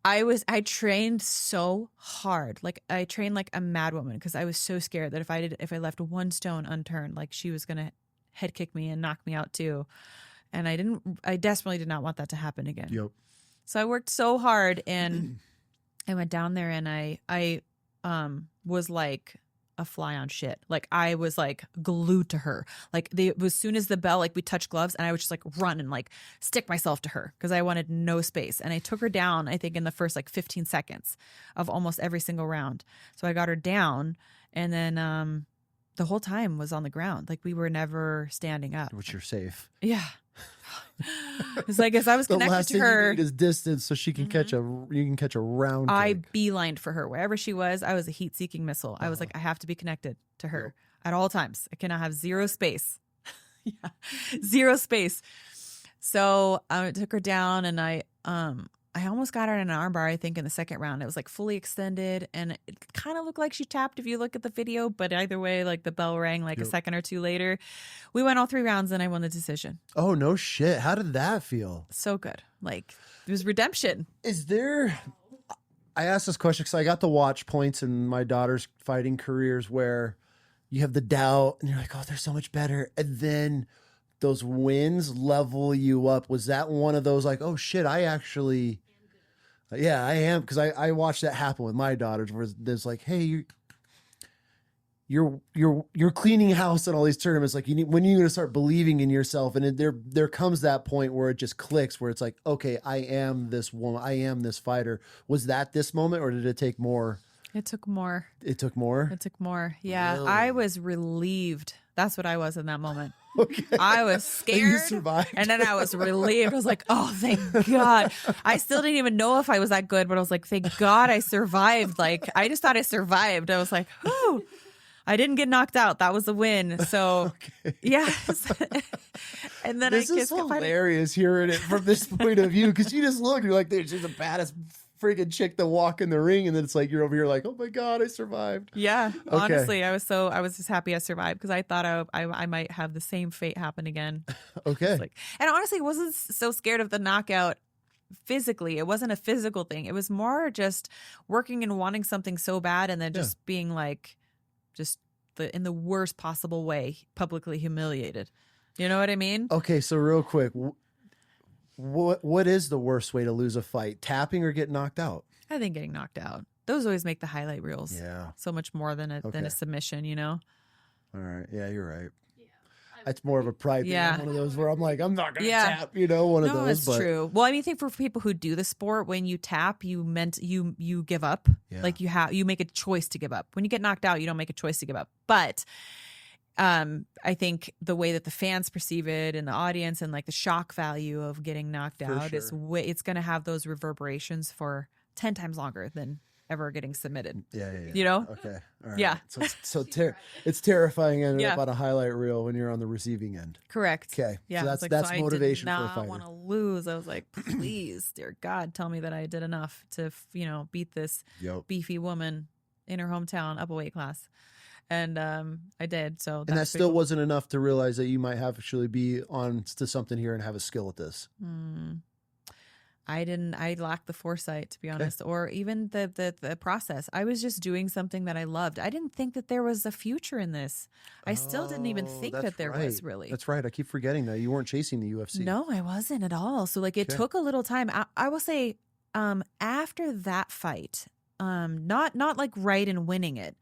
I trained so hard. Like I trained like a mad woman because I was so scared that if I left one stone unturned, like she was going to head kick me and knock me out too. And I desperately did not want that to happen again. Yep. So I worked so hard, and I went down there, and I was like a fly on shit. Like I was like glued to her. Like as soon as the bell, like we touched gloves, and I would just like run and like stick myself to her because I wanted no space. And I took her down, I think in the first like 15 seconds of almost every single round. So I got her down, and then the whole time was on the ground. Like we were never standing up. Which you're safe. Yeah. It's like as I was connected the last to thing her, you need is distance, so she can catch you can catch a round. I kick. beelined for her wherever she was. I was a heat-seeking missile. I was like, I have to be connected to her at all times. I cannot have zero space. Zero space. So I took her down, and I I almost got her in an armbar, I think, in the second round. It was like fully extended, and it kind of looked like she tapped if you look at the video. But either way, like the bell rang like a second or two later. We went all 3 rounds, and I won the decision. Oh, no shit. How did that feel? So good. Like, it was redemption. Is there... I asked this question because I got to watch points in my daughter's fighting careers where you have the doubt, and you're like, oh, they're so much better. And then those wins level you up. Was that one of those like, oh, shit, I actually... Yeah, I am, because I watched that happen with my daughters, where there's like, hey, you're cleaning house and all these tournaments. Like, when are you gonna start believing in yourself? And there comes that point where it just clicks, where it's like, okay, I am this woman, I am this fighter. Was that this moment, or did it take more? It took more. It took more. It took more. Yeah, Really? I was relieved. That's what I was in that moment. Okay. I was And you scared, survived. and then I was relieved. I was like, "Oh, thank God!" I still didn't even know if I was that good, but I was like, "Thank God I survived!" Like, I just thought I survived. I was like, "Whew!" I didn't get knocked out. That was a win. So, yes. And then This is hilarious hearing it from this point of view, because you just look, you're like, she's the baddest freaking chick to walk in the ring, and then it's like you're over here like, oh my God, I survived. Yeah, Okay. honestly, I was just happy I survived, because I thought I might have the same fate happen again. Okay. Like, and honestly, wasn't so scared of the knockout physically. It wasn't a physical thing. It was more just working and wanting something so bad, and then just being like, just in the worst possible way, publicly humiliated. You know what I mean? Okay, so real quick, what is the worst way to lose a fight? Tapping or getting knocked out? I think getting knocked out. Those always make the highlight reels. Yeah. So much more than a submission, you know? All right. Yeah, you're right. That's more of a pride thing. Yeah. I'm one of those where I'm like, I'm not going to tap, one of those. That's true. Well, I mean, I think for people who do the sport, when you tap, you give up. Yeah. Like you make a choice to give up. When you get knocked out, you don't make a choice to give up. But I think the way that the fans perceive it and the audience, and like the shock value of getting knocked out, is it's going to have those reverberations for 10 times longer than ever getting submitted. Yeah. You know? Okay. All right. Yeah. So it's terrifying ending up on a highlight reel when you're on the receiving end. Correct. Okay. Yeah. So that's motivation for a I did fighter. not want to lose. I was like, please, dear God, tell me that I did enough to, beat this beefy woman in her hometown up a weight class. And I did. So and that still wasn't enough to realize that you might actually be on to something here and have a skill at this. I lacked the foresight, to be honest, or even the process. I was just doing something that I loved. I didn't think that there was a future in this. I still didn't even think that there was, really. That's right. I keep forgetting that you weren't chasing the UFC. No, I wasn't at all. So like it took a little time. I will say after that fight, not like right in winning it,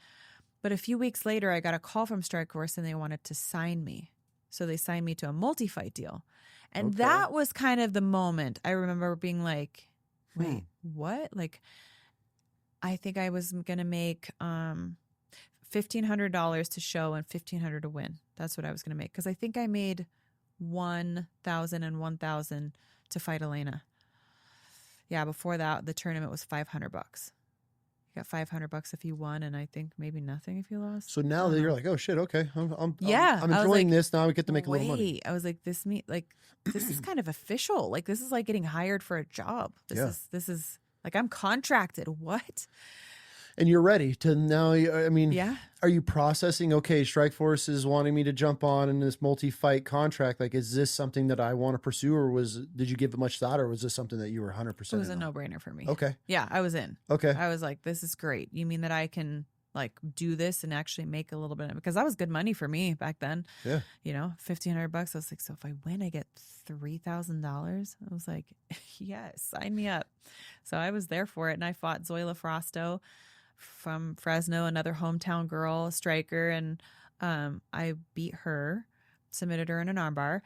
but a few weeks later, I got a call from Strikeforce, and they wanted to sign me. So they signed me to a multi-fight deal. And that was kind of the moment I remember being like, wait, what? Like, I think I was going to make $1,500 to show and $1,500 to win. That's what I was going to make. Because I think I made $1,000 and $1,000 to fight Elena. Yeah, before that, the tournament was $500. You got $500 if you won, and I think maybe nothing if you lost. So now that you're like, oh shit, okay, I'm enjoying like, this. Now we get to make a little money. I was like, this is kind of official. Like, this is like getting hired for a job. This is like, I'm contracted. What? And you're ready to now. I mean, are you processing? Okay, Strikeforce is wanting me to jump on in this multi-fight contract. Like, is this something that I want to pursue, or did you give it much thought, or was this something that you were 100%? It was a no-brainer for me. Okay. Yeah, I was in. Okay. I was like, this is great. You mean that I can like do this and actually make a little bit because that was good money for me back then. Yeah. $1,500. I was like, so if I win, I get $3,000. I was like, yes, sign me up. So I was there for it, and I fought Zoila Frosto from Fresno, another hometown girl, striker, and I beat her, submitted her in an armbar,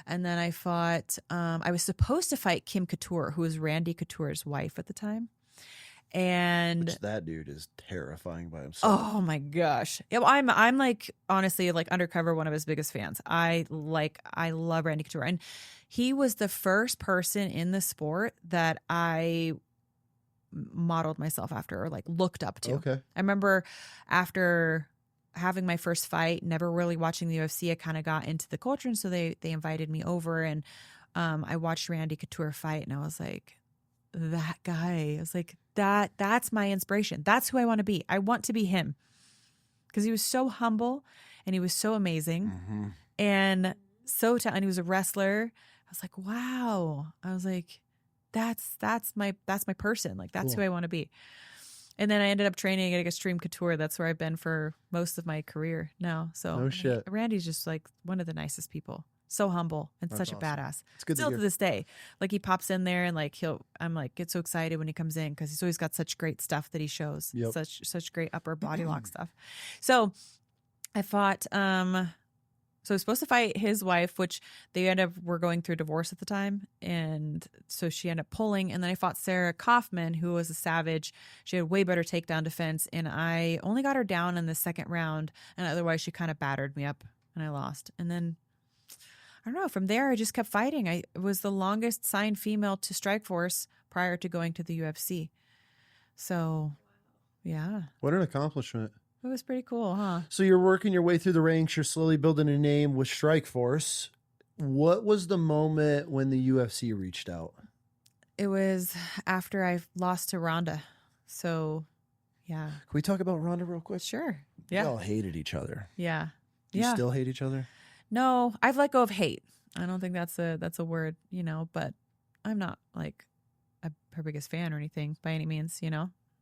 and then I fought. I was supposed to fight Kim Couture, who was Randy Couture's wife at the time, and that dude is terrifying by himself. Oh my gosh, I'm like honestly like undercover one of his biggest fans. I love Randy Couture, and he was the first person in the sport that I modeled myself after or like looked up to. Okay. I remember after having my first fight, never really watching the UFC, I kind of got into the culture, and so they invited me over, and I watched Randy Couture fight, and I was like, that guy. I was like, that's my inspiration. That's who I want to be. I want to be him. Because he was so humble and he was so amazing. And and he was a wrestler. I was like, wow. I was like, that's my person. Like, that's who I want to be. And then I ended up training at Extreme Couture. That's where I've been for most of my career now. So no shit. Randy's just like one of the nicest people. So humble and such a badass. It's good Still to to this day. Like, he pops in there and like I'm like, get so excited when he comes in because he's always got such great stuff that he shows. Yep. Such great upper body lock stuff. So I fought so I was supposed to fight his wife, which they were going through divorce at the time. And so she ended up pulling. And then I fought Sarah Kaufman, who was a savage. She had way better takedown defense. And I only got her down in the second round. And otherwise she kind of battered me up and I lost. And then, I don't know, from there I just kept fighting. I was the longest signed female to Strikeforce prior to going to the UFC. So, yeah. What an accomplishment. It was pretty cool, huh? So you're working your way through the ranks. You're slowly building a name with Strikeforce. What was the moment when the UFC reached out? It was after I lost to Ronda. So, yeah. Can we talk about Ronda real quick? Sure. Yeah. We all hated each other. Yeah. Do you still hate each other? No, I've let go of hate. I don't think that's a word, but I'm not like her biggest fan or anything by any means,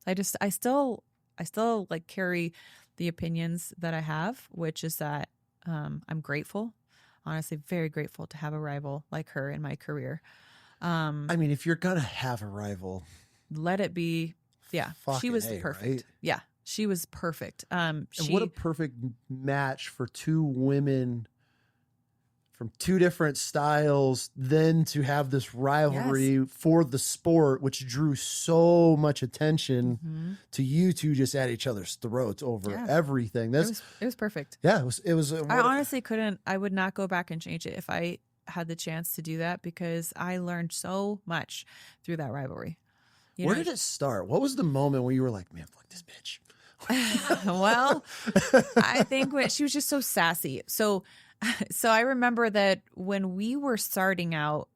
I still like carry the opinions that I have, which is that I'm grateful, honestly, very grateful to have a rival like her in my career. I mean, if you're going to have a rival, let it be. Yeah. She was perfect. Right? Yeah. She was perfect. And what a perfect match for two women from two different styles, then to have this rivalry for the sport, which drew so much attention to you two just at each other's throats over everything. It was perfect. Yeah, it was. I honestly I would not go back and change it if I had the chance to do that because I learned so much through that rivalry. Where did it start? What was the moment where you were like, man, fuck this bitch? Well, I think when she was just so sassy. So I remember that when we were starting out,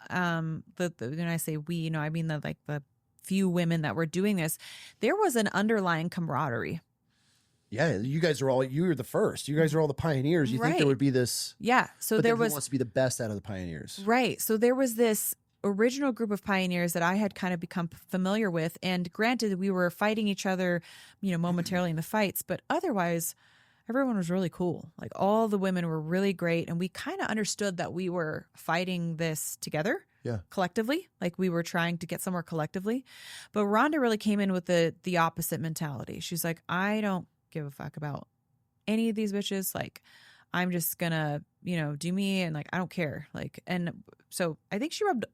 when I say we, I mean the few women that were doing this, there was an underlying camaraderie. Yeah, you were the first. You guys are all the pioneers. You think there would be this? Yeah. So there was. Who wants to be the best out of the pioneers? Right. So there was this original group of pioneers that I had kind of become familiar with, and granted, we were fighting each other, momentarily in the fights, but otherwise, everyone was really cool. Like, all the women were really great, and we kind of understood that we were fighting this together. Yeah. Collectively, like we were trying to get somewhere collectively. But Ronda really came in with the opposite mentality. She's like, I don't give a fuck about any of these bitches. Like, I'm just gonna, do me, and like, I don't care. Like, and so I think she rubbed,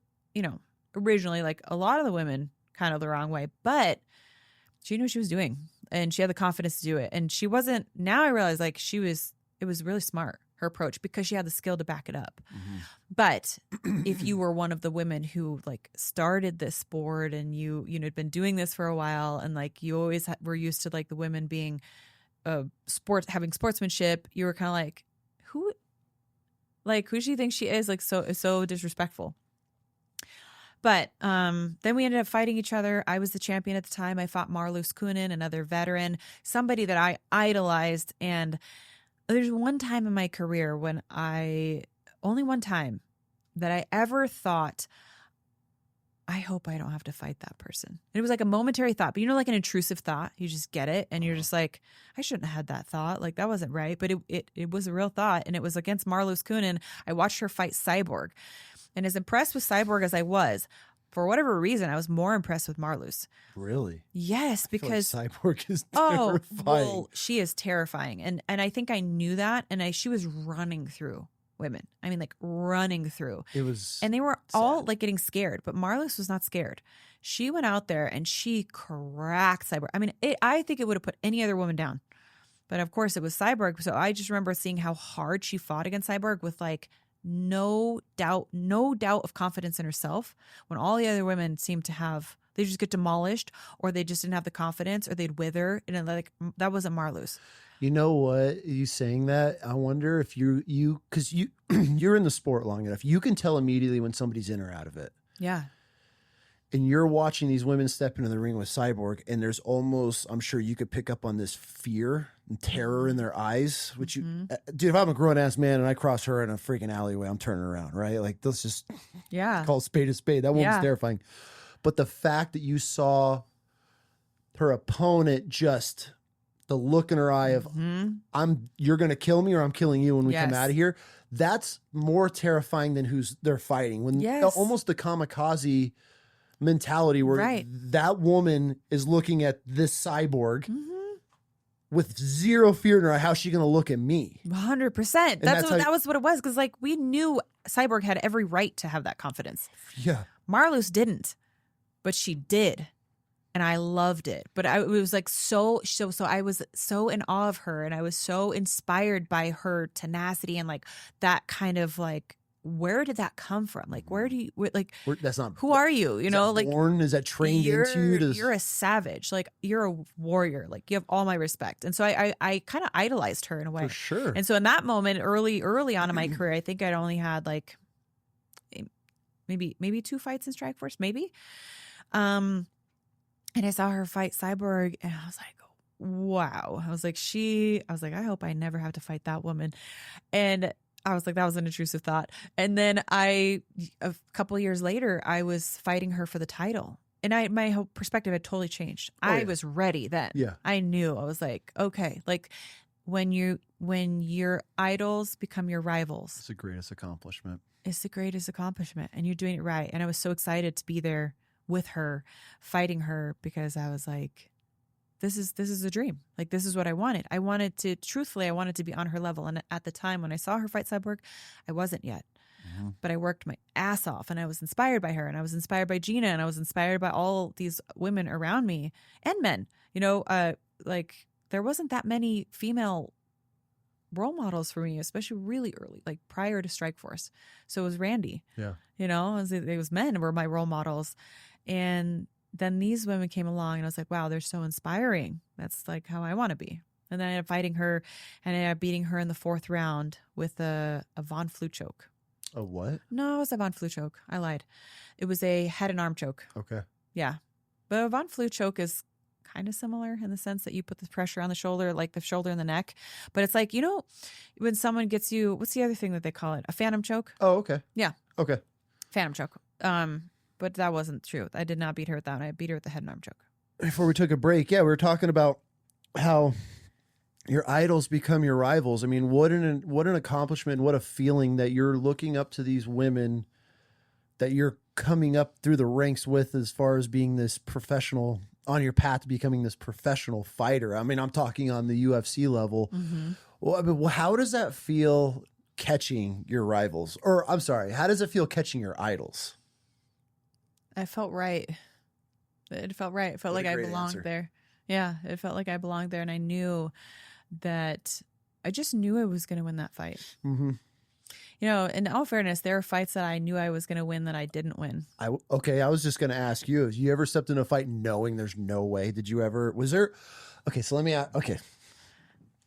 originally like a lot of the women kind of the wrong way, but she knew what she was doing and she had the confidence to do it. And she wasn't, now I realize like it was really smart, her approach, because she had the skill to back it up. Mm-hmm. But if you were one of the women who like started this sport and you had been doing this for a while, and like you always were used to like the women being having sportsmanship, you were kind of like, who she thinks she is, like so disrespectful. But then we ended up fighting each other. I was the champion at the time. I fought Marloes Kunin, another veteran, somebody that I idolized. And there's one time in my career only one time that I ever thought, I hope I don't have to fight that person. And it was like a momentary thought, but like an intrusive thought. You just get it. And you're just like, I shouldn't have had that thought. Like, that wasn't right. But it was a real thought. And it was against Marloes Kunin. I watched her fight Cyborg. And as impressed with Cyborg as I was, for whatever reason, I was more impressed with Marloes. Really? Yes, because I feel like Cyborg is terrifying. Well, she is terrifying. And I think I knew that. And she was running through women. I mean, like running through. It was And they were sad. all like getting scared, but Marloes was not scared. She went out there and she cracked Cyborg. I mean, I think it would have put any other woman down. But of course it was Cyborg. So I just remember seeing how hard she fought against Cyborg with like no doubt of confidence in herself, when all the other women seemed to have, they just get demolished, or they just didn't have the confidence, or they'd wither. And like, that wasn't Marloes. You know what? You saying that, I wonder if you because you're in the sport long enough, you can tell immediately when somebody's in or out of it. Yeah. and you're watching these women step into the ring with Cyborg, and there's almost, I'm sure you could pick up on this fear and terror in their eyes, which you, dude, if I'm a grown ass man and I cross her in a freaking alleyway, I'm turning around, right? Like, let's just call a spade a spade. That woman's terrifying. But the fact that you saw her opponent, just the look in her eye of, you're going to kill me or I'm killing you when we come out of here. That's more terrifying than who's they're fighting. When almost the kamikaze mentality where that woman is looking at this cyborg with zero fear in her eye. How's she going to look at me? 100%. That was what it was. Cause like we knew Cyborg had every right to have that confidence. Yeah. Marloes didn't, but she did. And I loved it. But it was like so I was so in awe of her, and I was so inspired by her tenacity and like that kind of like, where did that come from? Like, that's not, who are you? You know, like, born? Is that trained into you? You're a savage. Like, you're a warrior. Like, you have all my respect. And so I kind of idolized her in a way. For sure. And so in that moment, early on in my career, I think I'd only had like maybe 2 fights in Strikeforce, maybe. And I saw her fight Cyborg, and I was like, wow. I was like, I hope I never have to fight that woman. And I was like, that was an intrusive thought. And then a couple of years later, I was fighting her for the title. And my whole perspective had totally changed. I was ready then. Yeah. I knew. I was like, okay, like when your idols become your rivals. It's the greatest accomplishment. It's the greatest accomplishment. And you're doing it right. And I was so excited to be there with her, fighting her, because I was like, this is a dream. Like, this is what I wanted. I wanted to be on her level. And at the time when I saw her fight Cyborg, I wasn't yet. But I worked my ass off, and I was inspired by her, and I was inspired by Gina, and I was inspired by all these women around me and men. You know, like there wasn't that many female role models for me, especially really early, like prior to Strikeforce. So it was Randy. Yeah. You know, it was men who were my role models. And then these women came along, and I was like, wow, they're so inspiring. That's like how I want to be. And then I ended up fighting her, and I ended up beating her in the 4th round with a Von Flue choke. A what? No, it was a Von Flue choke. I lied. It was a head and arm choke. Okay. Yeah. But a Von Flue choke is kind of similar in the sense that you put the pressure on the shoulder, like the shoulder and the neck. But it's like, you know, when someone gets you, what's the other thing that they call it? A phantom choke? Oh, okay. Yeah. Okay. Phantom choke. But that wasn't true. I did not beat her with that one. I beat her with the head and arm choke. Before we took a break, we were talking about how your idols become your rivals. I mean, what an accomplishment, what a feeling that you're looking up to these women that you're coming up through the ranks with, as far as being this professional, on your path to becoming this professional fighter. I mean, I'm talking on the UFC level. Well, I mean, how does that feel, catching your rivals? Or I'm sorry, how does it feel catching your idols? I felt right. It felt right. It felt like I belonged there. Yeah, it felt like I belonged there, and I knew that I was going to win that fight. You know, in all fairness, there are fights that I knew I was going to win that I didn't win. I was just going to ask you, have you ever stepped in a fight knowing there's no way? Did you ever, so let me ask,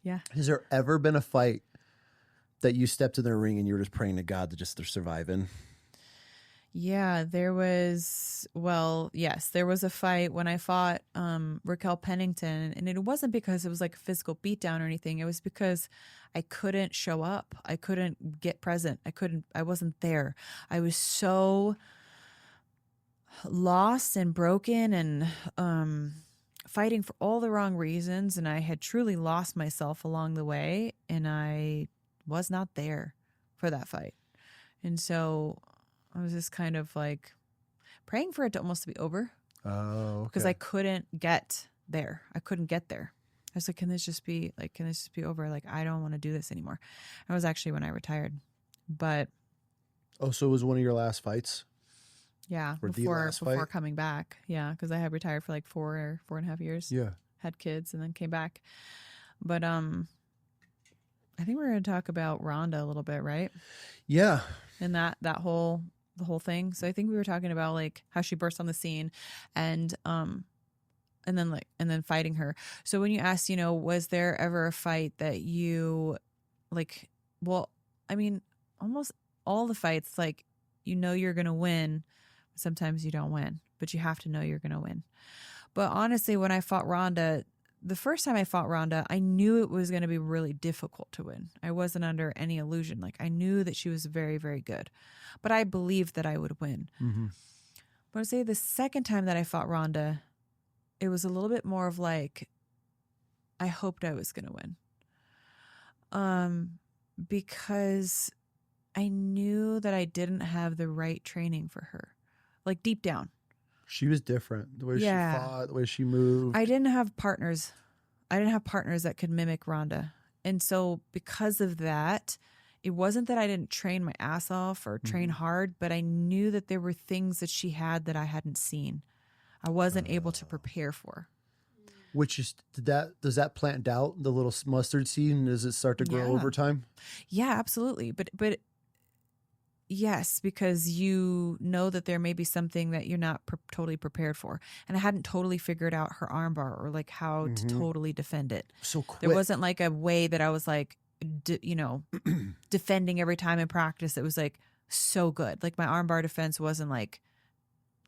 yeah. Has there ever been a fight that you stepped in the ring and you were just praying to God that they're surviving? Yeah, yes, there was a fight when I fought Raquel Pennington, and it wasn't because it was like a physical beatdown or anything. It was because I couldn't show up. I couldn't get present. I wasn't there. I was so lost and broken and fighting for all the wrong reasons, and I had truly lost myself along the way, and I was not there for that fight. And so I was just kind of like praying for it to almost be over. Oh, okay. Because I couldn't get there. I was like, can this just be over? Like, I don't want to do this anymore. It was actually when I retired. But so it was one of your last fights? Yeah, before coming back. Yeah, because I had retired for like 4.5 years. Yeah. Had kids and then came back. But I think we're going to talk about Ronda a little bit, right? Yeah. And the whole thing. So I think we were talking about like how she burst on the scene and then fighting her. So when you asked, you know, was there ever a fight that you like, well, I mean, almost all the fights, like, you know, you're going to win. sometimes you don't win, but you have to know you're going to win. But honestly, when I fought Ronda, the first time I fought Ronda, I knew it was going to be really difficult to win. I wasn't under any illusion. Like, I knew that she was very, very good, but I believed that I would win. Mm-hmm. But I'd say the second time that I fought Ronda, it was a little bit more of like, I hoped I was going to win. Because I knew that I didn't have the right training for her, like deep down. She was different. The way she fought, the way she moved. I didn't have partners. I didn't have partners that could mimic Ronda. And so because of that, it wasn't that I didn't train my ass off or train hard, but I knew that there were things that she had that I hadn't seen. I wasn't able to prepare for. Which is, does that plant doubt, the little mustard seed, and does it start to grow over time? Yeah, absolutely. But yes, because you know that there may be something that you're not totally prepared for. And I hadn't totally figured out her armbar or like how to totally defend it. So quick. There wasn't like a way that I was like, defending every time in practice. It was like so good. Like my armbar defense wasn't like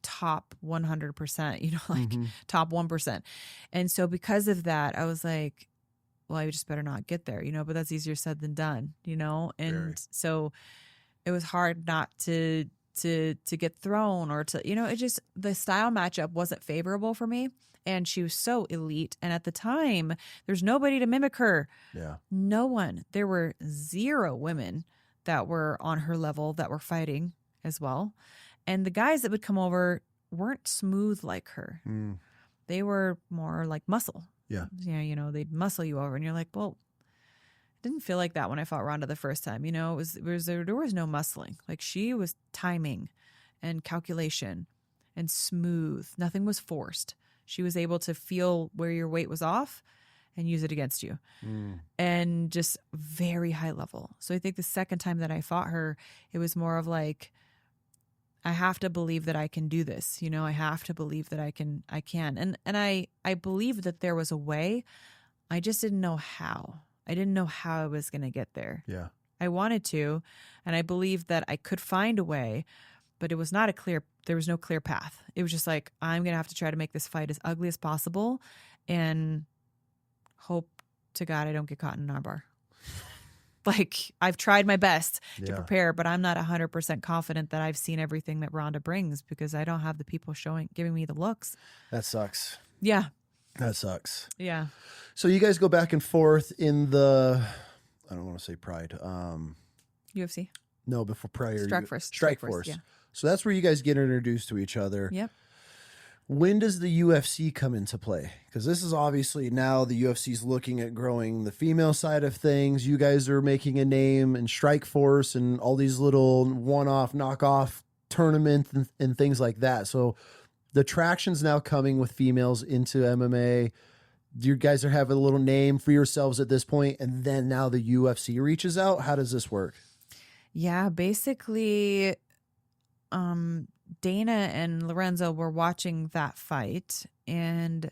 top 100%, like top 1%. And so because of that, I was like, well, I just better not get there, but that's easier said than done, and Very. So it was hard not to get thrown or to, it just, the style matchup wasn't favorable for me. And she was so elite. And at the time, there's nobody to mimic her. Yeah. No one. There were 0 women that were on her level that were fighting as well. And the guys that would come over weren't smooth like her. They were more like muscle. Yeah. They'd muscle you over. And you're like, well, it didn't feel like that when I fought Ronda the first time. There was no muscling. Like she was timing and calculation and smooth. Nothing was forced. She was able to feel where your weight was off and use it against you. And just very high level. So I think the second time that I fought her, it was more of like, I have to believe that I can do this. I have to believe that I can. And I believed that there was a way. I just didn't know how. I didn't know how I was going to get there. Yeah. I wanted to, and I believed that I could find a way, but it was not there was no clear path. It was just like, I'm going to have to try to make this fight as ugly as possible and hope to God I don't get caught in an armbar. Like, I've tried my best to prepare, but I'm not 100% confident that I've seen everything that Ronda brings because I don't have the people giving me the looks. That sucks. Yeah. That sucks. Yeah. So you guys go back and forth in the, I don't want to say Pride. UFC? No, before prior. Strikeforce. Yeah. So that's where you guys get introduced to each other. Yep. When does the UFC come into play? Because this is obviously now the UFC's looking at growing the female side of things. You guys are making a name in Strikeforce and all these little one-off, knockoff tournaments and things like that. So the traction's now coming with females into MMA. You guys are having a little name for yourselves at this point, and then now the UFC reaches out. How does this work? Yeah, basically, Dana and Lorenzo were watching that fight, and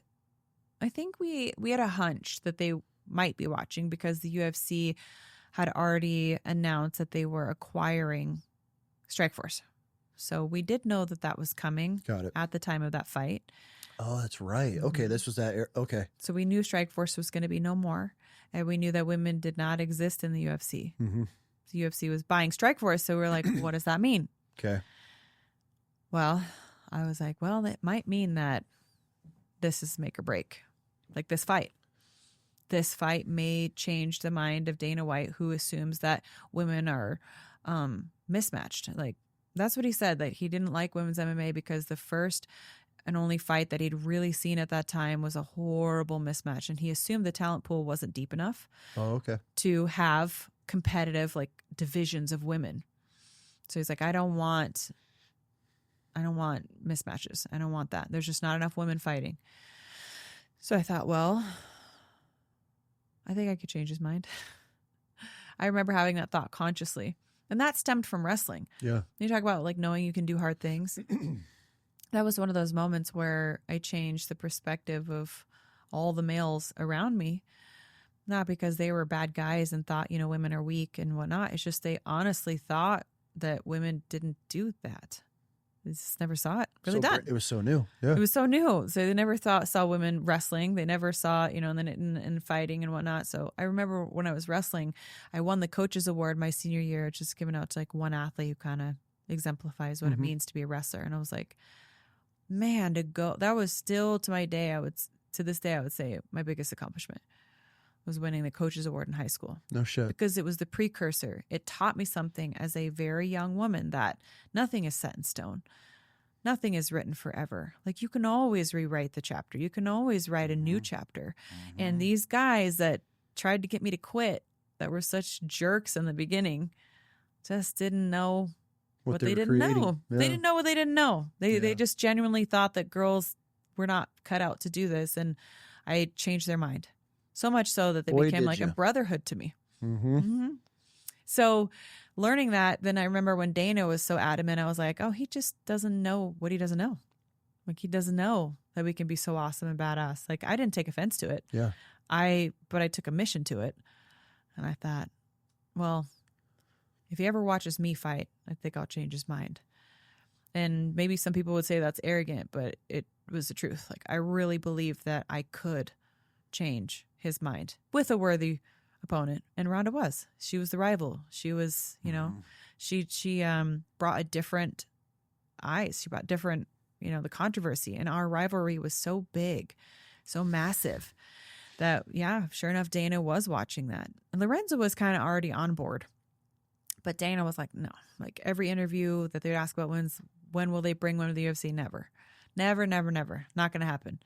I think we had a hunch that they might be watching because the UFC had already announced that they were acquiring Strikeforce. So we did know that was coming. Got it. At the time of that fight. Oh, that's right. Okay, this was that. Okay. So we knew Strikeforce was going to be no more, and we knew that women did not exist in the UFC. The UFC was buying Strikeforce, so we were like, what does that mean? Okay. Well, I was like, well, it might mean that this is make or break. Like this fight. This fight may change the mind of Dana White, who assumes that women are mismatched. Like, that's what he said, that he didn't like women's MMA because the first and only fight that he'd really seen at that time was a horrible mismatch. And he assumed the talent pool wasn't deep enough to have competitive like divisions of women. So he's like, I don't want mismatches. I don't want that. There's just not enough women fighting. So I thought, well, I think I could change his mind. I remember having that thought consciously. And that stemmed from wrestling. Yeah. You talk about like knowing you can do hard things. That was one of those moments where I changed the perspective of all the males around me. Not because they were bad guys and thought, women are weak and whatnot. It's just they honestly thought that women didn't do that. just never saw it really done. It was so new. Yeah. It was so new. So they never saw women wrestling. They never saw, and then in fighting and whatnot. So I remember when I was wrestling, I won the coaches award my senior year, just given out to like one athlete who kind of exemplifies what it means to be a wrestler. And I was like, man, that was still to this day, I would say my biggest accomplishment was winning the coaches award in high school. No shit. Because it was the precursor. It taught me something as a very young woman, that nothing is set in stone. Nothing is written forever. Like, you can always rewrite the chapter. You can always write a new chapter. And these guys that tried to get me to quit, that were such jerks in the beginning, just didn't know what they didn't know. Yeah. They didn't know what they didn't know. They just genuinely thought that girls were not cut out to do this. And I changed their mind. So much so that they became like a brotherhood to me. So learning that, then I remember when Dana was so adamant, I was like, oh, he just doesn't know what he doesn't know. Like, he doesn't know that we can be so awesome and badass. Like, I didn't take offense to it. Yeah. But I took a mission to it. And I thought, well, if he ever watches me fight, I think I'll change his mind. And maybe some people would say that's arrogant, but it was the truth. Like, I really believed that I could change his mind with a worthy opponent. And Ronda was. She was the rival. She was, she brought a different eyes. She brought different, the controversy. And our rivalry was so big, so massive that, sure enough, Dana was watching that. And Lorenzo was kind of already on board. But Dana was like, no. Like, every interview that they would ask about when will they bring women to the UFC? Never. Never, never, never. Not going to happen.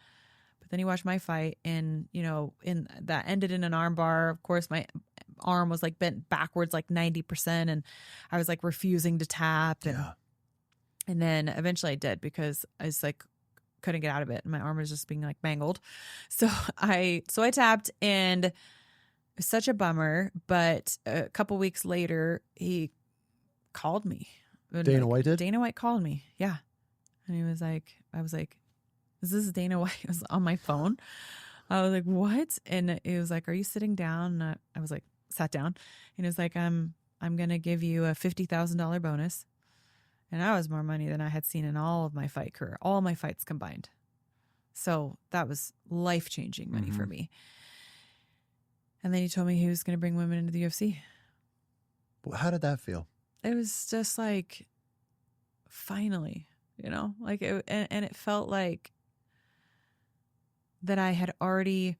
But then he watched my fight, and, in that ended in an arm bar. Of course, my arm was like bent backwards like 90%, and I was like refusing to tap. And then eventually I did, because I was like, couldn't get out of it. And my arm was just being like mangled. So I tapped, and it was such a bummer. But a couple weeks later, he called me. Dana White did? Dana White called me. Yeah. And he was like, I was like, is this Dana White? It was on my phone. I was like, what? And it was like, are you sitting down? And I was like, sat down. And it was like, I'm going to give you a $50,000 bonus. And that was more money than I had seen in all of my fight career, all my fights combined. So that was life-changing money for me. And then he told me he was going to bring women into the UFC. Well, how did that feel? It was just like, finally, like, and it felt like that I had already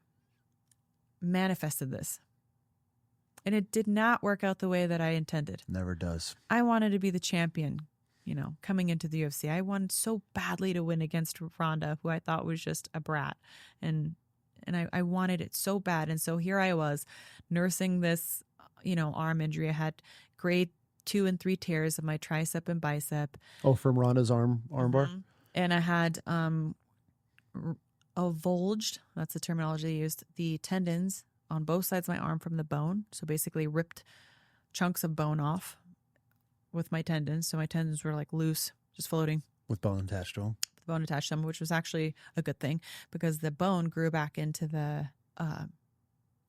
manifested this. And it did not work out the way that I intended. Never does. I wanted to be the champion, coming into the UFC. I wanted so badly to win against Ronda, who I thought was just a brat. And I wanted it so bad. And so here I was nursing this, arm injury. I had grade 2 and 3 tears of my tricep and bicep. Oh, from Ronda's arm bar? And I had avulged, that's the terminology they used, the tendons on both sides of my arm from the bone. So basically ripped chunks of bone off with my tendons. So my tendons were like loose, just floating. With bone attached to them. With bone attached to them, which was actually a good thing, because the bone grew back into the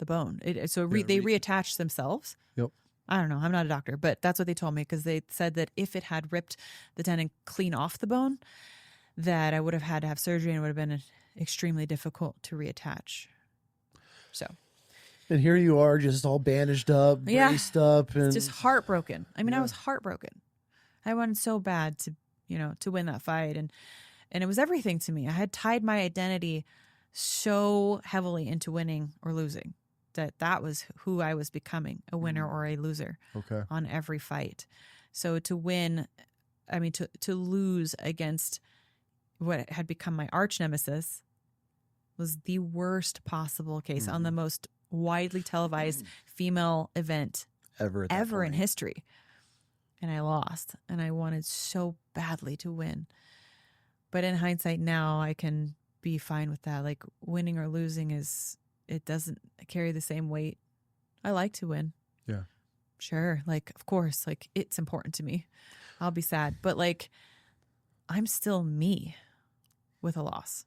bone. They reattached themselves. Yep. I don't know. I'm not a doctor, but that's what they told me, because they said that if it had ripped the tendon clean off the bone, that I would have had to have surgery, and it would have been extremely difficult to reattach. So. And here you are, just all bandaged up, braced up. And just heartbroken. I mean, I was heartbroken. I wanted so bad to win that fight. And it was everything to me. I had tied my identity so heavily into winning or losing that was who I was becoming, a winner or a loser on every fight. So to win, to lose against what had become my arch nemesis was the worst possible case on the most widely televised female event ever in history. And I lost, and I wanted so badly to win. But in hindsight now, I can be fine with that. Like, winning or losing it doesn't carry the same weight. I like to win. Yeah. Sure. Like, of course, like, it's important to me. I'll be sad, but like, I'm still me with a loss.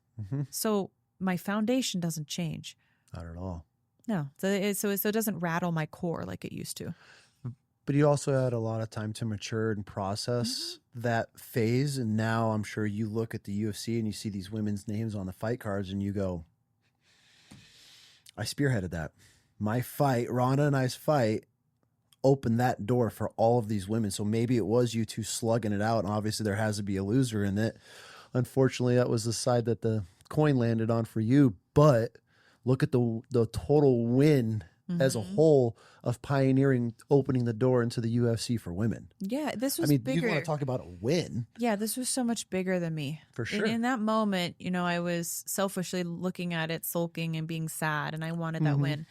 So my foundation doesn't change. Not at all. No. So it doesn't rattle my core like it used to. But you also had a lot of time to mature and process that phase. And now I'm sure you look at the UFC and you see these women's names on the fight cards and you go, I spearheaded that. My fight, Ronda and I's fight, opened that door for all of these women. So maybe it was you two slugging it out. And obviously there has to be a loser in it. Unfortunately, that was the side that the coin landed on for you. But look at the total win as a whole of pioneering, opening the door into the UFC for women. Yeah, this was bigger. You want to talk about a win. Yeah, this was so much bigger than me. For sure. In that moment, you know, I was selfishly looking at it, sulking and being sad, and I wanted that win.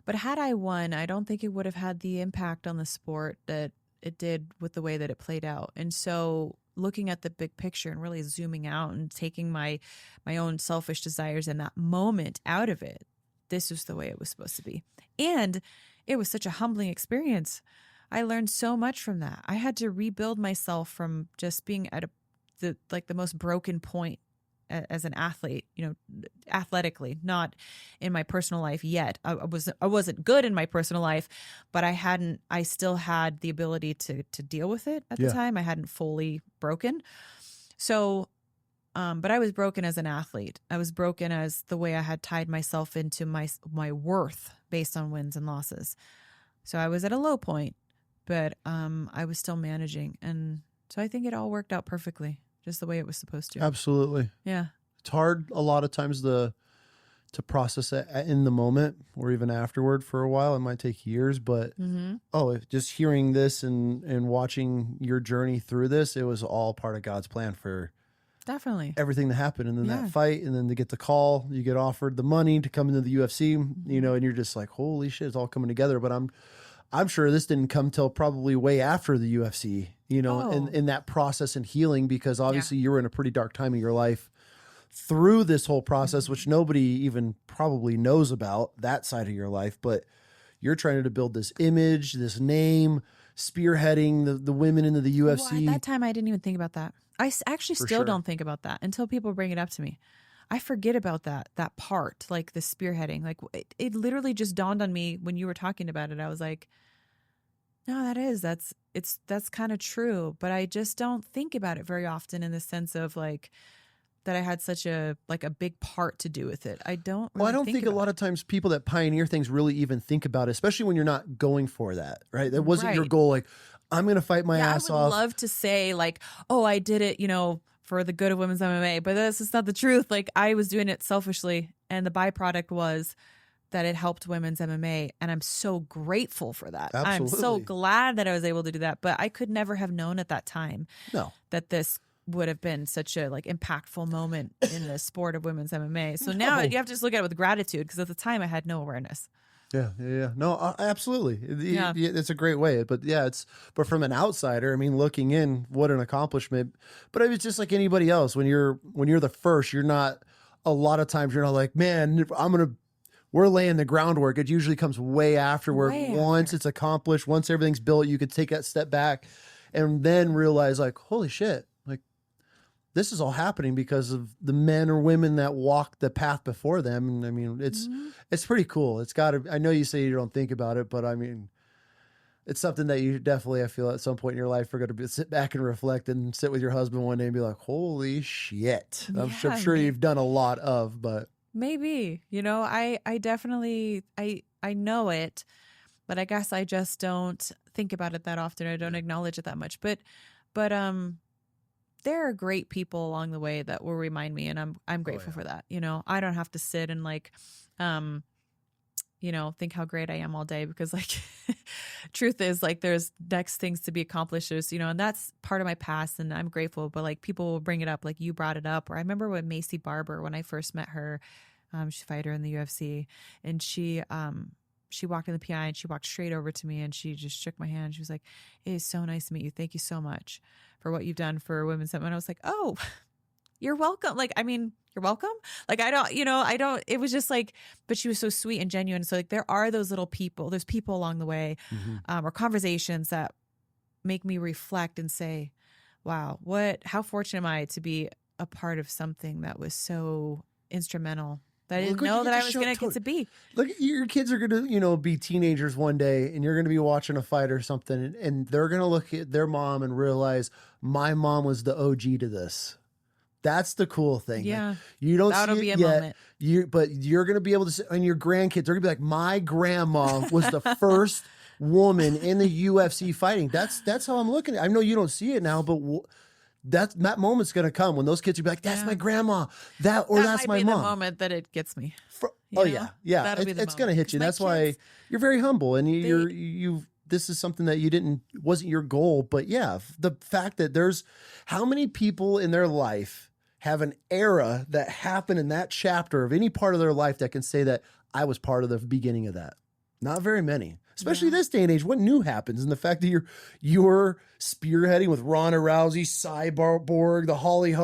But had I won, I don't think it would have had the impact on the sport that it did with the way that it played out. And so looking at the big picture and really zooming out and taking my own selfish desires in that moment out of it, this was the way it was supposed to be. And it was such a humbling experience. I learned so much from that. I had to rebuild myself from just being at the most broken point as an athlete, you know, athletically, not in my personal life yet. I wasn't good in my personal life, but I still had the ability to deal with it at the time. I hadn't fully broken. So, but I was broken as an athlete. I was broken as the way I had tied myself into my worth based on wins and losses. So I was at a low point, but I was still managing. And so I think it all worked out perfectly, just the way it was supposed to. Absolutely. Yeah. It's hard a lot of times to process it in the moment or even afterward for a while. It might take years, but just hearing this and watching your journey through this, it was all part of God's plan for definitely everything that happened. And then that fight, and then to get the call, you get offered the money to come into the UFC, you know, and you're just like, holy shit, it's all coming together. But I'm sure this didn't come till probably way after the UFC, you know, in that process and healing, because obviously you were in a pretty dark time in your life through this whole process, which nobody even probably knows about that side of your life. But you're trying to build this image, this name, spearheading the women into the UFC. Well, at that time, I didn't even think about that. I actually still don't think about that until people bring it up to me. I forget about that part, like the spearheading. Like it literally just dawned on me when you were talking about it. I was like, no, that's kind of true. But I just don't think about it very often in the sense of like that I had such a big part to do with it. I don't think a lot of times people that pioneer things really even think about it, especially when you're not going for that, right? That wasn't your goal. Like, I'm going to fight my ass off. I would love to say like, oh, I did it, you know, for the good of women's MMA, but that's just not the truth. Like I was doing it selfishly, and the byproduct was that it helped women's MMA. And I'm so grateful for that. Absolutely. I'm so glad that I was able to do that, but I could never have known at that time that this would have been such a like impactful moment in the sport of women's MMA. So now you have to just look at it with gratitude, because at the time I had no awareness. Yeah. No, absolutely. It's a great way. But but from an outsider, I mean, looking in, what an accomplishment. But it was just like anybody else. When you're the first, you're not, a lot of times you're not like, man, we're laying the groundwork. It usually comes way afterward. Once it's accomplished, once everything's built, you could take that step back and then realize like, holy shit, like this is all happening because of the men or women that walked the path before them. And I mean, it's pretty cool. It's got to, I know you say you don't think about it, but I mean, it's something that you definitely, I feel at some point in your life, are going to sit back and reflect and sit with your husband one day and be like, holy shit. I'm sure you've done a lot of, but maybe, you know, I definitely, I know it, but I guess I just don't think about it that often. I don't acknowledge it that much, but there are great people along the way that will remind me, and I'm grateful for that. You know, I don't have to sit and like, you know, think how great I am all day, because like truth is like there's next things to be accomplished, you know, and that's part of my past, and I'm grateful. But like people will bring it up, like you brought it up. Or I remember when Macy Barber, when I first met her, she's a fighter in the UFC, and she walked in the PI and she walked straight over to me and she just shook my hand. She was like, "It is so nice to meet you. Thank you so much for what you've done for women's." And I was like, "Oh, you're welcome." Like, I mean, you're welcome. Like, I don't, it was just like, but she was so sweet and genuine. So like, there are those little people, there's people along the way, or conversations that make me reflect and say, wow, how fortunate am I to be a part of something that was so instrumental that I didn't know that I was going to get to be. Look, your kids are going to, be teenagers one day, and you're going to be watching a fight or something, and they're going to look at their mom and realize my mom was the OG to this. That's the cool thing. Yeah. Like, you don't That'll see be it a yet, moment. but you're going to be able to see, and your grandkids are going to be like, my grandma was the first woman in the UFC fighting. That's how I'm looking at it. I know you don't see it now, but that moment's going to come when those kids will be like, that's my grandma. That's my might be mom. The moment that it gets me. Yeah. That'll be the it's going to hit you. moment. That's why you're very humble, and you've this is something that wasn't your goal, but yeah, the fact that there's how many people in their life have an era that happened in that chapter of any part of their life that can say that I was part of the beginning of that. Not very many, especially this day and age. What new happens, and the fact that you're spearheading with Ronda Rousey, Cyborg, the Holly,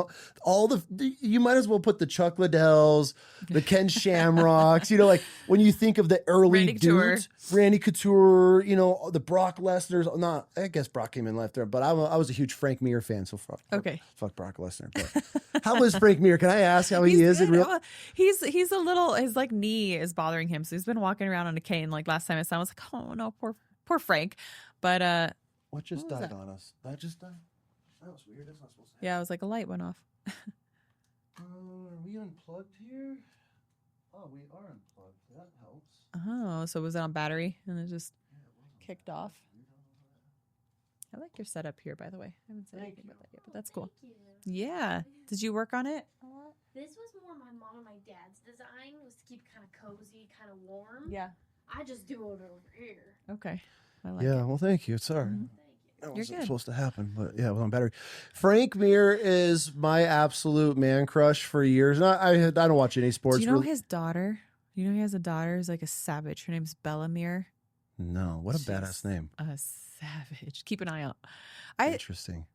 you might as well put the Chuck Liddells, the Ken Shamrocks. Like when you think of the early dudes, Randy Couture, the Brock Lesnar's. Not, I guess Brock came in left there, but I was a huge Frank Mir fan. So fuck Brock Lesnar. But how is Frank Mir? Can I ask how he is in real? He's a little. His knee is bothering him, so he's been walking around on a cane. Like last time I saw him, I was like, oh no, poor Frank. But what just died on us? That just died? That was weird. That's not supposed to happen. Yeah, it was like a light went off. Are we unplugged here? Oh, we are unplugged. That helps. Oh, so was it on battery and it just kicked off? I like your setup here, by the way. I haven't said anything about that yet, but that's cool. Yeah. Did you work on it a lot? This was more my mom and my dad's design, was to keep it kind of cozy, kind of warm. Yeah. I just do it over here. Okay. I like it. Well, thank you. Sorry. Mm-hmm. That wasn't supposed to happen, but yeah, it was on battery. Frank Mir is my absolute man crush for years. And I don't watch any sports. Do you know his daughter? You know he has a daughter who's like a savage. Her name's Bella Mir. No. What a badass name. A savage. Keep an eye out. Interesting.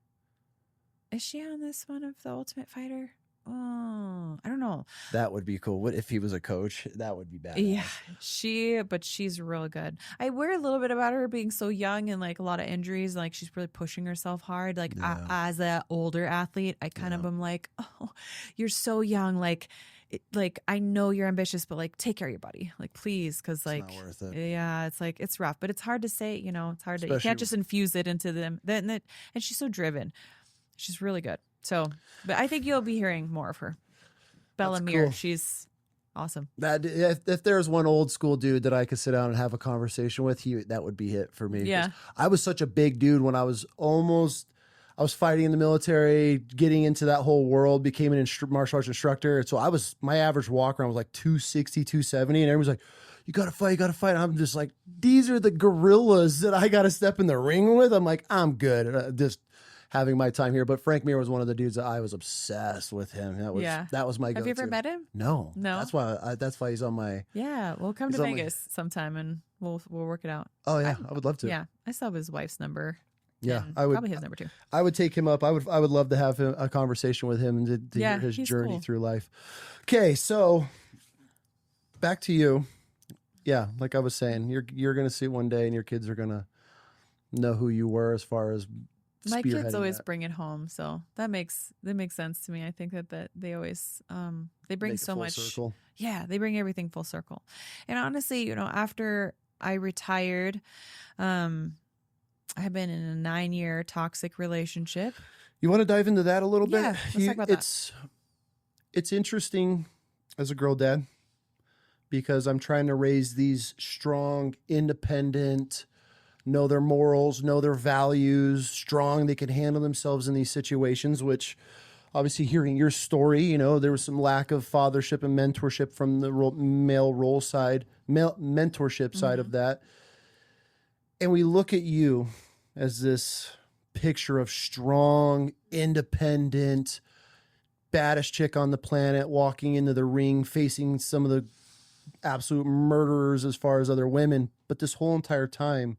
Is she on this one of The Ultimate Fighter? Oh, I don't know. That would be cool. What if he was a coach? That would be bad. Yeah, but she's really good. I worry a little bit about her being so young and like a lot of injuries. Like she's really pushing herself hard. Like as an older athlete, I kind of am like, oh, you're so young. Like I know you're ambitious, but like take care of your body, like please, because like it's not worth it. Yeah, it's like it's rough, but it's hard to say. It's hard to you can't just infuse it into them. And she's so driven. She's really good. So, but I think you'll be hearing more of her. Bella Mir, cool. She's awesome. That if there's one old school dude that I could sit down and have a conversation with, that would be it for me. Yeah, I was such a big dude when I was fighting in the military, getting into that whole world, became an martial arts instructor. And so my average walk around was like 260, 270, and everyone's like, you gotta fight. And I'm just like, these are the gorillas that I gotta step in the ring with. I'm like, I'm good. Just having my time here. But Frank Mir was one of the dudes that I was obsessed with him. That was my go-to. Have you ever met him? No. That's why he's on my... Yeah, we'll come to Vegas sometime and we'll work it out. Oh yeah, I would love to. Yeah, I still have his wife's number. Yeah, I would probably his number too. I would take him up. I would love to have a conversation with him and to hear his journey through life. Okay, so back to you. Yeah, like I was saying, you're going to see it one day, and your kids are going to know who you were as far as. My kids always bring it home, so that makes sense to me. I think that they always they bring so much. Circle. Yeah, they bring everything full circle. And honestly, after I retired, I have been in a 9-year toxic relationship. You want to dive into that a little bit? Yeah, let's talk about that. It's interesting as a girl dad because I'm trying to raise these strong, independent, know their morals, know their values, strong. They can handle themselves in these situations, which obviously hearing your story, there was some lack of fathership and mentorship from the male role side, mentorship side of that. And we look at you as this picture of strong, independent, baddest chick on the planet, walking into the ring, facing some of the absolute murderers as far as other women. But this whole entire time,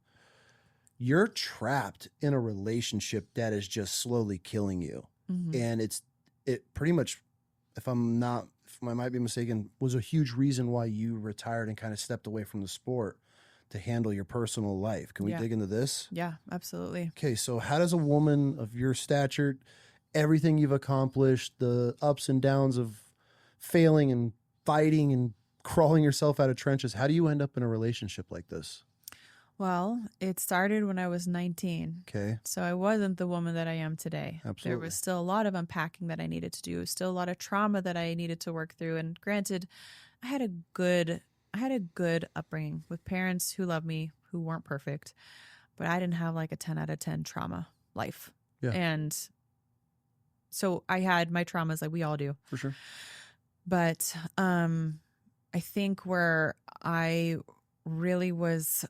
you're trapped in a relationship that is just slowly killing you. Mm-hmm. And it pretty much, if I might be mistaken, was a huge reason why you retired and kind of stepped away from the sport to handle your personal life. Can we dig into this? Yeah, absolutely. Okay, so how does a woman of your stature, everything you've accomplished, the ups and downs of failing and fighting and crawling yourself out of trenches. How do you end up in a relationship like this? Well, it started when I was 19. Okay. So I wasn't the woman that I am today. Absolutely. There was still a lot of unpacking that I needed to do, still a lot of trauma that I needed to work through. And granted, I had a good upbringing with parents who loved me, who weren't perfect, but I didn't have like a 10 out of 10 trauma life. Yeah. And so I had my traumas like we all do. For sure. But I think where I really was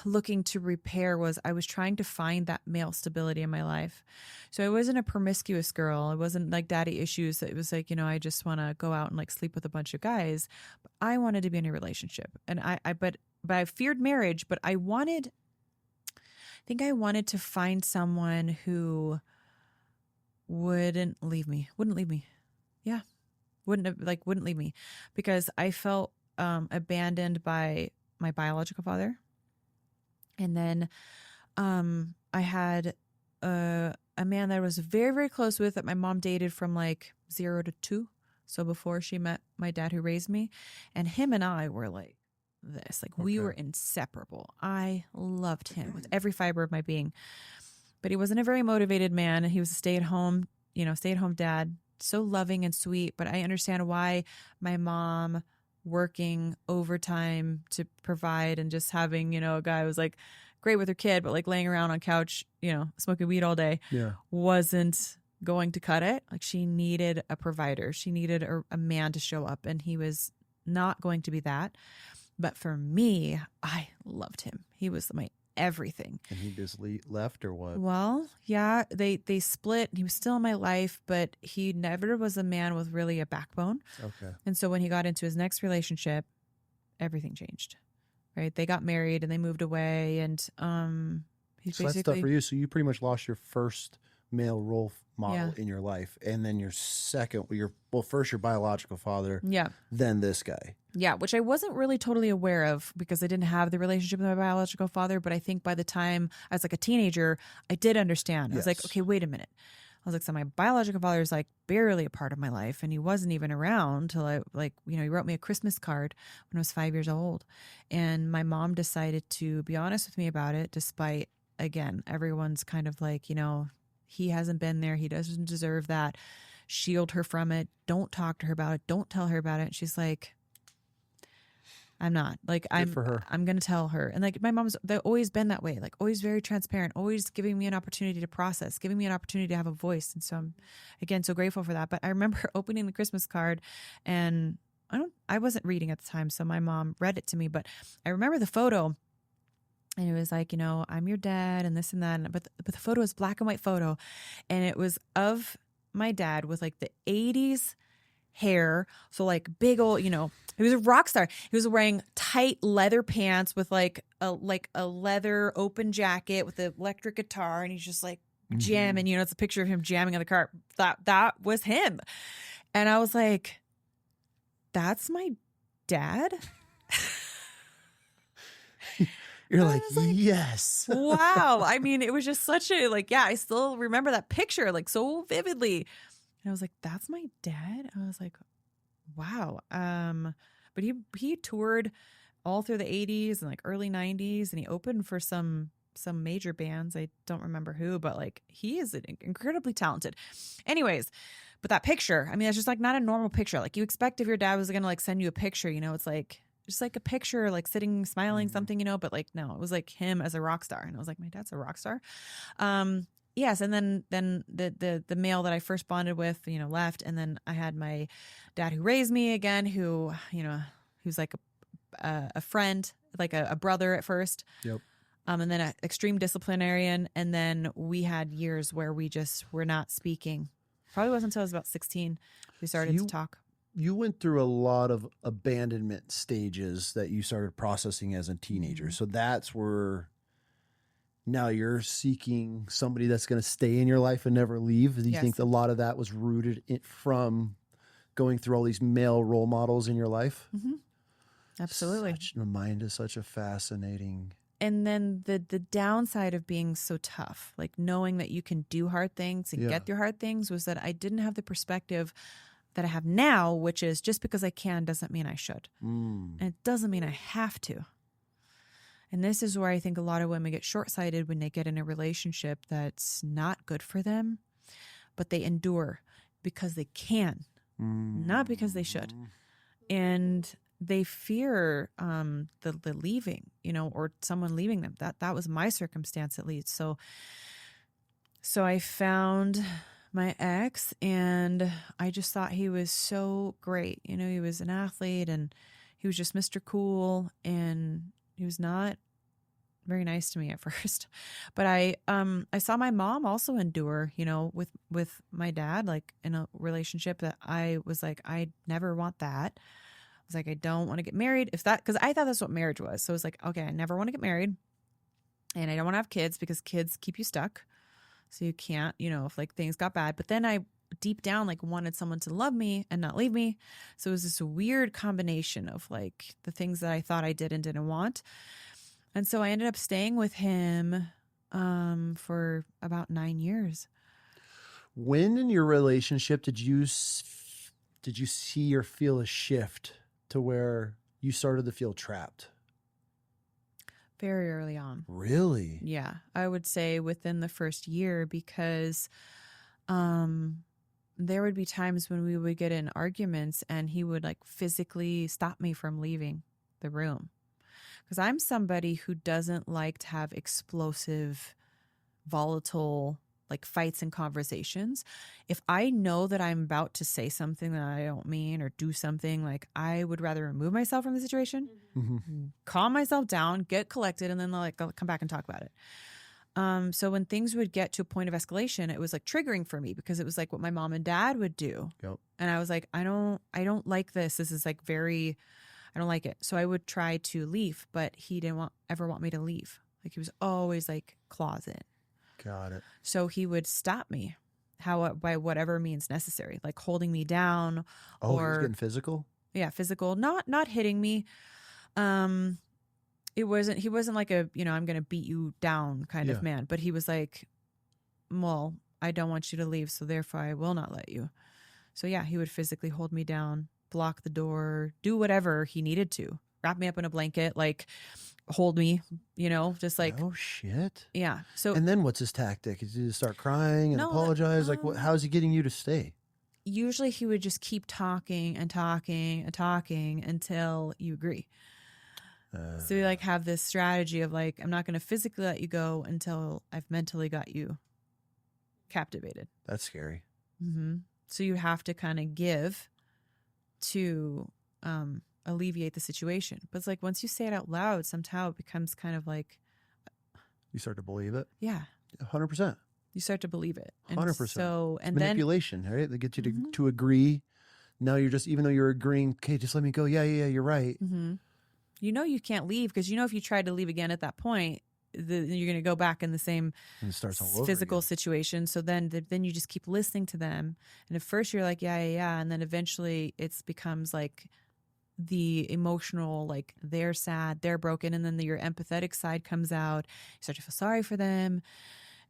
looking to repair was I was trying to find that male stability in my life. So I wasn't a promiscuous girl. It wasn't like daddy issues. It was like, I just want to go out and like sleep with a bunch of guys. But I wanted to be in a relationship. And but I feared marriage, but I wanted to find someone who wouldn't leave me. Yeah. Wouldn't leave me, because I felt abandoned by my biological father. And then I had a man that I was very, very close with that my mom dated from like 0 to 2. So before she met my dad who raised me. And him and I were like this. Like we were inseparable. I loved him with every fiber of my being. But he wasn't a very motivated man. He was a stay-at-home dad. So loving and sweet. But I understand why my mom working overtime to provide and just having, a guy who was like great with her kid, but like laying around on couch, smoking weed all day, wasn't going to cut it. Like she needed a provider. She needed a man to show up, and he was not going to be that. But for me, I loved him. He was my everything. And he just left or what? Well, yeah, they split. He was still in my life, but he never was a man with really a backbone. Okay. And so when he got into his next relationship, everything changed, right? They got married and they moved away, and he's so basically... that's tough for you. So you pretty much lost your first male role model in your life, and then your second, first your biological father, then this guy. Yeah, which I wasn't really totally aware of because I didn't have the relationship with my biological father. But I think by the time I was like a teenager, I did understand. I was like, okay, wait a minute. I was like, so my biological father is like barely a part of my life, and he wasn't even around till he wrote me a Christmas card when I was 5 years old. And my mom decided to be honest with me about it, despite, again, everyone's kind of like, he hasn't been there. He doesn't deserve that. Shield her from it. Don't talk to her about it. Don't tell her about it. And she's like, I'm not like, I'm going to tell her. And like my mom's, they've always been that way, like always very transparent, always giving me an opportunity to process, giving me an opportunity to have a voice. And so I'm, again, so grateful for that. But I remember opening the Christmas card, and I wasn't reading at the time, so my mom read it to me, but I remember the photo. And it was like, I'm your dad and this and that. But the photo was black and white photo. And it was of my dad with like the 80s hair. So like big old, he was a rock star. He was wearing tight leather pants with like a leather open jacket with an electric guitar. And he's just like jamming, it's a picture of him jamming on the car. That was him. And I was like, that's my dad? You're like, yes. Wow. I mean, it was just such a, I still remember that picture so vividly. And I was like, that's my dad? I was like, wow. But he toured all through the 80s and early 90s, and he opened for some major bands. I don't remember who, but he is incredibly talented. Anyways, but that picture, I mean, it's just not a normal picture. You expect if your dad was going to send you a picture, it's just a picture, sitting, smiling, something, but no, it was him as a rock star. And I was like, my dad's a rock star. Yes. And then the male that I first bonded with, left. And then I had my dad who raised me again, who, who's a friend, a brother at first. Yep. And then an extreme disciplinarian. And then we had years where we just were not speaking. Probably wasn't until I was about 16 we started to talk. You went through a lot of abandonment stages that you started processing as a teenager. So that's where now you're seeking somebody that's going to stay in your life and never leave. Do you think a lot of that was rooted from going through all these male role models in your life? Mm-hmm. Absolutely. The mind is such a fascinating. And then the downside of being so tough, knowing that you can do hard things and get through hard things, was that I didn't have the perspective that I have now, which is just because I can doesn't mean I should. Mm. And it doesn't mean I have to. And this is where I think a lot of women get short-sighted when they get in a relationship that's not good for them, but they endure because they can, not because they should. And they fear the leaving, you know, or someone leaving them. That was my circumstance, at least. So I found my ex, and I just thought he was so great. You know, he was an athlete, and he was just Mr. Cool, and he was not very nice to me at first. But I saw my mom also endure, you know, with my dad, like in a relationship that I was like, I never want that. I was like, I don't want to get married. Because I thought that's what marriage was. So I was like, okay, I never want to get married, and I don't want to have kids because kids keep you stuck. So you can't, you know, if like things got bad. But then I deep down like wanted someone to love me and not leave me. So it was this weird combination of like the things that I thought I did and didn't want. And so I ended up staying with him for about 9 years. When in your relationship did you see or feel a shift to where you started to feel trapped? Very early on. Really? Yeah, I would say within the first year, because there would be times when we would get in arguments and he would like physically stop me from leaving the room. Because I'm somebody who doesn't like to have explosive, volatile like fights and conversations. If I know that I'm about to say something that I don't mean or do something, like I would rather remove myself from the situation, calm myself down, get collected, and then I'll come back and talk about it. So when things would get to a point of escalation, it was like triggering for me because it was like what my mom and dad would do. Yep. And I was like, I don't like this. This is like I don't like it. So I would try to leave, but he didn't ever want me to leave. Like he was always like closet. Got it. So he would stop me by whatever means necessary, like holding me down. Oh, he was getting physical? Yeah, physical, not hitting me. He wasn't like a, you know, I'm going to beat you down kind of man, but he was like, well, I don't want you to leave, so therefore I will not let you. So yeah, he would physically hold me down, block the door, do whatever he needed to, wrap me up in a blanket, like hold me, you know, just like, oh shit. Yeah. So, and then what's his tactic? Is he just start crying and apologize? Like, how's he getting you to stay? Usually he would just keep talking and talking and talking until you agree. So we like have this strategy of like, I'm not going to physically let you go until I've mentally got you captivated. That's scary. Mm-hmm. So you have to kind of give to alleviate the situation. But it's like once you say it out loud, somehow it becomes kind of like you start to believe it. Yeah, 100%. You start to believe it. 100%. So and manipulation, then, right? They get you to agree. Now you're just, even though you're agreeing, okay, just let me go. Yeah, you're right. Mm-hmm. You know you can't leave because you know if you tried to leave again at that point, you're going to go back in the same and it starts all over physical again. situation. So then you just keep listening to them, and at first you're like yeah, and then eventually it becomes like the emotional, like they're sad, they're broken, and then your empathetic side comes out. You start to feel sorry for them,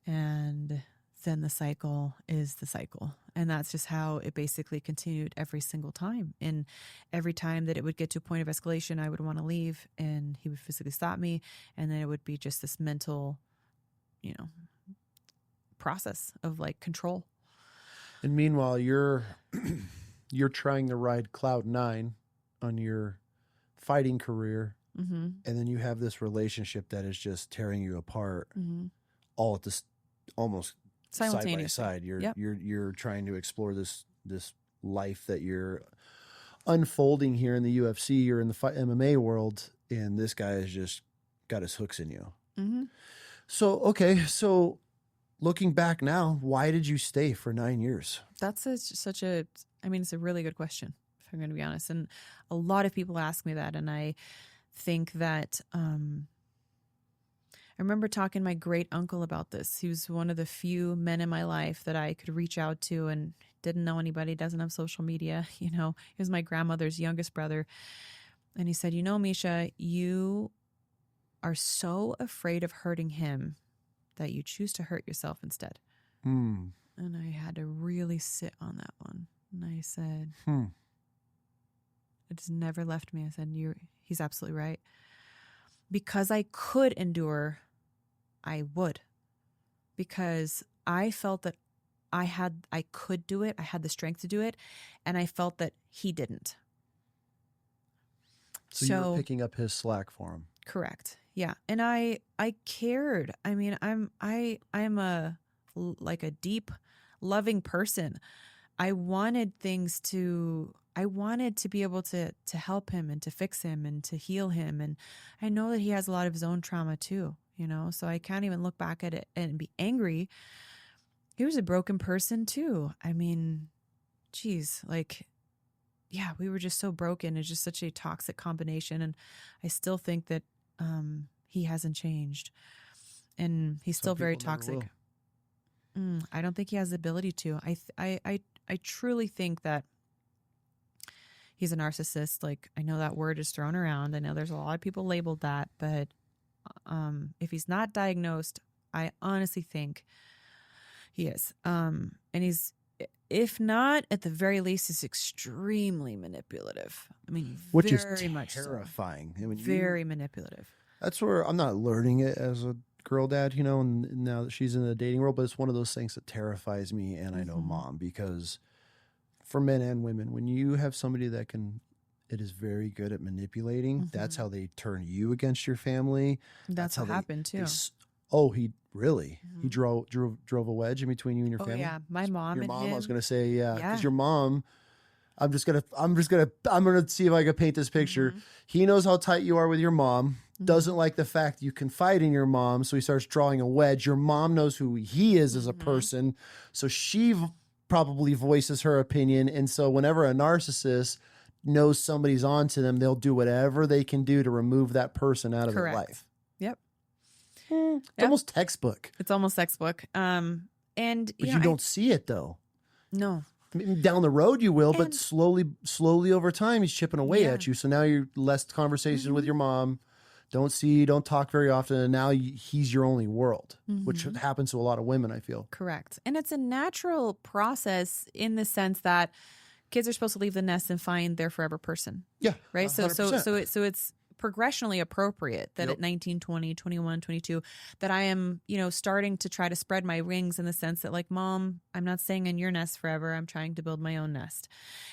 and then the cycle is the cycle. And that's just how it basically continued every single time. And every time that it would get to a point of escalation, I would want to leave and he would physically stop me. And then it would be just this mental, you know, process of like control. And meanwhile, you're trying to ride cloud 9 on your fighting career. Mm-hmm. And then you have this relationship that is just tearing you apart all at this almost simultaneously. Side by side. You're trying to explore this life that you're unfolding here in the UFC or in the MMA world, and this guy has just got his hooks in you. Mm-hmm. So looking back now, why did you stay for 9 years? That's it's a really good question, if I'm going to be honest. And a lot of people ask me that, and I think that I remember talking to my great uncle about this. He was one of the few men in my life that I could reach out to and didn't know anybody, doesn't have social media. You know, he was my grandmother's youngest brother. And he said, you know, Miesha, you are so afraid of hurting him that you choose to hurt yourself instead. And I had to really sit on that one. And I said, it just never left me. I said, he's absolutely right. Because I could endure, I would. Because I felt that I could do it. I had the strength to do it. And I felt that he didn't. So you were picking up his slack for him. Correct. Yeah. And I cared. I mean, I'm a deep, loving person. I wanted to be able to help him and to fix him and to heal him. And I know that he has a lot of his own trauma too, so I can't even look back at it and be angry. He was a broken person too. I mean, geez, yeah, we were just so broken. It's just such a toxic combination. And I still think that he hasn't changed and he's still very toxic. I don't think he has the ability to. I truly think that he's a narcissist. I know that word is thrown around. I know there's a lot of people labeled that, but if he's not diagnosed, I honestly think he is. And he's, if not, at the very least, is extremely manipulative. I mean, which is terrifying. So. I mean, very manipulative. That's where I'm not learning it as a girl dad, and now that she's in the dating world, but it's one of those things that terrifies me. And I know mom, because for men and women, when you have somebody that it is very good at manipulating, that's how they turn you against your family. That's what happened too. He really, he drove a wedge in between you and your family. Yeah. My mom and him. I was going to say, because your mom, I'm going to see if I can paint this picture. He knows how tight you are with your mom. Doesn't like the fact you confide in your mom, so he starts drawing a wedge. Your mom knows who he is as a person, so she probably voices her opinion. And so whenever a narcissist knows somebody's onto them, they'll do whatever they can do to remove that person out of their life. Yep. It's almost textbook. It's almost textbook. And you don't see it though. No. Down the road you will, but slowly over time he's chipping away at you. So now you're less conversations with your mom. Don't talk very often. And now he's your only world, which happens to a lot of women, I feel. Correct. And it's a natural process in the sense that kids are supposed to leave the nest and find their forever person. Yeah. Right. 100%. So it's progressionally appropriate that at 19, 20, 21, 22, that I am, starting to try to spread my wings in the sense that Mom, I'm not staying in your nest forever. I'm trying to build my own nest.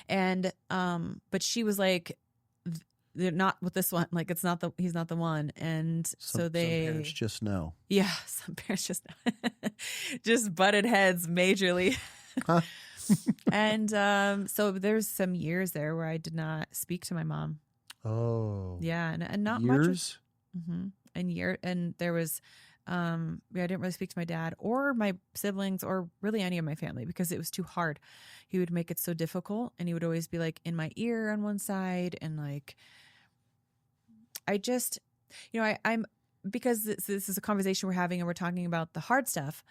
And, but she was like, they're not with this one. He's not the one. And some parents just know. Yeah. Some parents just butted heads majorly. And, so there's some years there where I did not speak to my mom. Oh. Yeah. And not years? Much. And there was, I didn't really speak to my dad or my siblings or really any of my family because it was too hard. He would make it so difficult and he would always be in my ear on one side and I just, I'm because this is a conversation we're having and we're talking about the hard stuff.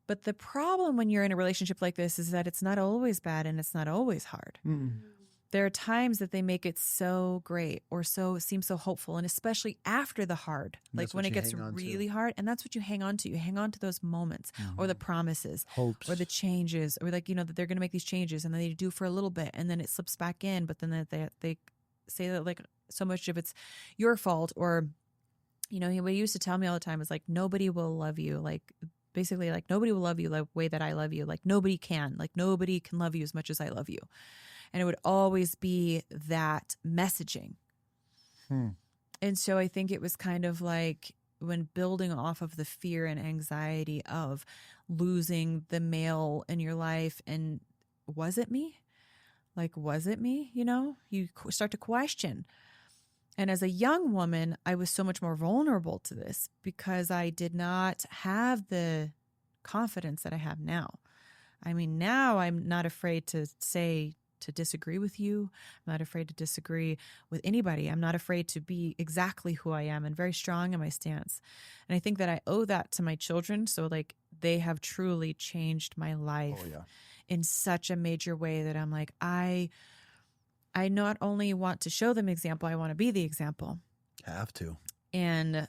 But the problem when you're in a relationship like this is that it's not always bad and it's not always hard. There are times that they make it so great or seem so hopeful, and especially after the hard, when it gets really hard, and that's what you hang on to. You hang on to those moments or the promises, hopes, or the changes, or that they're going to make these changes, and then they do for a little bit, and then it slips back in, but then they say that so much of it's your fault, or what he used to tell me all the time is nobody will love you, basically nobody will love you the way that I love you, nobody can love you as much as I love you. And it would always be that messaging. And so I think it was kind of when building off of the fear and anxiety of losing the male in your life. And was it me? Was it me? You start to question. And as a young woman, I was so much more vulnerable to this because I did not have the confidence that I have now. I mean, now I'm not afraid to disagree with you. I'm not afraid to disagree with anybody. I'm not afraid to be exactly who I am and very strong in my stance. And I think that I owe that to my children. So they have truly changed my life in such a major way that I'm I not only want to show them example, I want to be the example. Have to. And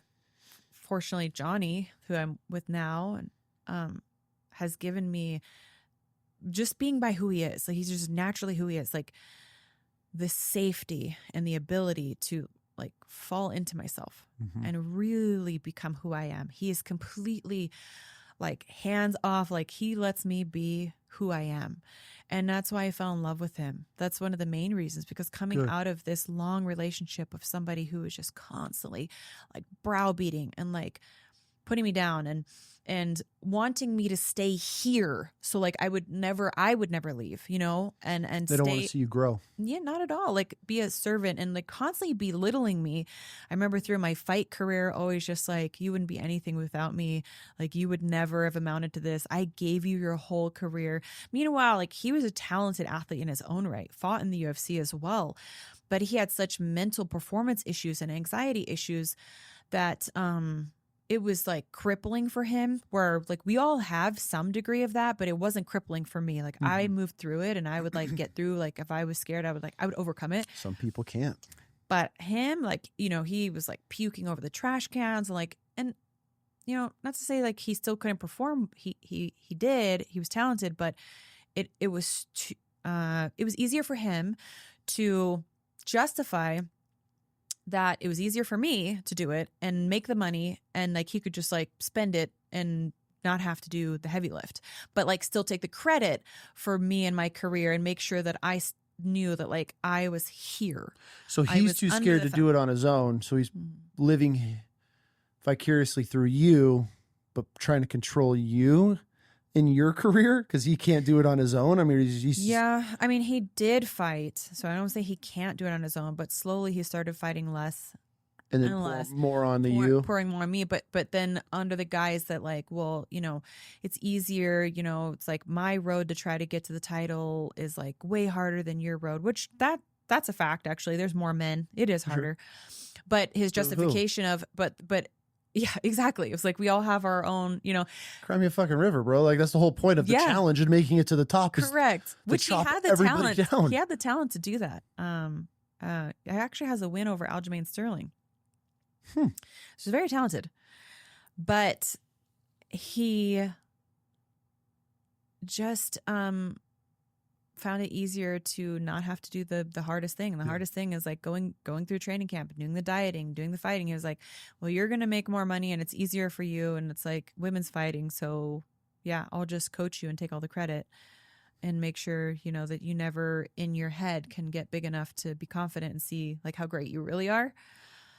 fortunately, Johnny, who I'm with now, has given me just being by who he is. Like he's just naturally who he is. Like the safety and the ability to like fall into myself and really become who I am. He is completely like hands off. Like he lets me be who I am. And that's why I fell in love with him. That's one of the main reasons, because coming out of this long relationship of somebody who was just constantly like browbeating and like putting me down and wanting me to stay here. So like I would never leave, you know, and they don't want to see you grow. Yeah, not at all. Like be a servant and like constantly belittling me. I remember through my fight career, always just like, you wouldn't be anything without me. Like you would never have amounted to this. I gave you your whole career. Meanwhile, like he was a talented athlete in his own right, fought in the UFC as well. But he had such mental performance issues and anxiety issues that, it was like crippling for him, where like we all have some degree of that, but it wasn't crippling for me. Like I moved through it and I would like get through, like if I was scared, I would overcome it. Some people can't. But him, like, you know, he was like puking over the trash cans and like, and you know, not to say like he still couldn't perform. He did, he was talented, but it was easier for him to justify that it was easier for me to do it and make the money, and like he could just like spend it and not have to do the heavy lift, but like still take the credit for me and my career and make sure that I knew that like I was here. So he's too scared to do it on his own. So he's living vicariously through you, but trying to control you in your career because he can't do it on his own. I mean, yeah. I mean, he did fight, so I don't say he can't do it on his own, but slowly he started fighting less and then more on you, pouring more on me. But then under the guise that like, well, you know, it's easier. You know, it's like my road to try to get to the title is like way harder than your road, which that's a fact. Actually, there's more men. It is harder, but his justification of but. Yeah, exactly. It was like we all have our own, you know. Cry me a fucking river, bro. Like that's the whole point of the challenge and making it to the top. Correct. Which he had the talent. Down. He had the talent to do that. He actually has a win over Aljamain Sterling. She's very talented, but he just found it easier to not have to do the hardest thing. And the hardest thing is like going through training camp, doing the dieting, doing the fighting. He was like, well, you're going to make more money and it's easier for you. And it's like women's fighting. So yeah, I'll just coach you and take all the credit and make sure, you know, that you never in your head can get big enough to be confident and see like how great you really are.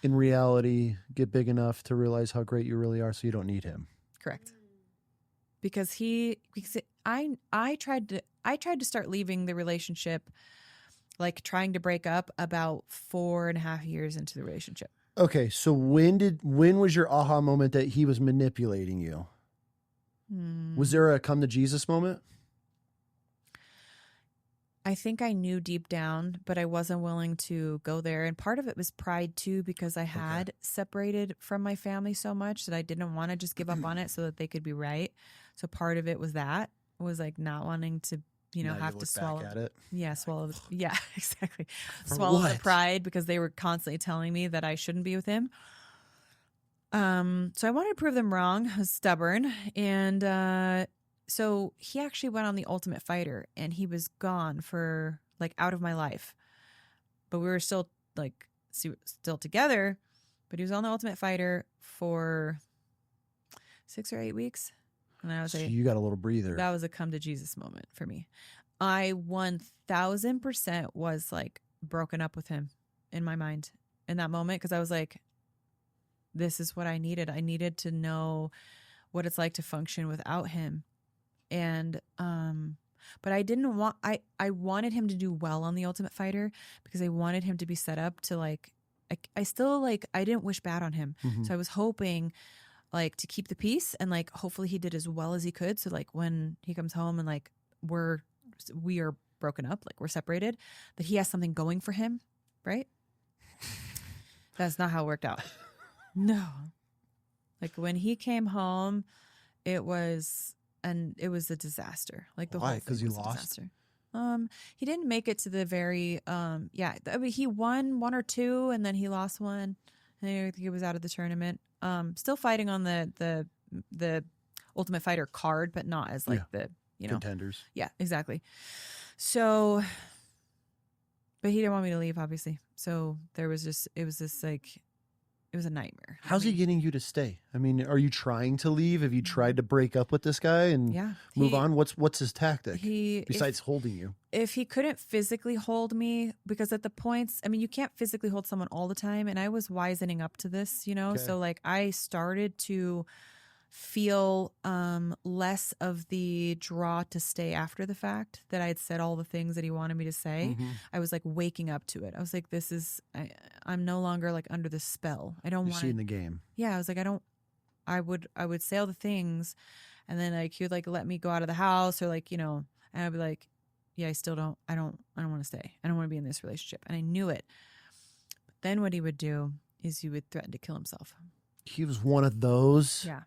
In reality, get big enough to realize how great you really are. So you don't need him. Correct. Because I tried to start leaving the relationship, like trying to break up about 4.5 years into the relationship. Okay. So when was your aha moment that he was manipulating you? Was there a come to Jesus moment? I think I knew deep down, but I wasn't willing to go there. And part of it was pride too, because I had separated from my family so much that I didn't want to just give up on it so that they could be right. So part of it was like not wanting to, you know, have to swallow it. Yeah, swallow. Yeah, exactly. Swallow the pride because they were constantly telling me that I shouldn't be with him. So I wanted to prove them wrong. I was stubborn. And so he actually went on The Ultimate Fighter and he was gone for like out of my life. But we were still together. But he was on The Ultimate Fighter for 6 or 8 weeks. And I was so you got a little breather. That was a come to Jesus moment for me. I 1000% was like broken up with him in my mind in that moment. Cause I was like, this is what I needed. I needed to know what it's like to function without him. And, but I didn't want, I wanted him to do well on The Ultimate Fighter because I wanted him to be set up to like, I still like, I didn't wish bad on him. So I was hoping like to keep the peace and like hopefully he did as well as he could. So like when he comes home and like we are broken up, like we're separated, that he has something going for him, right? That's not how it worked out. No. Like when he came home, it was a disaster. Like the whole thing was a disaster. He didn't make it to the very I mean, he won 1 or 2 and then he lost 1. I think he was out of the tournament. Still fighting on the Ultimate Fighter card, but not as like the Contenders. Yeah, exactly. So, but he didn't want me to leave, obviously. So it was a nightmare. How's he getting you to stay? I mean, are you trying to leave? Have you tried to break up with this guy and move on? What's his tactic besides holding you? If he couldn't physically hold me, because at the points, I mean, you can't physically hold someone all the time. And I was wisening up to this, Okay. So like I started to feel less of the draw to stay after the fact that I had said all the things that he wanted me to say. Mm-hmm. I was like waking up to it. I was like, I'm no longer like under the spell. I don't want to. You're seeing the game. Yeah, I was like, I would say all the things, and then like he would like let me go out of the house, or like, and I'd be like, yeah, I don't want to stay. I don't want to be in this relationship. And I knew it. But then what he would do is he would threaten to kill himself. He was one of those. Yeah.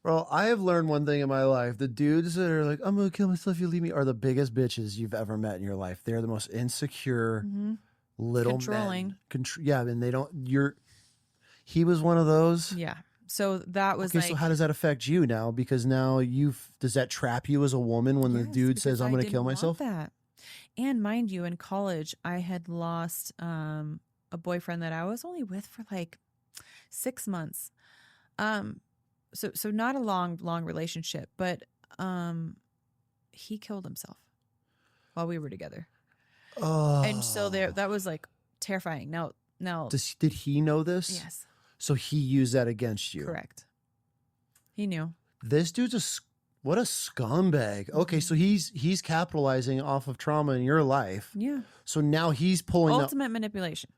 Bro, I have learned one thing in my life. The dudes that are like, I'm going to kill myself if you leave me, are the biggest bitches you've ever met in your life. They're the most insecure, little controlling. Men. And he was one of those. Yeah. So that was so how does that affect you now? Because now does that trap you as a woman when the dude says, I'm going to kill myself? That. And mind you, in college, I had lost a boyfriend that I was only with for like 6 months. So not a long relationship, but he killed himself while we were together. Oh. And so that was like terrifying. Now did he know this? Yes. So he used that against you. Correct. He knew. This dude's what a scumbag. Okay, so he's capitalizing off of trauma in your life. Yeah. So now he's pulling ultimate manipulation.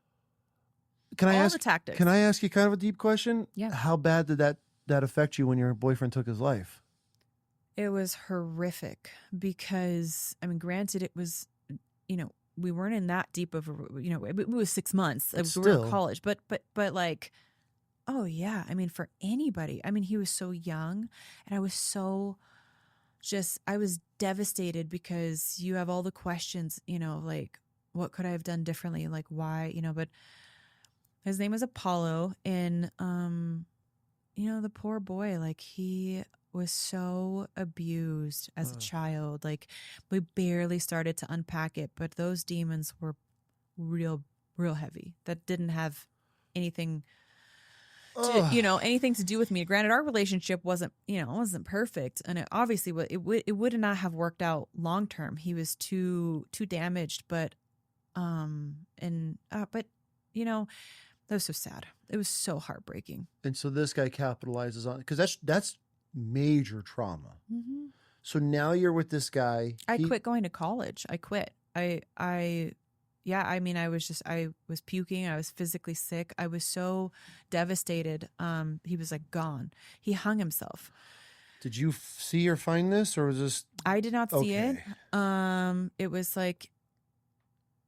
Can I ask the tactics? Can I ask you kind of a deep question? Yeah. How bad did that affect you when your boyfriend took his life? It was horrific because, I mean, granted, it was, we weren't in that deep of it was 6 months. We were in college, but like, oh yeah. I mean, for anybody, I mean, he was so young, and I was I was devastated because you have all the questions, like, what could I have done differently? Like, why, but his name was Apollo, and, the poor boy, like, he was so abused as a child. Like, we barely started to unpack it, but those demons were real heavy. That didn't have anything anything to do with me. Granted, our relationship wasn't perfect, and it obviously it would not have worked out long term. He was too damaged, but that was so sad. It was so heartbreaking. And so this guy capitalizes on, because that's major trauma. Mm-hmm. So now you're with this guy. I quit going to college. I quit. I was puking. I was physically sick. I was so devastated. He was like gone. He hung himself. Did you see or find this, or was this? I did not see it. It was like,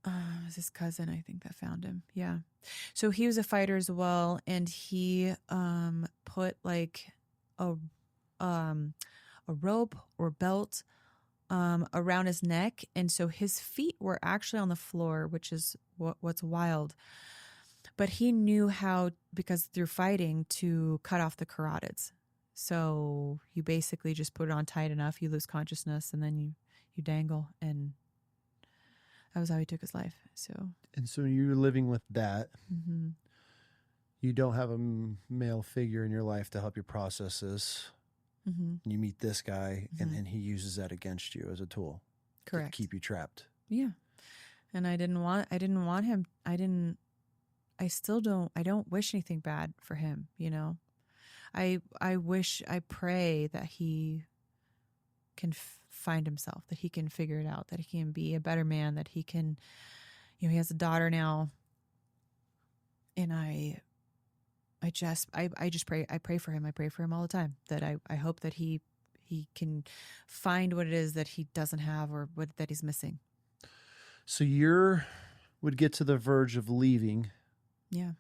it was his cousin, I think, that found him. Yeah. So he was a fighter as well, and he put like a rope or belt around his neck, and so his feet were actually on the floor, which is what's wild. But he knew how, because through fighting, to cut off the carotids. So you basically just put it on tight enough, you lose consciousness, and then you dangle, and that was how he took his life. So you're living with that. Mm-hmm. You don't have a male figure in your life to help you process this. Mm-hmm. You meet this guy, Mm-hmm. and then he uses that against you as a tool. Correct. To keep you trapped. Yeah. And I didn't want him. I still don't. I don't wish anything bad for him. I pray that he can find himself, that he can figure it out, that he can be a better man, that he can, he has a daughter now. And I just pray. I pray for him. I pray for him all the time, that I hope that he can find what it is that he doesn't have, or that he's missing. So would get to the verge of leaving. Yeah.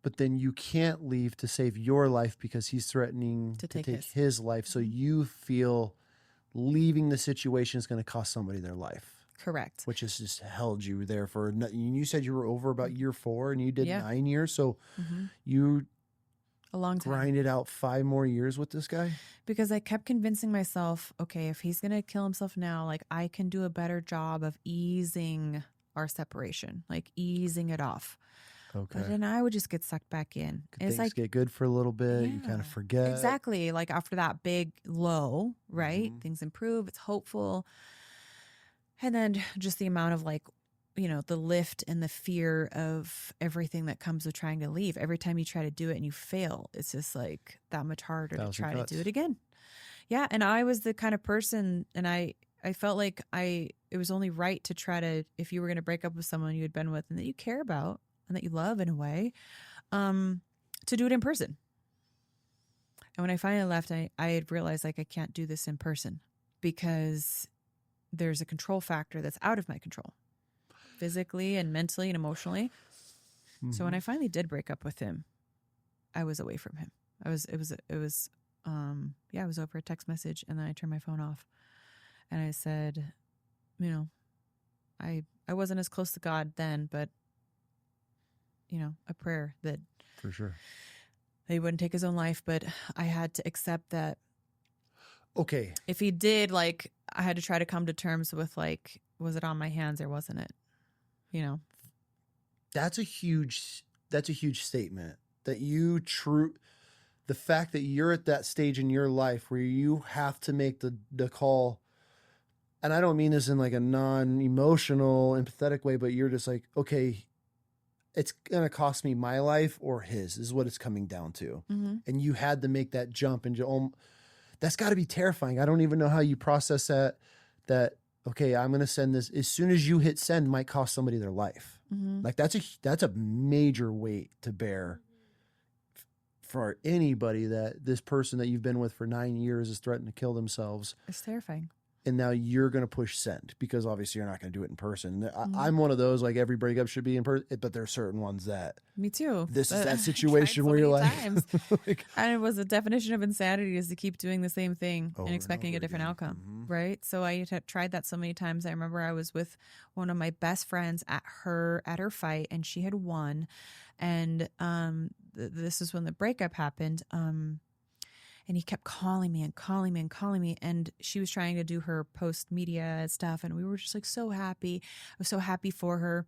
But then you can't leave to save your life because he's threatening to take his life. So you feel leaving the situation is going to cost somebody their life. Correct. Which has just held you there for, you said you were over about year 4 and you did 9 years. So A long time. grinded out 5 more years with this guy? Because I kept convincing myself, okay, if he's going to kill himself now, like I can do a better job of easing our separation, like easing it off. Okay. But then I would just get sucked back in. Things It's like, get good for a little bit. You Yeah, kind of forget. exactly. Like after that big low, right? Mhm. Things improve. It's hopeful. And then just the amount of like, you know, the lift and the fear of everything that comes with trying to leave. Every time you try to do it and you fail, it's just like that much harder to 1,000 try cuts. to do it again. Yeah. And I was the kind of person, and I felt like it was only right to try to, if you were going to break up with someone you had been with and that you care about and that you love in a way, to do it in person. And when I finally left, I had realized like I can't do this in person because there's a control factor that's out of my control, physically and mentally and emotionally. So when I finally did break up with him, I was away from him. It was over a text message, and then I turned my phone off, and I said, you know, I wasn't as close to God then, but you know, a prayer that For sure. he wouldn't take his own life, but I had to accept that. Okay. If he did, like, I had to try to come to terms with, like, was it on my hands or wasn't it? You know? That's a huge statement that the fact that you're at that stage in your life where you have to make the call. And I don't mean this in like a non-emotional, empathetic way, but you're just like, okay, it's going to cost me my life or his is what it's coming down to. Mm-hmm. And you had to make that jump, and that's got to be terrifying. I don't even know how you process that, okay, I'm going to send this. As soon as you hit send, might cost somebody their life. Mm-hmm. Like that's a major weight to bear for anybody, that this person that you've been with for 9 years is threatening to kill themselves. It's terrifying. And now you're going to push send because obviously you're not going to do it in person. I'm one of those, like every breakup should be in person, but there are certain ones that Me too. this is But that I situation tried where so you're many like, times. like, And it was a definition of insanity is to keep doing the same thing Over and and expecting over a different again. outcome. Mhm. Right. So I had tried that so many times. I remember I was with one of my best friends at her fight, and she had won. And this is when the breakup happened. And he kept calling me and calling me and calling me. And she was trying to do her post media stuff. And we were just like so happy. I was so happy for her.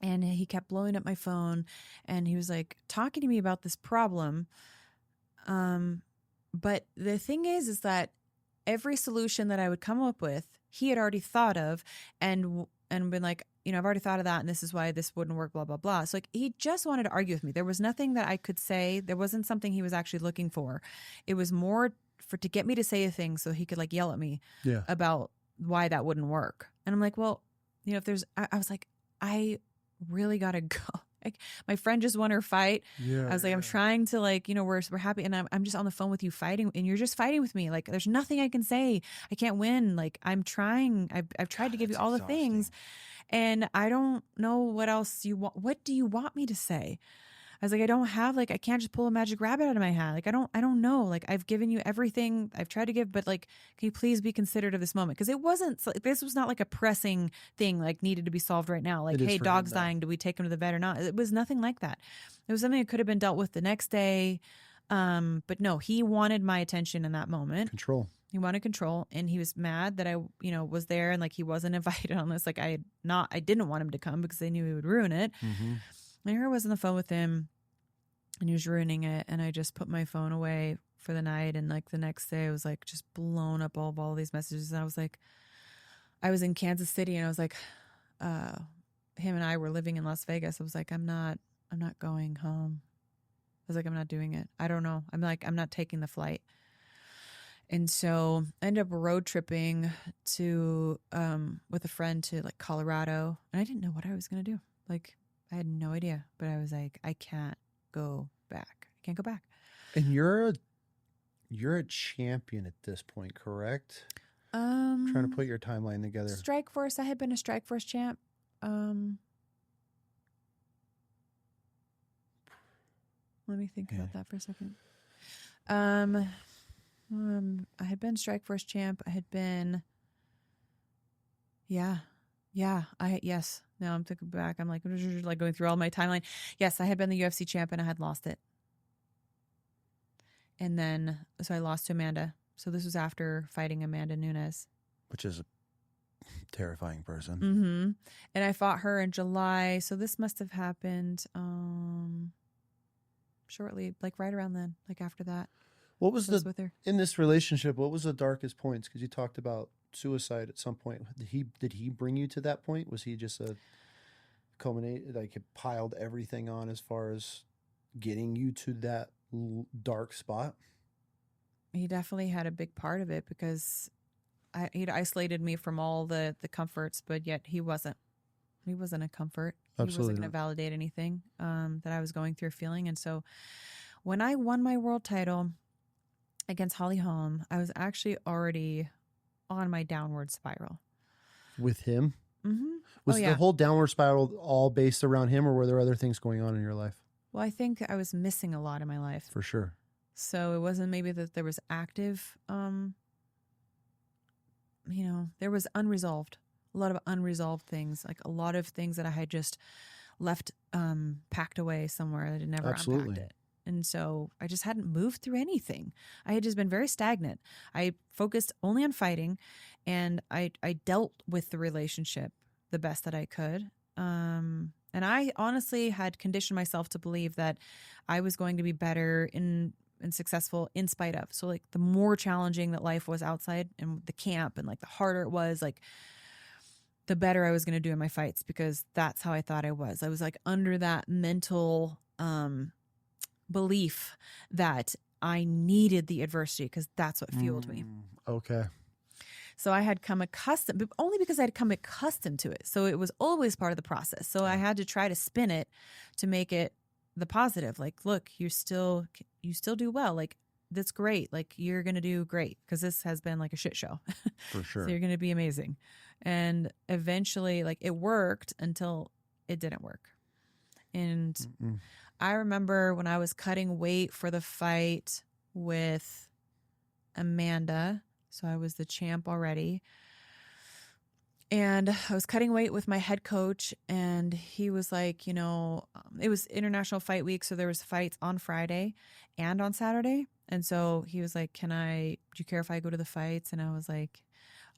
And he kept blowing up my phone. And he was like talking to me about this problem. But the thing is that every solution that I would come up with, he had already thought of and been like, you know, I've already thought of that, and this is why this wouldn't work, blah, blah, blah. So like he just wanted to argue with me. There was nothing that I could say. There wasn't something he was actually looking for. It was more to get me to say a thing so he could like yell at me about why that wouldn't work. And I'm like, well, you know, if there's, I was like, I really gotta go. Like my friend just won her fight. I was like, I'm trying to like, you know, we're happy, and I'm just on the phone with you fighting, and you're just fighting with me. Like there's nothing I can say. I can't win. Like I'm trying. I've tried to give you all the things, and I don't know what else you want. What do you want me to say? I was like, I don't have, like, I can't just pull a magic rabbit out of my hat. Like, I don't know. Like, I've given you everything I've tried to give, but like, can you please be considerate of this moment? Because it wasn't, this was not like a pressing thing, like needed to be solved right now. Like, hey, dog's dying. Do we take him to the vet or not? It was nothing like that. It was something that could have been dealt with the next day. But no, he wanted my attention in that moment. control. He wanted control, and he was mad that I, you know, was there and like he wasn't invited on this. Like I didn't want him to come because they knew he would ruin it. Mm-hmm. And here I was on the phone with him, and he was ruining it. And I just put my phone away for the night. And like the next day I was like just blown up all these messages. And I was like, I was in Kansas City, and I was like, him and I were living in Las Vegas. I was like, I'm not going home. I was like, I'm not doing it. I don't know. I'm like, I'm not taking the flight. And so I ended up road tripping to, with a friend to like Colorado. And I didn't know what I was going to do. Like, I had no idea, but I was like, I can't go back. I can't go back. And you're a champion at this point, correct? Trying to put your timeline together. Strikeforce. I had been a Strikeforce champ. Let me think about that for a second. I had been Strikeforce champ. I had been, yes. Now I'm thinking back. I'm like going through all my timeline. Yes, I had been the UFC champ, and I had lost it. And then, so I lost to Amanda. So this was after fighting Amanda Nunes. Which is a terrifying person. Mm-hmm. And I fought her in July. So this must have happened shortly, like right around then, like after that. What was I was with her. in this relationship, what was the darkest points? Because you talked about suicide at some point. Did he bring you to that point? Was he just a culminate, like it piled everything on as far as getting you to that dark spot? He definitely had a big part of it because he'd isolated me from all the comforts, but yet he wasn't a comfort. He Absolutely wasn't going to validate anything that I was going through feeling. And so when I won my world title against Holly Holm, I was actually already on my downward spiral. With him? Mm-hmm. Was the whole downward spiral all based around him, or were there other things going on in your life? Well, I think I was missing a lot in my life. For sure. So it wasn't maybe that there was active, there was unresolved, a lot of unresolved things, like a lot of things that I had just left packed away somewhere that had never unpacked it. And so I just hadn't moved through anything. I had just been very stagnant. I focused only on fighting, and I dealt with the relationship the best that I could. And I honestly had conditioned myself to believe that I was going to be better and successful in spite of. So like the more challenging that life was outside and the camp, and like the harder it was, like the better I was going to do in my fights, because that's how I thought I was. I was like under that mental belief that I needed the adversity because that's what fueled me. Okay. So I had come accustomed, but only because I had come accustomed to it. So it was always part of the process. So I had to try to spin it to make it the positive. Like, look, you still do well. Like, that's great. Like, you're going to do great, because this has been like a shit show. For sure. So you're going to be amazing. And eventually, like, it worked until it didn't work. And I remember when I was cutting weight for the fight with Amanda. So I was the champ already. And I was cutting weight with my head coach, and he was like, it was International Fight Week. So there was fights on Friday and on Saturday. And so he was like, do you care if I go to the fights? And I was like,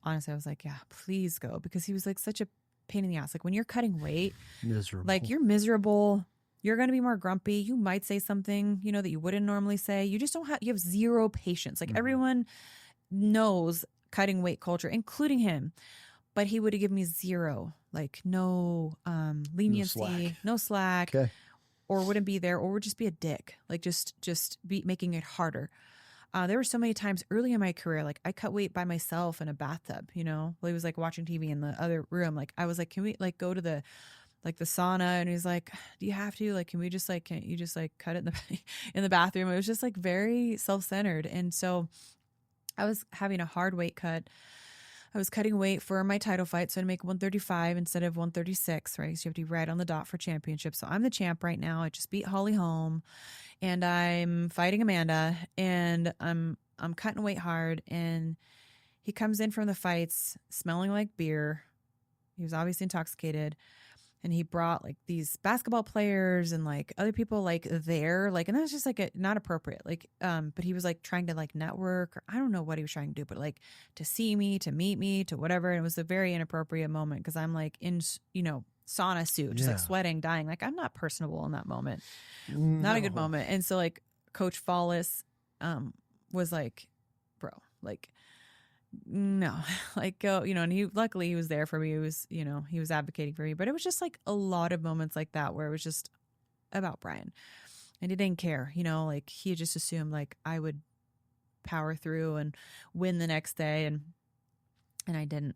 honestly, I was like, yeah, please go. Because he was like such a pain in the ass. Like when you're cutting weight, miserable. Like you're miserable. You're going to be more grumpy. You might say something, that you wouldn't normally say. You just you have zero patience. Like everyone knows cutting weight culture, including him. But he would have given me zero, like no leniency, no slack, Okay. or wouldn't be there, or would just be a dick, like just be making it harder. There were so many times early in my career, like I cut weight by myself in a bathtub, Well, he was like watching TV in the other room. Like I was like, can we like go to the sauna? And he's like, do you have to? Like, can't you just like cut it in the bathroom? It was just like very self-centered. And so I was having a hard weight cut. I was cutting weight for my title fight, so I'd make 135 instead of 136, right? So you have to be right on the dot for championship. So I'm the champ right now. I just beat Holly Holm, and I'm fighting Amanda, and I'm cutting weight hard. And he comes in from the fights smelling like beer. He was obviously intoxicated. And he brought like these basketball players and like other people like there, like, and that was just like not appropriate. Like, but he was like trying to like network, or I don't know what he was trying to do, but like to see me, to meet me, to whatever. And it was a very inappropriate moment because I'm like in, sauna suit, just like sweating, dying. Like I'm not personable in that moment. Not a good moment. And so like Coach Fallis was like, bro, like, no, like go, and luckily he was there for me. He was, he was advocating for me, but it was just like a lot of moments like that where it was just about Brian, and he didn't care, like he just assumed like I would power through and win the next day. And I didn't,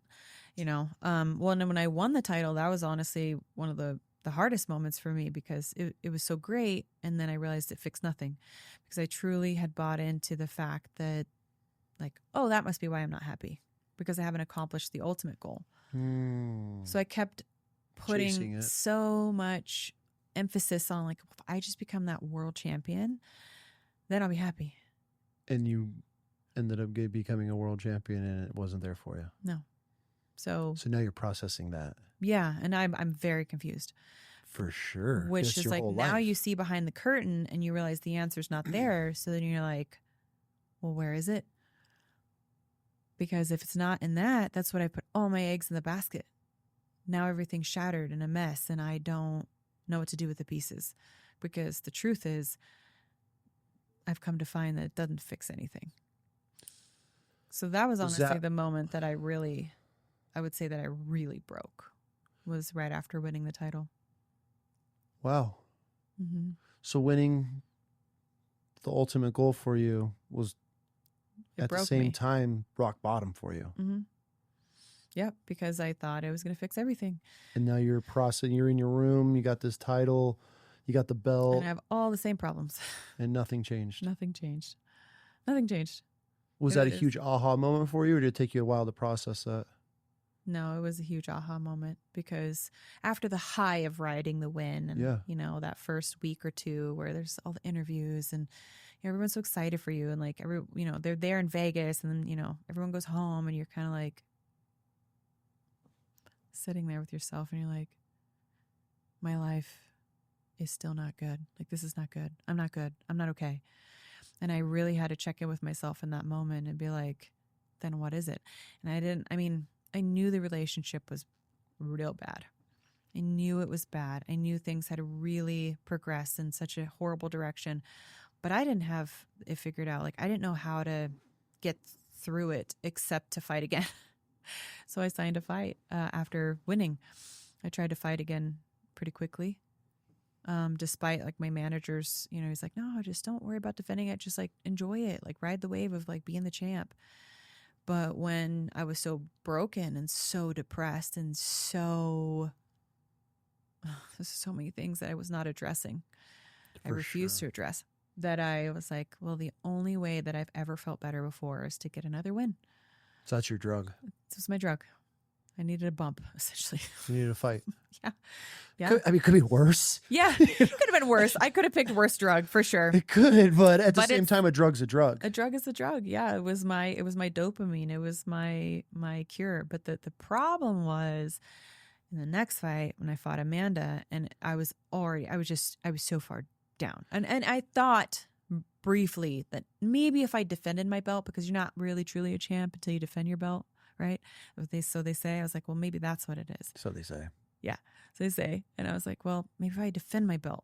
well, and then when I won the title, that was honestly one of the hardest moments for me because it was so great. And then I realized it fixed nothing because I truly had bought into the fact that like, oh, that must be why I'm not happy, because I haven't accomplished the ultimate goal. So I kept putting so much emphasis on like, if I just become that world champion, then I'll be happy. And you ended up becoming a world champion, and it wasn't there for you. No. So now you're processing that. Yeah, and I'm very confused. For sure. Which is like now you see behind the curtain and you realize the answer's not there. So then you're like, well, where is it? Because if it's not in that, that's what I put all my eggs in the basket. Now everything's shattered and a mess, and I don't know what to do with the pieces. Because the truth is, I've come to find that it doesn't fix anything. So that was honestly the moment that I would say that I really broke, was right after winning the title. Wow. Mm-hmm. So winning the ultimate goal for you was at the same time rock bottom for you. Mm-hmm. Yep, because I thought I was going to fix everything. And now you're you're in your room, you got this title, you got the belt. And I have all the same problems. And nothing changed. Nothing changed. Nothing changed. Was that a huge aha moment for you, or did it take you a while to process that? No, it was a huge aha moment, because after the high of riding the win and, you know, that first week or two where there's all the interviews and everyone's so excited for you, and like, they're there in Vegas, and then, you know, everyone goes home and you're kind of like sitting there with yourself and you're like, my life is still not good. Like, this is not good. I'm not good. I'm not okay. And I really had to check in with myself in that moment and be like, then what is it? And I knew the relationship was real bad. I knew it was bad. I knew things had really progressed in such a horrible direction, but I didn't have it figured out. Like, I didn't know how to get through it except to fight again. So I signed a fight after winning. I tried to fight again pretty quickly. Despite like my managers, you know, he's like, no, just don't worry about defending it. Just like enjoy it. Like, ride the wave of like being the champ. But when I was so broken and so depressed and there's so many things that I was not addressing. I refused to address, that I was like, well, the only way that I've ever felt better before is to get another win. So that's your drug. This was my drug. I needed a bump, essentially. You needed a fight. Yeah. It could be worse. Yeah, it could have been worse. I could have picked worse drug for sure. It could, but at the same time, a drug's a drug. A drug is a drug. Yeah, it was my dopamine. It was my cure. But the problem was in the next fight when I fought Amanda, and I was so far down, and I thought briefly that maybe if I defended my belt, because you're not really truly a champ until you defend your belt, right? So they say. I was like, well, maybe that's what it is. So they say. Yeah. So they say. And I was like, well, maybe if I defend my belt,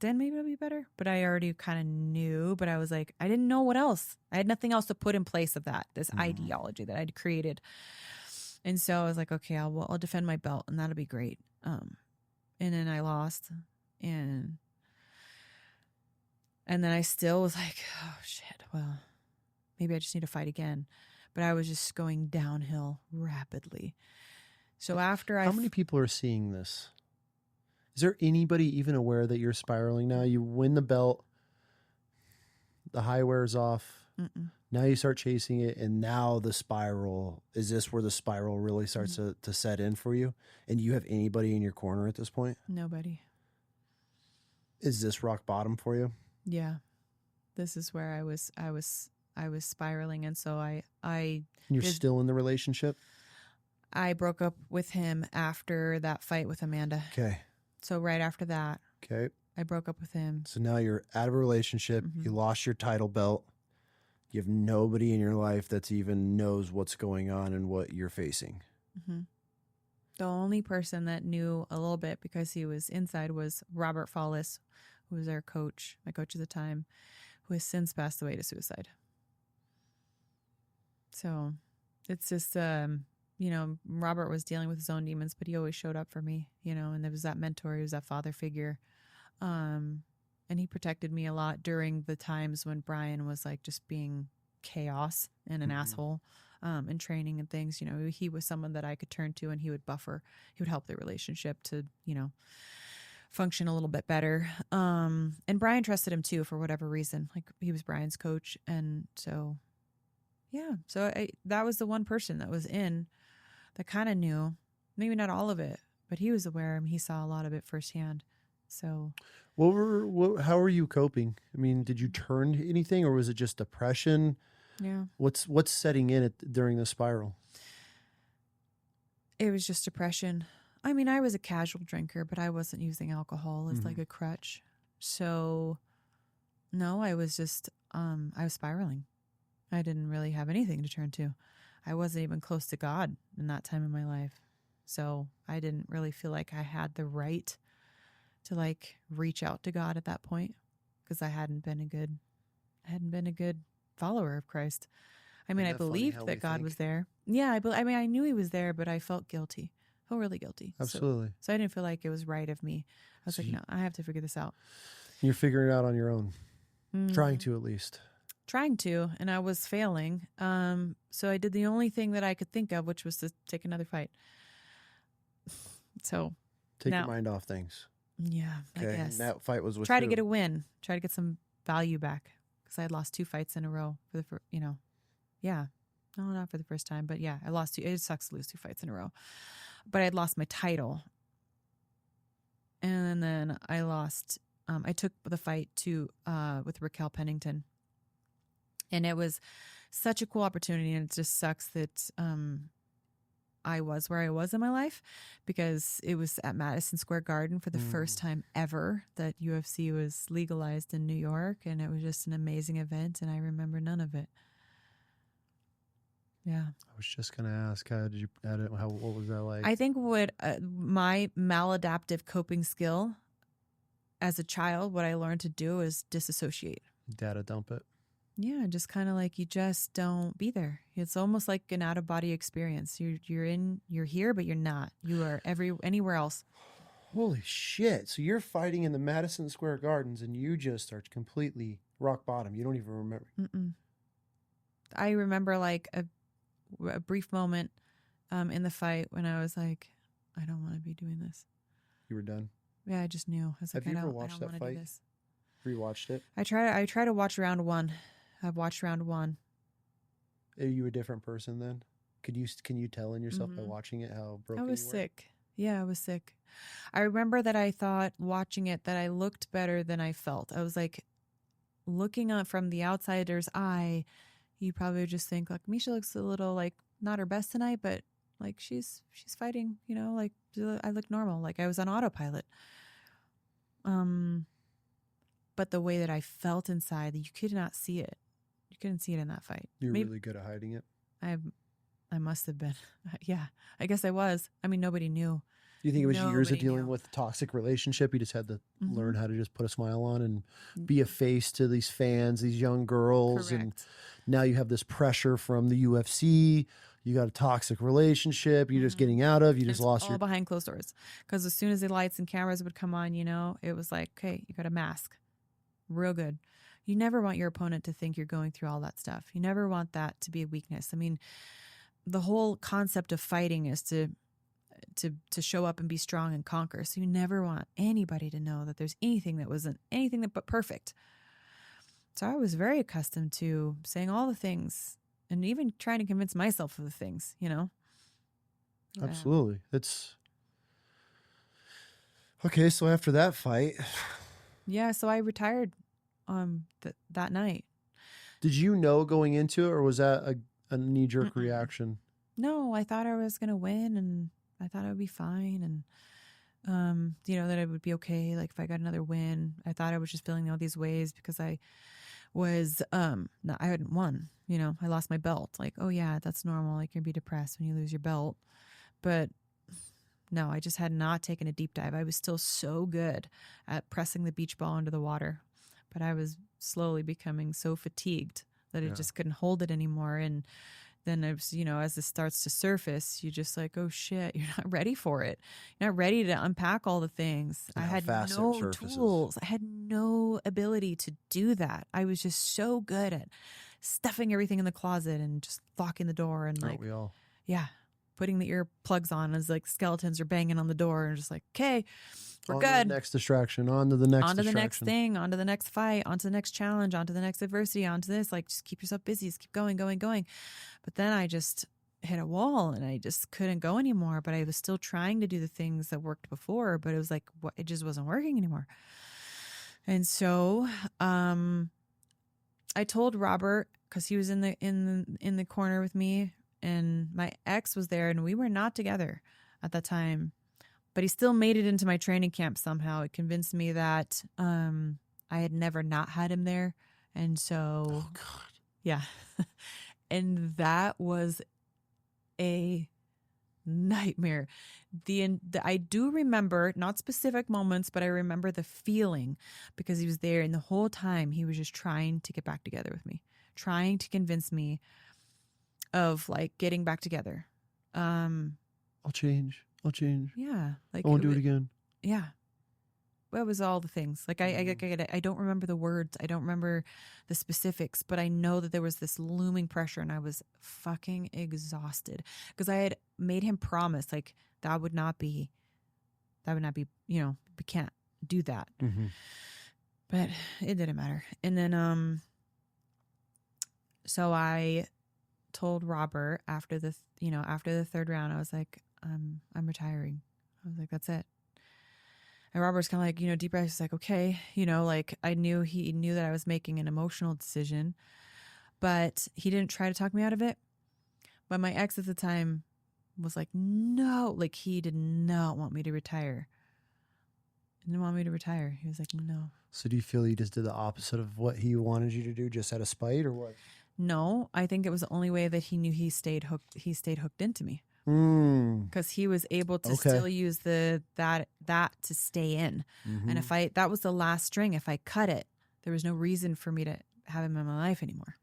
then maybe it'll be better. But I already kind of knew, but I was like, I didn't know what else. I had nothing else to put in place of that, this ideology that I'd created. And so I was like, okay, I'll defend my belt, and that'll be great. And then I lost, and then I still was like, oh shit, well, maybe I just need to fight again. But I was just going downhill rapidly. So after How many people are seeing this? Is there anybody even aware that you're spiraling now? You win the belt, the high wears off. Mm-mm. Now you start chasing it, and now the spiral. Is this where the spiral really starts to set in for you? And you have anybody in your corner at this point? Nobody. Is this rock bottom for you? Yeah. This is where I was spiraling, and so You're still in the relationship? I broke up with him after that fight with Amanda. Okay. So right after that, okay, I broke up with him. So now you're out of a relationship. Mm-hmm. You lost your title belt. You have nobody in your life that's even knows what's going on and what you're facing. Mm-hmm. The only person that knew a little bit, because he was inside, was Robert Fallis, who was our coach, my coach at the time, who has since passed away to suicide. So it's just, Robert was dealing with his own demons, but he always showed up for me, and there was that mentor, he was that father figure. And he protected me a lot during the times when Brian was like just being chaos and an asshole, and training and things. He was someone that I could turn to, and he would buffer, he would help the relationship to, function a little bit better. And Brian trusted him too, for whatever reason, like he was Brian's coach. And so, yeah, that was the one person that was in that kind of knew, maybe not all of it, but he was aware, and he saw a lot of it firsthand. So how are you coping? I mean, did you turn to anything, or was it just depression? Yeah. What's setting in during the spiral? It was just depression. I mean, I was a casual drinker, but I wasn't using alcohol as like a crutch. So no, I was just, I was spiraling. I didn't really have anything to turn to. I wasn't even close to God in that time in my life. So I didn't really feel like I had the right to like reach out to God at that point because I hadn't been a good follower of Christ. I mean, I believed that God was there. Yeah, I knew he was there, but I felt guilty. I felt really guilty. Absolutely. So I didn't feel like it was right of me. I was like, no, I have to figure this out. You're figuring it out on your own. Trying to, at least. Trying to, and I was failing. So I did the only thing that I could think of, which was to take another fight. So take your mind off things. Yeah, okay. I guess. And that fight was with try to get a win. Try to get some value back because I had lost 2 fights in a row for the yeah, no, not for the first time, but yeah, I lost 2. It sucks to lose 2 fights in a row, but I had lost my title, and then I lost. I took the fight with Raquel Pennington. And it was such a cool opportunity, and it just sucks that I was where I was in my life because it was at Madison Square Garden for the first time ever that UFC was legalized in New York, and it was just an amazing event, and I remember none of it. Yeah. I was just going to ask, what was that like? I think what my maladaptive coping skill as a child, what I learned to do is disassociate. Data dump it. Yeah, just kind of like you just don't be there. It's almost like an out of body experience. You're here, but you're not. You are anywhere else. Holy shit! So you're fighting in the Madison Square Gardens, and you just are completely rock bottom. You don't even remember. Mm-mm. I remember like a brief moment in the fight when I was like, I don't want to be doing this. You were done. Yeah, I just knew. I was like, Have you ever watched that fight? Rewatched it? I try to watch round 1. I've watched round 1. Are you a different person then? Can you tell in yourself by watching it how broken you were? I was sick. Yeah, I was sick. I remember that I thought watching it that I looked better than I felt. I was like looking on from the outsider's eye. You probably would just think like Miesha looks a little like not her best tonight, but like she's fighting. Like I look normal. Like I was on autopilot. But the way that I felt inside, you could not see it. You couldn't see it in that fight. You're really good at hiding it. I must have been. Yeah, I guess I was. I mean, nobody knew. Do you think it was years of dealing with a toxic relationship? You just had to learn how to just put a smile on and be a face to these fans, these young girls. Correct. And now you have this pressure from the UFC. You got a toxic relationship you're just getting out of. You just lost all behind closed doors. Because as soon as the lights and cameras would come on, it was like, okay, you got a mask. Real good. You never want your opponent to think you're going through all that stuff. You never want that to be a weakness. I mean, the whole concept of fighting is to show up and be strong and conquer. So you never want anybody to know that there's anything that wasn't anything but perfect. So I was very accustomed to saying all the things and even trying to convince myself of the things, Absolutely. It's okay. So after that fight, yeah. So I retired that night. Did you know going into it, or was that a knee-jerk reaction? No, I thought I was going to win, and I thought I would be fine, and that it would be okay. Like if I got another win, I thought I was just feeling all these ways because I was I hadn't won. I lost my belt. Like, oh yeah, that's normal. Like you'd be depressed when you lose your belt, but no, I just had not taken a deep dive. I was still so good at pressing the beach ball into the water, but I was slowly becoming so fatigued that I just couldn't hold it anymore. And then it was, as it starts to surface, you just like, oh shit, you're not ready for it. You're not ready to unpack all the things. I had no tools. I had no ability to do that. I was just so good at stuffing everything in the closet and just locking the door and like, putting the earplugs on as like skeletons are banging on the door and just like, okay, we're good. On to the next distraction, on to the next the next thing, on to the next fight, on to the next challenge, on to the next adversity, on to this. Like, just keep yourself busy, just keep going. But then I just hit a wall and I just couldn't go anymore. But I was still trying to do the things that worked before, but it was like, it just wasn't working anymore. And so I told Robert, because he was in the corner with me, and my ex was there, and we were not together at that time, but he still made it into my training camp somehow. It convinced me that I had never not had him there. And so, Yeah. And that was a nightmare. I do remember, not specific moments, but I remember the feeling because he was there, and the whole time he was just trying to get back together with me, trying to convince me of like getting back together. I'll change. Yeah. Like I won't do it again. Yeah. Well, it was all the things. Like I don't remember the words. I don't remember the specifics, but I know that there was this looming pressure, and I was fucking exhausted because I had made him promise like that would not be, we can't do that. Mm-hmm. But it didn't matter. And then, so I told Robert after the third round, I was like, I'm retiring. I was like, that's it. And Robert's kind of like, deep breath. He's like, okay, like he knew that I was making an emotional decision, but he didn't try to talk me out of it. But my ex at the time was like, no, like he did not want me to retire. He didn't want me to retire. He was like, no. So do you feel you just did the opposite of what he wanted you to do, just out of spite, or what? No, I think it was the only way that he knew he stayed hooked into me. Because he was able to still use that to stay in. Mm-hmm. And that was the last string. If I cut it, there was no reason for me to have him in my life anymore.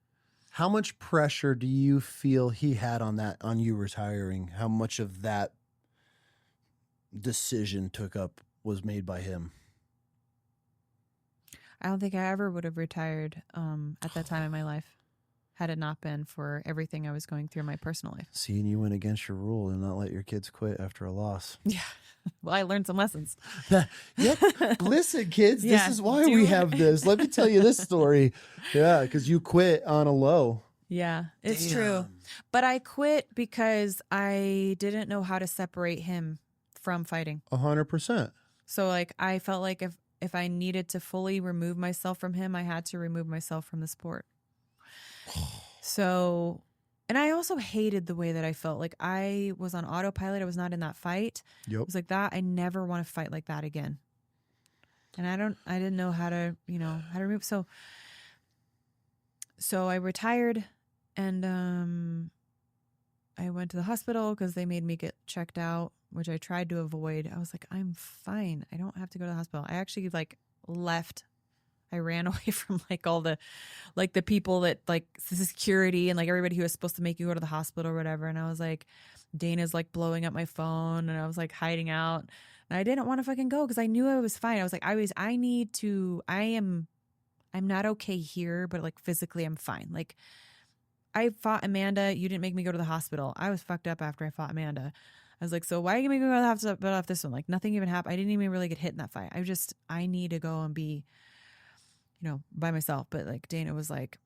How much pressure do you feel he had on you retiring? How much of that decision was made by him? I don't think I ever would have retired at that time in my life, had it not been for everything I was going through in my personal life. See, and you went against your rule and not let your kids quit after a loss. Yeah. Well, I learned some lessons. Yep. Listen, kids, this is why we have this. Let me tell you this story. Yeah, because you quit on a low. Yeah, it's true. But I quit because I didn't know how to separate him from fighting. 100%. So, like, I felt like if I needed to fully remove myself from him, I had to remove myself from the sport. So, and I also hated the way that I felt. Like I was on autopilot. I was not in that fight. Yep. It was like that. I never want to fight like that again. And I didn't know how to remove. So I retired, and I went to the hospital because they made me get checked out, which I tried to avoid. I was like, I'm fine. I don't have to go to the hospital. I actually left. I ran away from all the people that security and everybody who was supposed to make you go to the hospital or whatever. And I was like, Dana's blowing up my phone, and I was hiding out, and I didn't want to fucking go because I knew I was fine. I was like, I'm not okay here, but physically I'm fine. I fought Amanda. You didn't make me go to the hospital. I was fucked up after I fought Amanda. I was like, so why are you going to make me go to the hospital but off this one? Nothing even happened. I didn't even really get hit in that fight. I need to go and be by myself. But Dana was like,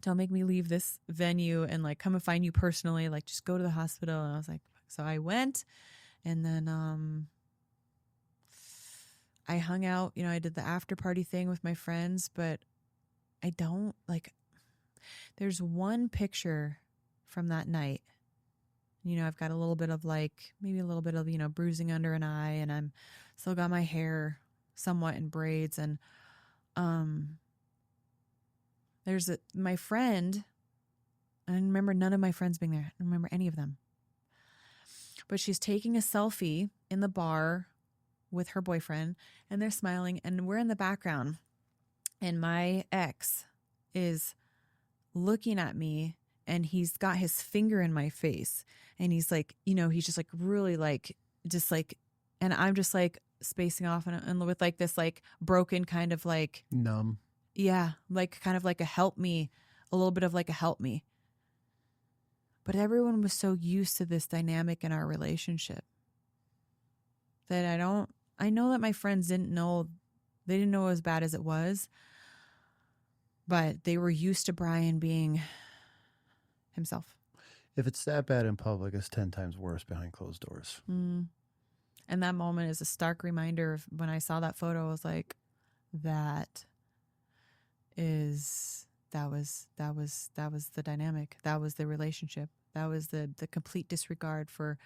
don't make me leave this venue and come and find you personally. Just go to the hospital. And I was like, so I went, and then I hung out. I did the after party thing with my friends, but I don't there's one picture from that night. I've got a little bit of maybe a little bit of, bruising under an eye, and I'm still got my hair somewhat in braids. And there's my friend. I remember none of my friends being there. I don't remember any of them. But she's taking a selfie in the bar with her boyfriend, and they're smiling, and we're in the background. And my ex is looking at me, and he's got his finger in my face, and he's he's just really and I'm just spacing off and with this broken kind of numb. Yeah. Kind of a help me, a little bit of a help me. But everyone was so used to this dynamic in our relationship that I know that my friends didn't know it was as bad as it was, but they were used to Brian being himself. If it's that bad in public, it's 10 times worse behind closed doors. Mm. And that moment is a stark reminder of when I saw that photo. I was like, that was the dynamic. That was the relationship. That was the complete disregard for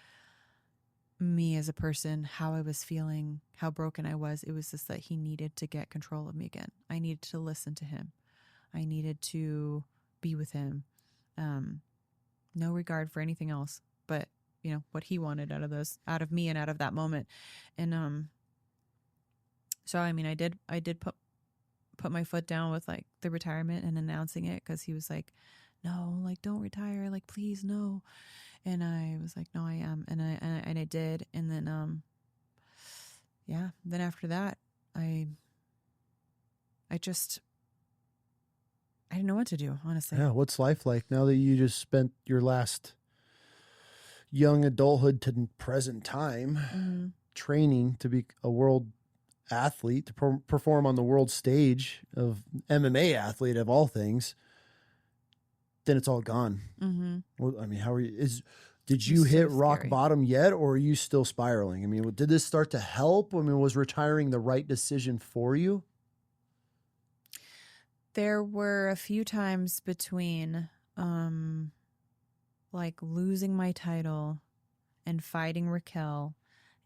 me as a person, how I was feeling, how broken I was. It was just that he needed to get control of me again. I needed to listen to him. I needed to be with him. No regard for anything else, but you know, what he wanted out of me and out of that moment. And, so, I mean, I did put my foot down with like the retirement and announcing it. 'Cause he was like, no, like, don't retire. Like, please, no. And I was like, no, I am. And I did. And then, then after that, I didn't know what to do, honestly. Yeah. What's life like now that you just spent your last young adulthood to present time training to be a world athlete, to perform on the world stage of MMA athlete of all things? Then it's all gone. Well, I mean, how are you? Did you hit rock bottom yet, or are you still spiraling? I mean, did this start to help? I mean, was retiring the right decision for you? There were a few times between, like losing my title and fighting Raquel,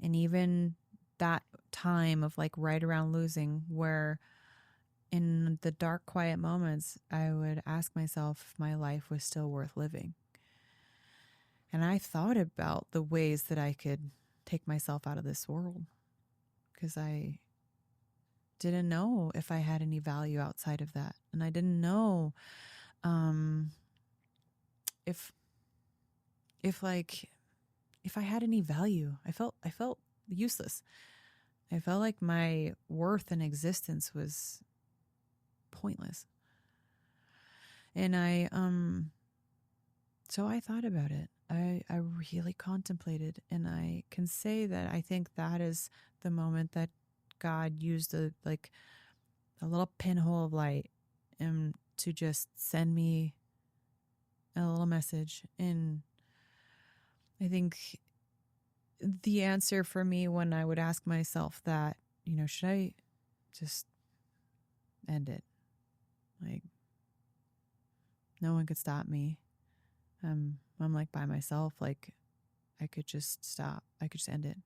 and even that time of like right around losing, where in the dark, quiet moments, I would ask myself if my life was still worth living. And I thought about the ways that I could take myself out of this world, because I didn't know if I had any value outside of that. And I didn't know if I had any value. I felt useless. I felt like my worth and existence was pointless. And so I thought about it. I really contemplated, and I can say that I think that is the moment that God used a little pinhole of light to just send me a little message. And I think the answer for me, when I would ask myself that, you know, should I just end it? Like, no one could stop me. I'm like by myself. Like, I could just stop. I could just end it.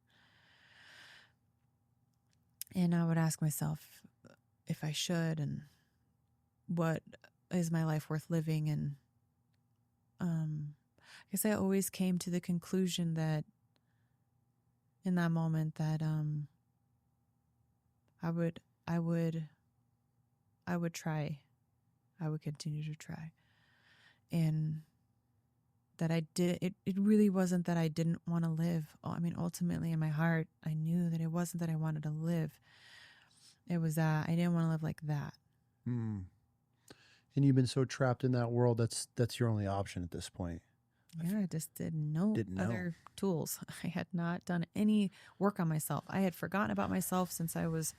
And I would ask myself if I should, and what is my life worth living? And I guess I always came to the conclusion that in that moment that I would try. I would continue to try. And that I did it really wasn't that I didn't want to live. I mean, ultimately in my heart, I knew that it wasn't that I wanted to live. It was that I didn't want to live like that. And you've been so trapped in that world, that's your only option at this point. Yeah, I just didn't know other tools. I had not done any work on myself. I had forgotten about myself since I was,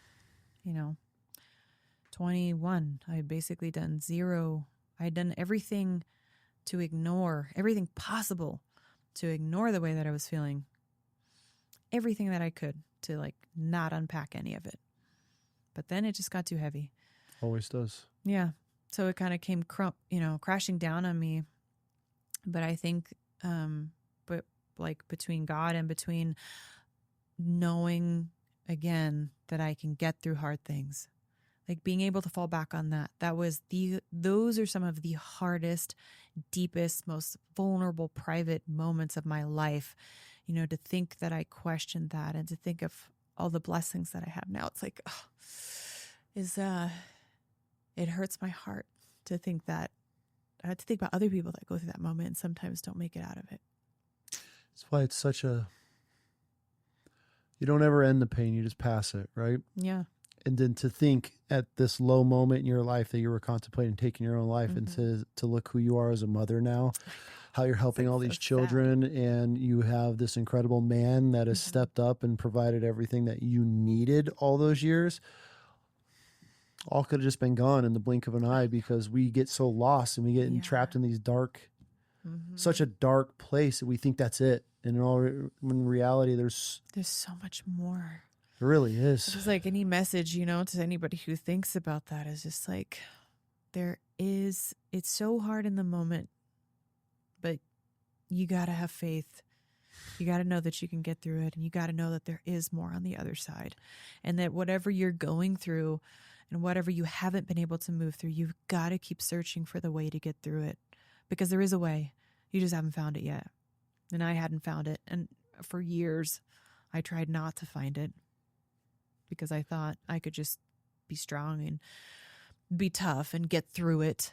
21. I had basically done zero. I had done everything to ignore, everything possible to ignore the way that I was feeling. Everything that I could to like not unpack any of it. But then it just got too heavy. Always does. Yeah. So it kind of came crashing down on me. But I think, but like between God and between knowing again that I can get through hard things, like being able to fall back on those are some of the hardest, deepest, most vulnerable, private moments of my life, to think that I questioned that and to think of all the blessings that I have now. It's like, it hurts my heart to think that. I had to think about other people that go through that moment and sometimes don't make it out of it. That's why it's you don't ever end the pain, you just pass it, right? Yeah. And then to think at this low moment in your life that you were contemplating taking your own life, and to look who you are as a mother now, how you're helping all these children, and you have this incredible man that has stepped up and provided everything that you needed all those years. All could have just been gone in the blink of an eye, because we get so lost and we get entrapped in these such a dark place that we think that's it. And in reality, there's so much more. It really is. It's just like any message, to anybody who thinks about that is just like, it's so hard in the moment, but you got to have faith You got to know that you can get through it, and you got to know that there is more on the other side, and that whatever you're going through and whatever you haven't been able to move through, you've got to keep searching for the way to get through it, because there is a way. You just haven't found it yet. And I hadn't found it. And for years, I tried not to find it because I thought I could just be strong and be tough and get through it.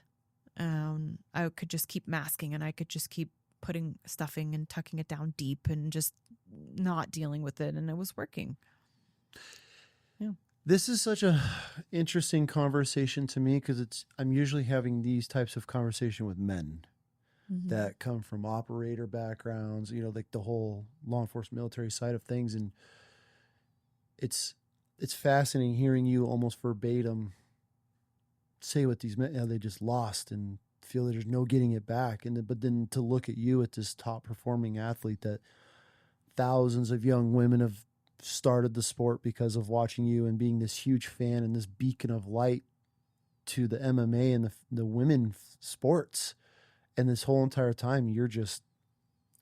I could just keep masking, and I could just keep putting stuffing and tucking it down deep and just not dealing with it. And it was working. Yeah. This is such a interesting conversation to me, because I'm usually having these types of conversation with men that come from operator backgrounds, you know, like the whole law enforcement military side of things. And it's fascinating hearing you almost verbatim say what these men, they just lost and feel that there's no getting it back. But then to look at you at this top performing athlete that thousands of young women have started the sport because of watching you and being this huge fan and this beacon of light to the MMA and the women sports. And this whole entire time, you're just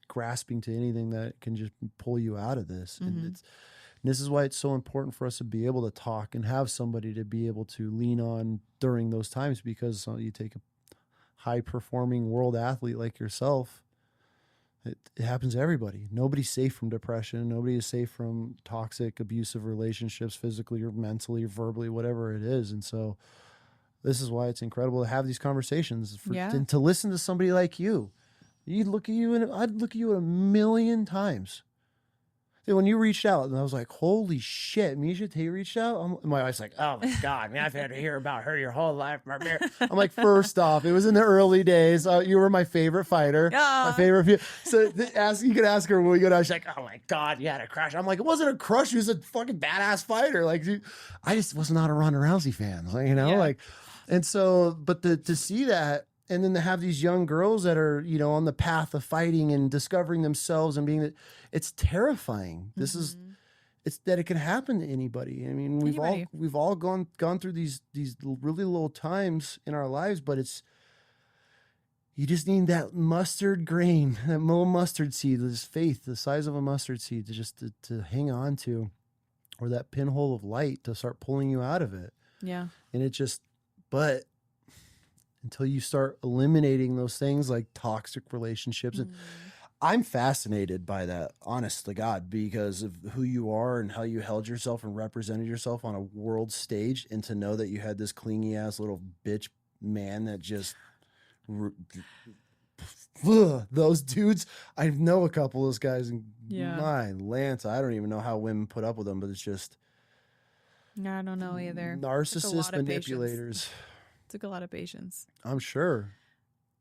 grasping to anything that can just pull you out of this. And this is why it's so important for us to be able to talk and have somebody to be able to lean on during those times, because you take a high-performing world athlete like yourself, it happens to everybody. Nobody's safe from depression. Nobody is safe from toxic, abusive relationships, physically or mentally or verbally, whatever it is. And so this is why it's incredible to have these conversations, and to listen to somebody like you. I'd look at you a million times. See, when you reached out, and I was like, holy shit, Miesha Tate reached out? My wife's like, oh my God, man, I've had to hear about her your whole life. I'm like, first off, it was in the early days. You were my favorite fighter. My favorite. So you could ask her when we go down. She's like, oh my God, you had a crush. I'm like, it wasn't a crush. She was a fucking badass fighter. Like, I just was not a Ronda Rousey fan. Like, you know, like, and so, but to see that, and then to have these young girls that are, you know, on the path of fighting and discovering themselves and being that, it's terrifying. This is, it's that it can happen to anybody. I mean, we've all gone through these really little times in our lives, but you just need that mustard grain, that little mustard seed, this faith, the size of a mustard seed to hang on to, or that pinhole of light to start pulling you out of it. Yeah. And but until you start eliminating those things like toxic relationships. And I'm fascinated by that, honest to God, because of who you are and how you held yourself and represented yourself on a world stage. And to know that you had this clingy ass little bitch man that just, those dudes, I know a couple of those guys, and my Lance, I don't even know how women put up with them, but it's just, I don't know either. Narcissist manipulators. Took a lot of patience. I'm sure.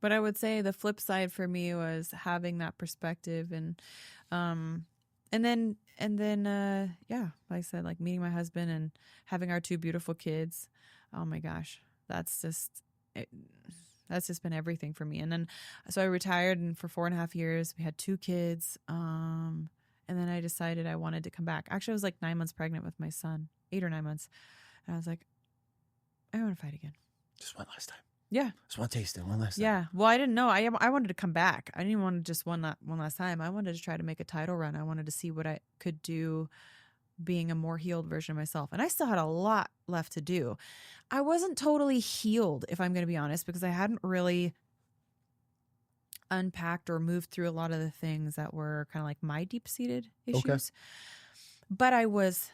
But I would say the flip side for me was having that perspective, and then like I said, like meeting my husband and having our two beautiful kids. Oh my gosh, that's just been everything for me. And then so I retired, and for 4.5 years we had 2 kids. And then I decided I wanted to come back. Actually, I was like 9 months pregnant with my son, 8 or 9 months, and I was like, I want to fight again. Just one last time. Yeah. Just want to taste it one last time. Yeah. Well, I didn't know. I wanted to come back. I didn't want to just one last time. I wanted to try to make a title run. I wanted to see what I could do being a more healed version of myself. And I still had a lot left to do. I wasn't totally healed, if I'm going to be honest, because I hadn't really unpacked or moved through a lot of the things that were kind of like my deep-seated issues. Okay. But I was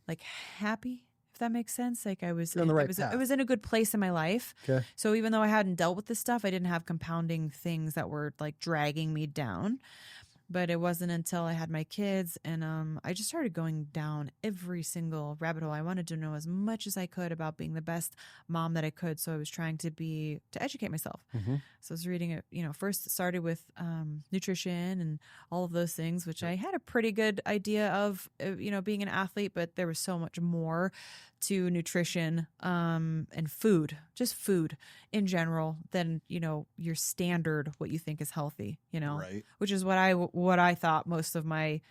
like happy, if that makes sense. Like I was in a good place in my life. Okay. So even though I hadn't dealt with this stuff, I didn't have compounding things that were like dragging me down. But it wasn't until I had my kids and I just started going down every single rabbit hole. I wanted to know as much as I could about being the best mom that I could. So I was trying to educate myself. Mm-hmm. So I was reading it, first started with nutrition and all of those things, which I had a pretty good idea of, being an athlete, but there was so much more to nutrition and food, just food in general, than, your standard, what you think is healthy, right. Which is what I thought most of my,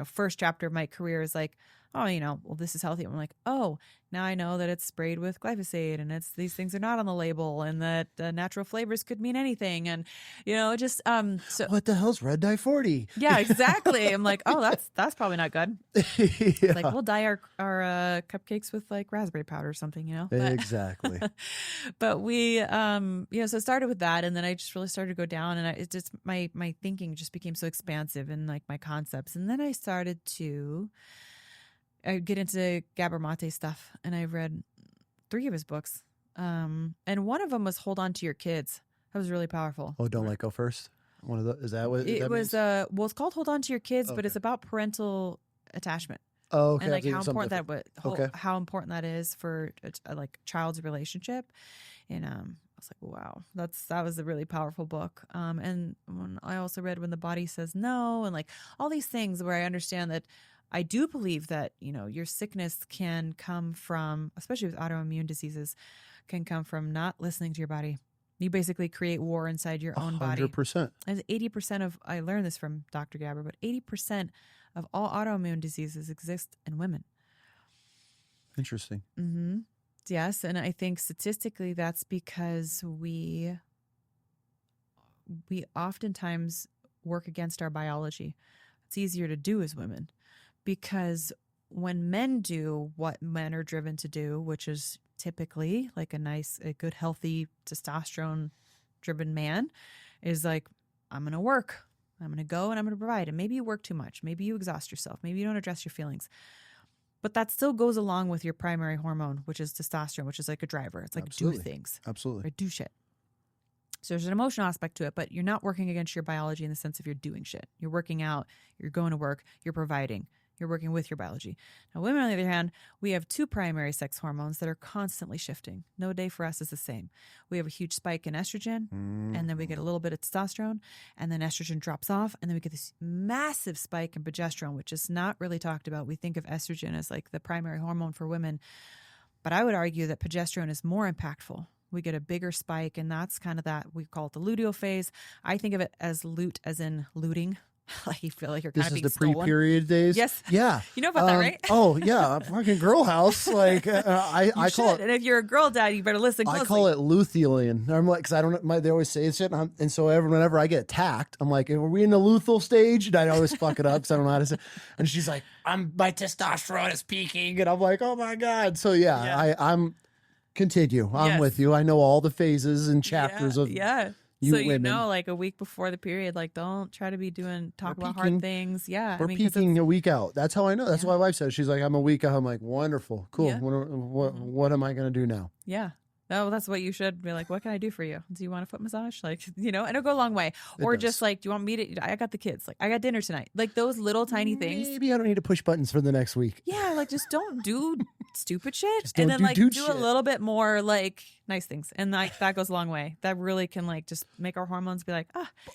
first chapter of my career is like, oh, well, this is healthy. I'm like, oh, now I know that it's sprayed with glyphosate and these things are not on the label and that natural flavors could mean anything. And, just, so What the hell's red dye 40? yeah, exactly. I'm like, oh, that's probably not good. Yeah. It's like, we'll dye our cupcakes with like raspberry powder or something, But, Exactly. but we, so it started with that. And then I just really started to go down and it just, my thinking just became so expansive and like my concepts. And then I started to get into Gabor Mate stuff, and I've read 3 of his books. And one of them was Hold On to Your Kids. That was really powerful. Oh, Don't Let Go First? One of the, is that what it that was? means? Well, it's called Hold On to Your Kids, but Okay. it's about parental attachment. Oh, okay. And like how Something important different. Okay. how important that is for a like child's relationship. And I was like, wow, that was a really powerful book. And when I also read When the Body Says No, and like all these things where I understand that I do believe that, your sickness can come from, especially with autoimmune diseases, can come from not listening to your body. You basically create war inside your own body. 100%. And 80% of, I learned this from Dr. Gabor, but 80% of all autoimmune diseases exist in women. Interesting. Mm-hmm. Yes. And I think statistically that's because we oftentimes work against our biology. It's easier to do as women because when men do what men are driven to do, which is typically like a good, healthy, testosterone driven man is like, I'm going to work, I'm going to go and I'm going to provide. And maybe you work too much. Maybe you exhaust yourself. Maybe you don't address your feelings. But that still goes along with your primary hormone, which is testosterone, which is like a driver. It's like Absolutely. do things. Absolutely. Or do shit. So there's an emotional aspect to it, but you're not working against your biology in the sense of you're doing shit. You're working out, you're going to work, you're providing, you're working with your biology. Now, women, on the other hand, we have 2 primary sex hormones that are constantly shifting. No day for us is the same. We have a huge spike in estrogen, and then we get a little bit of testosterone, and then estrogen drops off, and then we get this massive spike in progesterone, which is not really talked about. We think of estrogen as like the primary hormone for women, but I would argue that progesterone is more impactful. We get a bigger spike, and that's kind of that, we call it the luteal phase. I think of it as loot, as in looting. Like you feel like you're kind of being This is the stolen. pre-period days? Yes. Yeah. You know about that, right? Oh, yeah. Fucking girl house. Like, I call it. And if you're a girl dad, you better listen closely. I call it lutealian. I'm like, because I don't know, they always say shit. And so whenever I get attacked, I'm like, are we in the luteal stage? And I always fuck it up because I don't know how to say. And she's like, my testosterone is peaking. And I'm like, oh my God. So yeah. I'm continue. I'm Yes. with you. I know all the phases and chapters of you so women. like a week before the period, like don't try to be talk We're about peaking. hard things. Yeah. We're 'cause peaking a week out. That's how I know. That's Yeah. why my wife says, she's like, I'm a week out. I'm like, wonderful. Cool. Yeah. What am I going to do now? Yeah. Oh, that's what you should be like. What can I do for you? Do you want a foot massage? Like, and it'll go a long way. Or just does. like, do you want me to? I got the kids. Like, I got dinner tonight. Like those little tiny things. Maybe I don't need to push buttons for the next week. Yeah, like just don't do stupid shit, Just and don't then do like dude do shit. a little bit more like nice things, and like that goes a long way. That really can like just make our hormones be like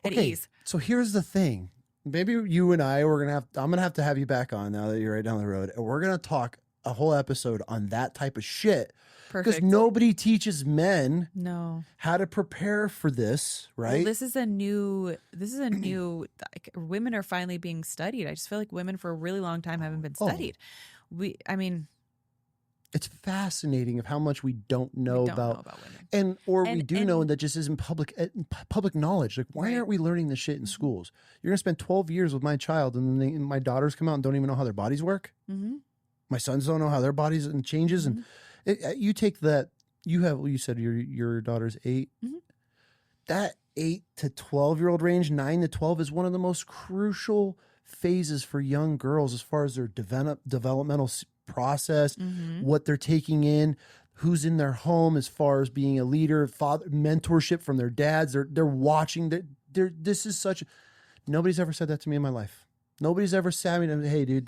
at ease. So here's the thing. Maybe you and I'm going to have you back on now that you're right down the road. And we're going to talk a whole episode on that type of shit. Because Perfect. nobody teaches men No. how to prepare for this, right? Well, this is a new like, women are finally being studied. I just feel like women for a really long time haven't been studied. It's fascinating of how much we don't know, We don't about, know about women. and we And- do know, and- and that just isn't public knowledge. Like, why Right. aren't we learning this shit in schools? You're gonna spend 12 years with my child, and then my daughters come out and don't even know how their bodies work. Mm-hmm. My sons don't know how their bodies and changes. And you take that. You said your daughter's 8. Mhm. That 8 to 12-year-old range, 9 to 12, is one of the most crucial phases for young girls as far as their developmental process, what they're taking in, who's in their home as far as being a leader, father, mentorship from their dads. They're watching. This is such. Nobody's ever said that to me in my life. Nobody's ever said to me, hey, dude,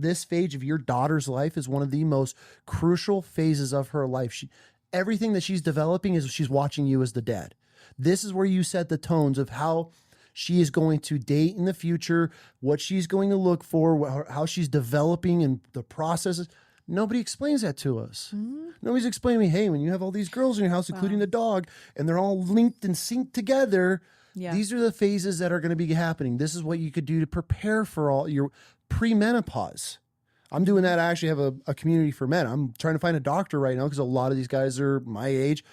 this phase of your daughter's life is one of the most crucial phases of her life. Everything that she's developing is she's watching you as the dad. This is where you set the tones of how she is going to date in the future, what she's going to look for, how she's developing and the processes. Nobody explains that to us. Nobody's explaining me, hey, when you have all these girls in your house, including the dog, and they're all linked and synced together, these are the phases that are going to be happening. This is what you could do to prepare for all your premenopause. I'm doing that. I actually have a community for men. I'm trying to find a doctor right now because a lot of these guys are my age.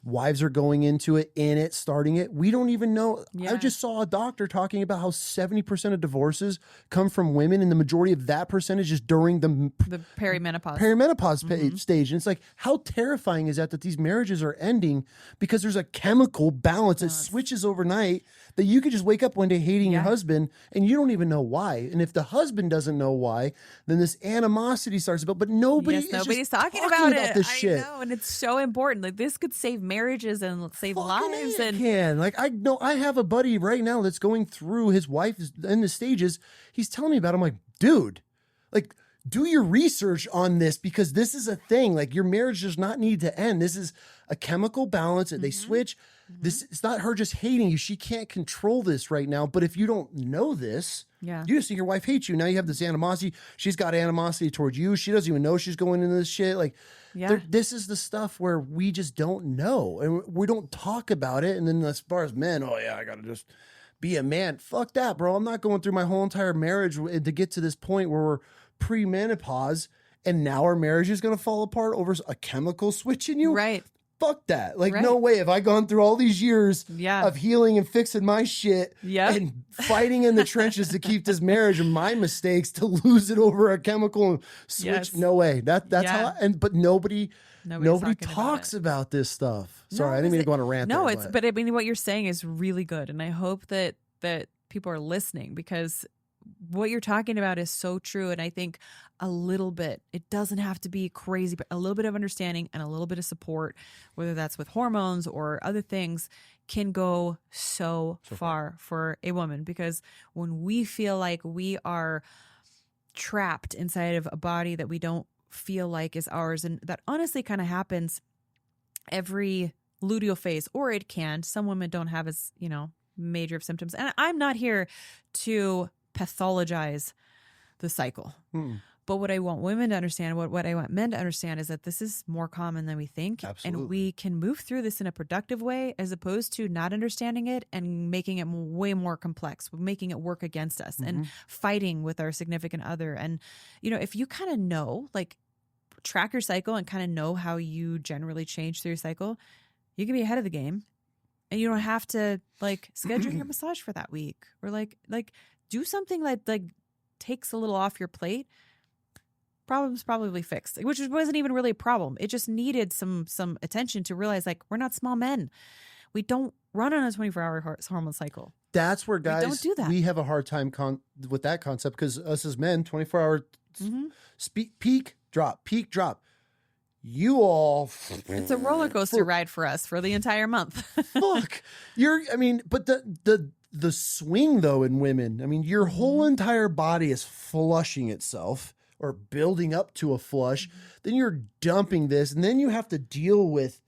Wives are going into it, starting it. We don't even know. Yeah. I just saw a doctor talking about how 70% of divorces come from women, and the majority of that percentage is during the perimenopause stage. And it's like, how terrifying is that these marriages are ending because there's a chemical balance that switches overnight, that you could just wake up one day hating your husband and you don't even know why. And if the husband doesn't know why, then this animosity starts to build. But nobody's talking about this shit. I know, and it's so important. Like, this could save marriages and save lives. And I know I have a buddy right now that's going through, his wife is in the stages. He's telling me about it. I'm like, dude, like, do your research on this, because this is a thing. Like, your marriage does not need to end. This is a chemical balance that they switch. This, it's not her just hating you. She can't control this right now. But if you don't know this, you just think your wife hates you. Now you have this animosity. She's got animosity towards you. She doesn't even know she's going into this shit. Like, this is the stuff where we just don't know, and we don't talk about it. And then as far as men, I got to just be a man. Fuck that, bro. I'm not going through my whole entire marriage to get to this point where we're pre-menopause and now our marriage is going to fall apart over a chemical switch in you. Right. Fuck that. Like, no way have I gone through all these years Yeah. of healing and fixing my shit and fighting in the trenches to keep this marriage and my mistakes to lose it over a chemical switch. Yes. No way. That's how, but nobody talks about about this stuff. Sorry, I didn't mean to go on a rant. No, there, but I mean, what you're saying is really good. And I hope that people are listening, because what you're talking about is so true. And I think a little bit, it doesn't have to be crazy, but a little bit of understanding and a little bit of support, whether that's with hormones or other things, can go so far for a woman. Because when we feel like we are trapped inside of a body that we don't feel like is ours, and that honestly kind of happens every luteal phase, or it can. Some women don't have as, major of symptoms. And I'm not here to pathologize the cycle. But what I want women to understand, what I want men to understand, is that this is more common than we think. Absolutely. And we can move through this in a productive way, as opposed to not understanding it and making it way more complex, making it work against us and fighting with our significant other. And, if you kind of know, like, track your cycle and kind of know how you generally change through your cycle, you can be ahead of the game. And you don't have to, like, schedule your massage for that week, or like do something that, like, takes a little off your plate. Problem's probably fixed, which wasn't even really a problem. It just needed some attention to realize, like, we're not small men. We don't run on a 24-hour hormone cycle. That's where guys, don't do that. We have a hard time with that concept, because us as men, 24-hour peak, drop. You all, it's a roller coaster ride for us for the entire month. Fuck. But the swing, though, in women, your whole entire body is flushing itself or building up to a flush. Then you're dumping this, and then you have to deal with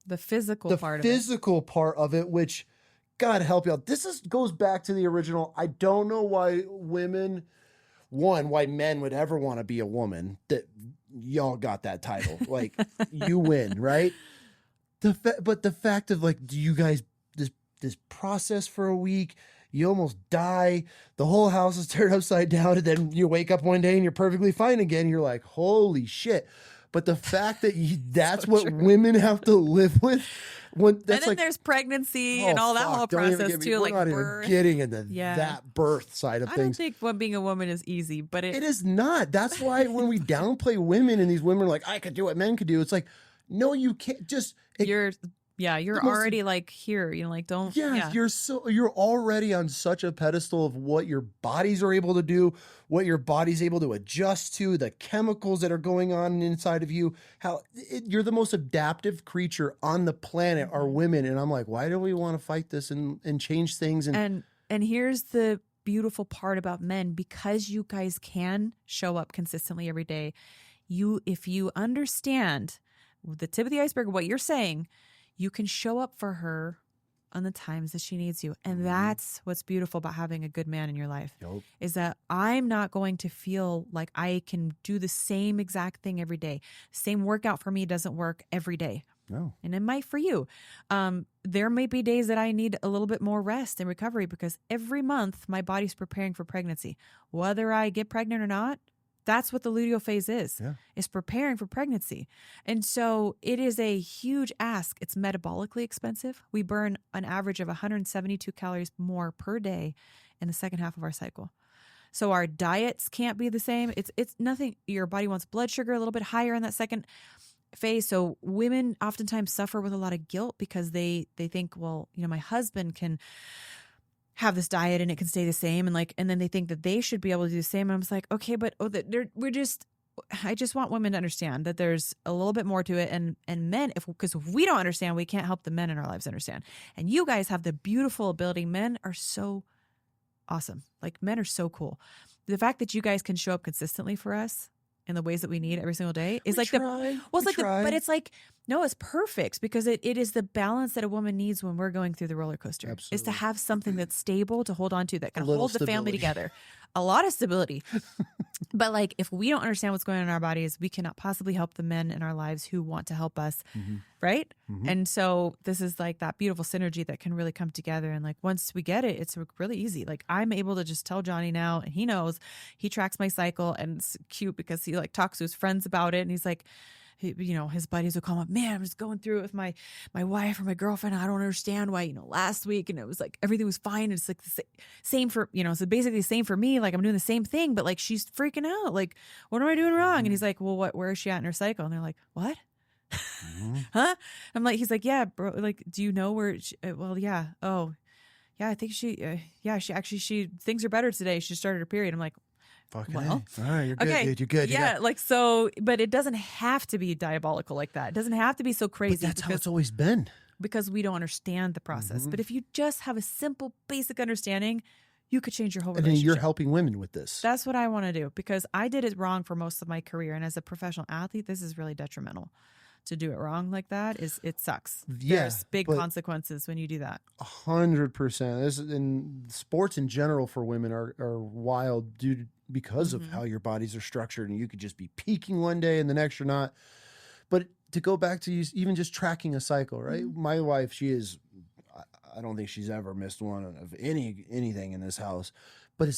the physical part of it, which, God help you out. Goes back to the original. I don't know why why men would ever want to be a woman. That y'all got that title. Like, you win, right? But the fact of, like, do you guys this process for a week, you almost die, the whole house is turned upside down, and then you wake up one day and you're perfectly fine again. You're like, holy shit. But the fact that that's so what true. Women have to live with. And then there's pregnancy and all that whole process too. We're not even getting into that birth side of things. I don't think being a woman is easy, but it is not. That's why when we downplay women and these women are like, I could do what men could do, it's like, no, you can't. You're already like here, don't. Yeah, you're already on such a pedestal of what your bodies are able to do, what your body's able to adjust to, the chemicals that are going on inside of you. You're the most adaptive creature on the planet, are women. And I'm like, why do we want to fight this and change things? And here's the beautiful part about men, because you guys can show up consistently every day. If you understand the tip of the iceberg of what you're saying, you can show up for her on the times that she needs you. And that's what's beautiful about having a good man in your life. Yep. Is that I'm not going to feel like I can do the same exact thing every day. Same workout for me doesn't work every day. No. And it might for you. There may be days that I need a little bit more rest and recovery, because every month my body's preparing for pregnancy. Whether I get pregnant or not, That's what the luteal phase is. Yeah. It's preparing for pregnancy. And so it is a huge ask. It's metabolically expensive. We burn an average of 172 calories more per day in the second half of our cycle. So our diets can't be the same. It's nothing. Your body wants blood sugar a little bit higher in that second phase. So women oftentimes suffer with a lot of guilt because they think, well, my husband can have this diet and it can stay the same. And then they think that they should be able to do the same. And I'm just like, okay, but I just want women to understand that there's a little bit more to it. And men, because if we don't understand, we can't help the men in our lives understand. And you guys have the beautiful ability. Men are so awesome. Like, men are so cool. The fact that you guys can show up consistently for us in the ways that we need every single day is but it's like, no, it's perfect because it is the balance that a woman needs when we're going through the roller coaster. Absolutely. Is to have something that's stable to hold on to, that can A little hold the family stability. together. A lot of stability. But like, if we don't understand what's going on in our bodies, we cannot possibly help the men in our lives who want to help us. Right. And so this is like that beautiful synergy that can really come together. And like, once we get it, it's really easy. Like, I'm able to just tell Johnny now, and he knows, he tracks my cycle, and it's cute because he like talks to his friends about it. And he's like, his buddies will call him up, man, I'm just going through it with my wife or my girlfriend. I don't understand why, last week, and it was like, everything was fine. It's like the same for, so basically the same for me. Like, I'm doing the same thing, but like, she's freaking out. Like, what am I doing wrong? And he's like, well, where is she at in her cycle? And they're like, what? Huh? I'm like, he's like, yeah, bro. Like, do you know where? Well, yeah. Oh, yeah. I think she things are better today. She started her period. I'm like, Fucking well, A. All right, you're good, okay, dude. You're good. Yeah, like, so, but it doesn't have to be diabolical like that. It doesn't have to be so crazy. But that's how it's always been. Because we don't understand the process. But if you just have a simple, basic understanding, you could change your whole And relationship. then you're helping women with this. That's what I want to do, because I did it wrong for most of my career. And as a professional athlete, this is really detrimental. To do it wrong like that it sucks. Yeah, There's big consequences when you do that. 100%. This in sports in general for women are wild, because of how your bodies are structured, and you could just be peaking one day and the next you're not. But to go back to even just tracking a cycle, right? My wife, I don't think she's ever missed one of anything in this house, but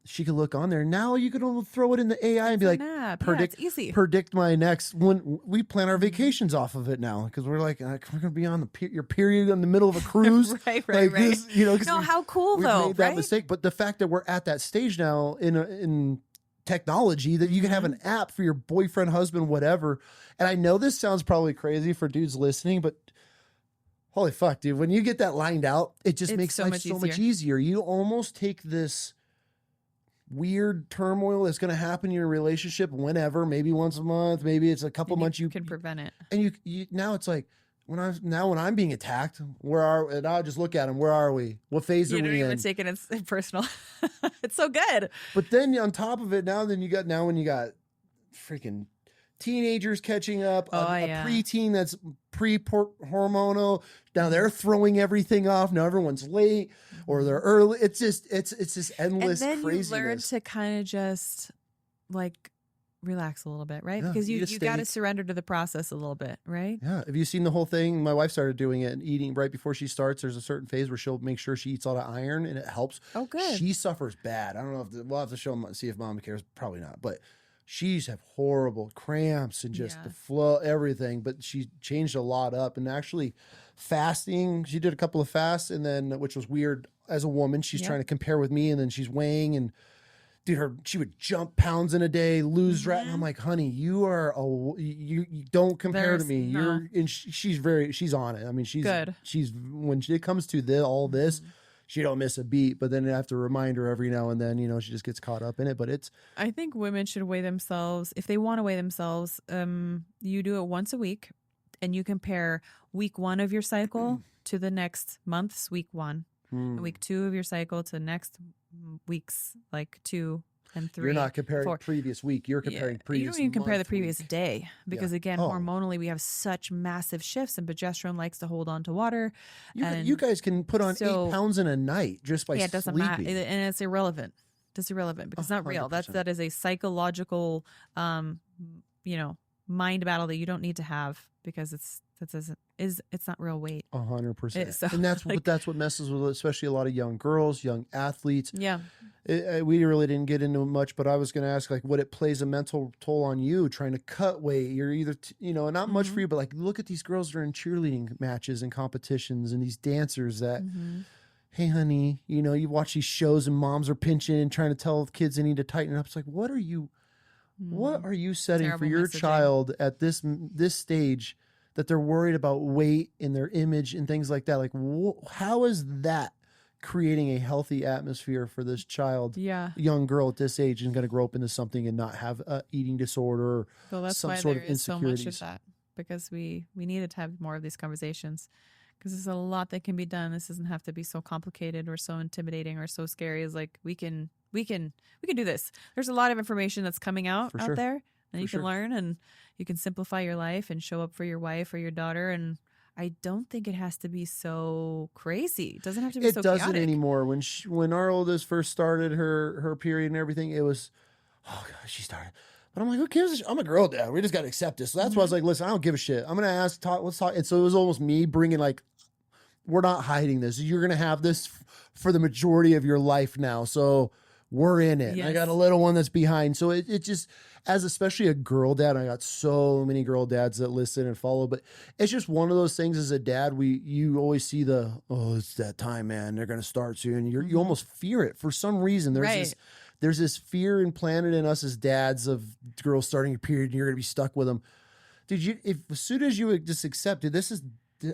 she could look on there. Now you can throw it in the AI and be like, predict my next when we plan our vacations off of it now, because we're like, we're going to be on your period in the middle of a cruise. right. This, no, how cool we've though, made that mistake. But the fact that we're at that stage now in technology that you can have an app for your boyfriend, husband, whatever. And I know this sounds probably crazy for dudes listening, but holy fuck, dude, when you get that lined out, it just makes life so much easier. You almost take this weird turmoil that's going to happen in your relationship whenever, maybe once a month, maybe it's a couple months, you can prevent it. And you now it's like, when I'm being attacked, and I'll just look at him, where are we? What phase are we in? You don't even take it as personal. It's so good. But then on top of it, when you got freaking teenagers catching up, a preteen that's pre-hormonal. Now they're throwing everything off. Now everyone's late or they're early. It's just this endless and then craziness. You learn to kind of just like relax a little bit, right? Yeah, because you got to surrender to the process a little bit, right? Yeah. Have you seen the whole thing? My wife started doing it and eating right before she starts. There's a certain phase where she'll make sure she eats all the iron, and it helps. Oh, good. She suffers bad. I don't know if we'll have to show them, see if mom cares. Probably not, but she's have horrible cramps and just the flow, everything. But she changed a lot up, and actually fasting. She did a couple of fasts, and then, which was weird as a woman, she's trying to compare with me, and then she's weighing, and dude, she would jump pounds in a day, lose rat. And I'm like, honey, you don't compare to me. No. She's on it. I mean, she's good. She's when it comes to all this, she don't miss a beat. But then I have to remind her every now and then. She just gets caught up in it. But I think women should weigh themselves if they want to weigh themselves. You do it once a week, and you compare week 1 of your cycle to the next month's week 1. And week 2 of your cycle to next week's like 2 and 3. You're not comparing previous week. You're comparing previous. You don't even compare the previous day because again, hormonally we have such massive shifts, and progesterone likes to hold on to water. You guys can put on 8 pounds in a night just by it doesn't matter, and it's irrelevant. It's irrelevant because it's not real. That is a psychological, mind battle that you don't need to have because it's not real weight. 100%. And that's what messes with, especially a lot of young girls, young athletes. Yeah. We really didn't get into it much, but I was going to ask like what it plays a mental toll on you trying to cut weight. You're either, not much for you, but like look at these girls that are in cheerleading matches and competitions and these dancers that, hey, honey, you watch these shows and moms are pinching and trying to tell kids they need to tighten up. It's like, what are you setting Terrible for your messaging. child at this stage that they're worried about weight and their image and things like that? Like, how is that creating a healthy atmosphere for this child, young girl at this age, and going to grow up into something and not have a eating disorder or Well, that's some why sort there of is so insecurities? much of that, because we needed to have more of these conversations, because there's a lot that can be done. This doesn't have to be so complicated or so intimidating or so scary. It's like we can do this. There's a lot of information that's coming out For sure. there, and you For can learn, and you can simplify your life and show up for your wife or your daughter. And I don't think it has to be so crazy. It doesn't have to be so chaotic. It doesn't anymore. When our oldest first started her period and everything, it was, oh God, she started. But I'm like, who cares? I'm a girl dad. We just got to accept this. So that's why I was like, listen, I don't give a shit. I'm going to let's talk. And so it was almost me bringing like, we're not hiding this. You're going to have this for the majority of your life now. So we're in it. Yes. I got a little one that's behind. So it just, as especially a girl dad, I got so many girl dads that listen and follow, but it's just one of those things as a dad, you always see it's that time, man. They're going to start soon. You almost fear it for some reason. There's this fear implanted in us as dads of girls starting a period and you're going to be stuck with them. As soon as you just accepted,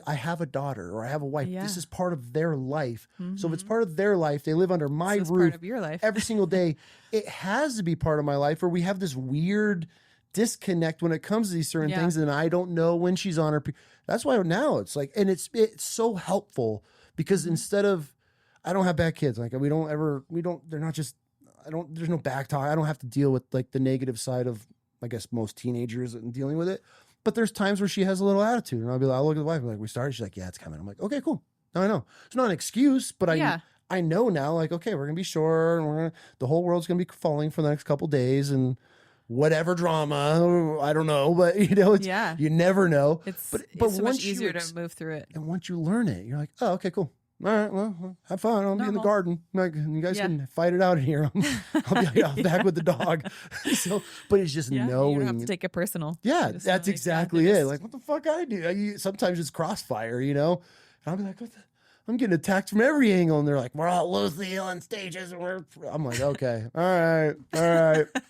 I have a daughter or I have a wife. Yeah. This is part of their life. So if it's part of their life, they live under my roof part of your life. every single day. It has to be part of my life, or we have this weird disconnect when it comes to these certain things. And I don't know when she's on her. That's why now it's like, and it's so helpful because instead of, I don't have bad kids. Like they're not just, there's no back talk. I don't have to deal with like the negative side of, I guess, most teenagers and dealing with it. But there's times where she has a little attitude, and I'll look at the wife, I'm like, we started. She's like, yeah, it's coming. I'm like, okay, cool. Now I know it's not an excuse, but I know now, like, okay, we're gonna be short, and the whole world's gonna be falling for the next couple days, and whatever drama, I don't know, but you never know. But it's so much easier to move through it. And once you learn it, you're like, oh, okay, cool. All right, well, have fun. I'll be in the garden. Like, you guys can fight it out in here. I'll be back with the dog. But it's just knowing. You don't have to take it personal. Yeah, that's exactly it. Like, what the fuck I do? Sometimes it's crossfire, And I'll be like, I'm getting attacked from every angle. And they're like, we're all loosely on stages. And I'm like, okay, all right.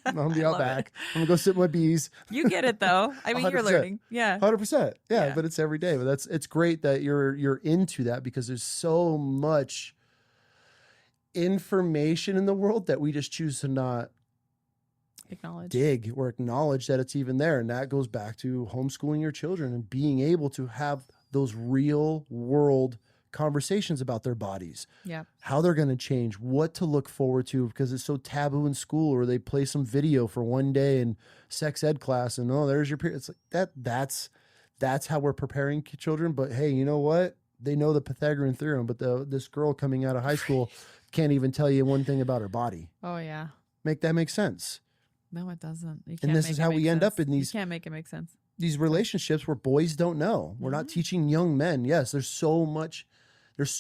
I'll be out back. I'm going to go sit with my bees. You get it, though. I mean, 100%. You're learning. Yeah. 100%. Yeah, but it's every day. But it's great that you're into that because there's so much information in the world that we just choose to not dig or acknowledge that it's even there. And that goes back to homeschooling your children and being able to have those real world conversations about their bodies, how they're going to change, what to look forward to, because it's so taboo in school, or they play some video for one day in sex ed class and there's your period. It's like that's how we're preparing children. But hey, you know what? They know the Pythagorean theorem, but this girl coming out of high school can't even tell you one thing about her body. Oh yeah. Make that make sense? No, it doesn't. And this is how we end up in these. You can't make it make sense. These relationships where boys don't know. We're not teaching young men. Yes, there's so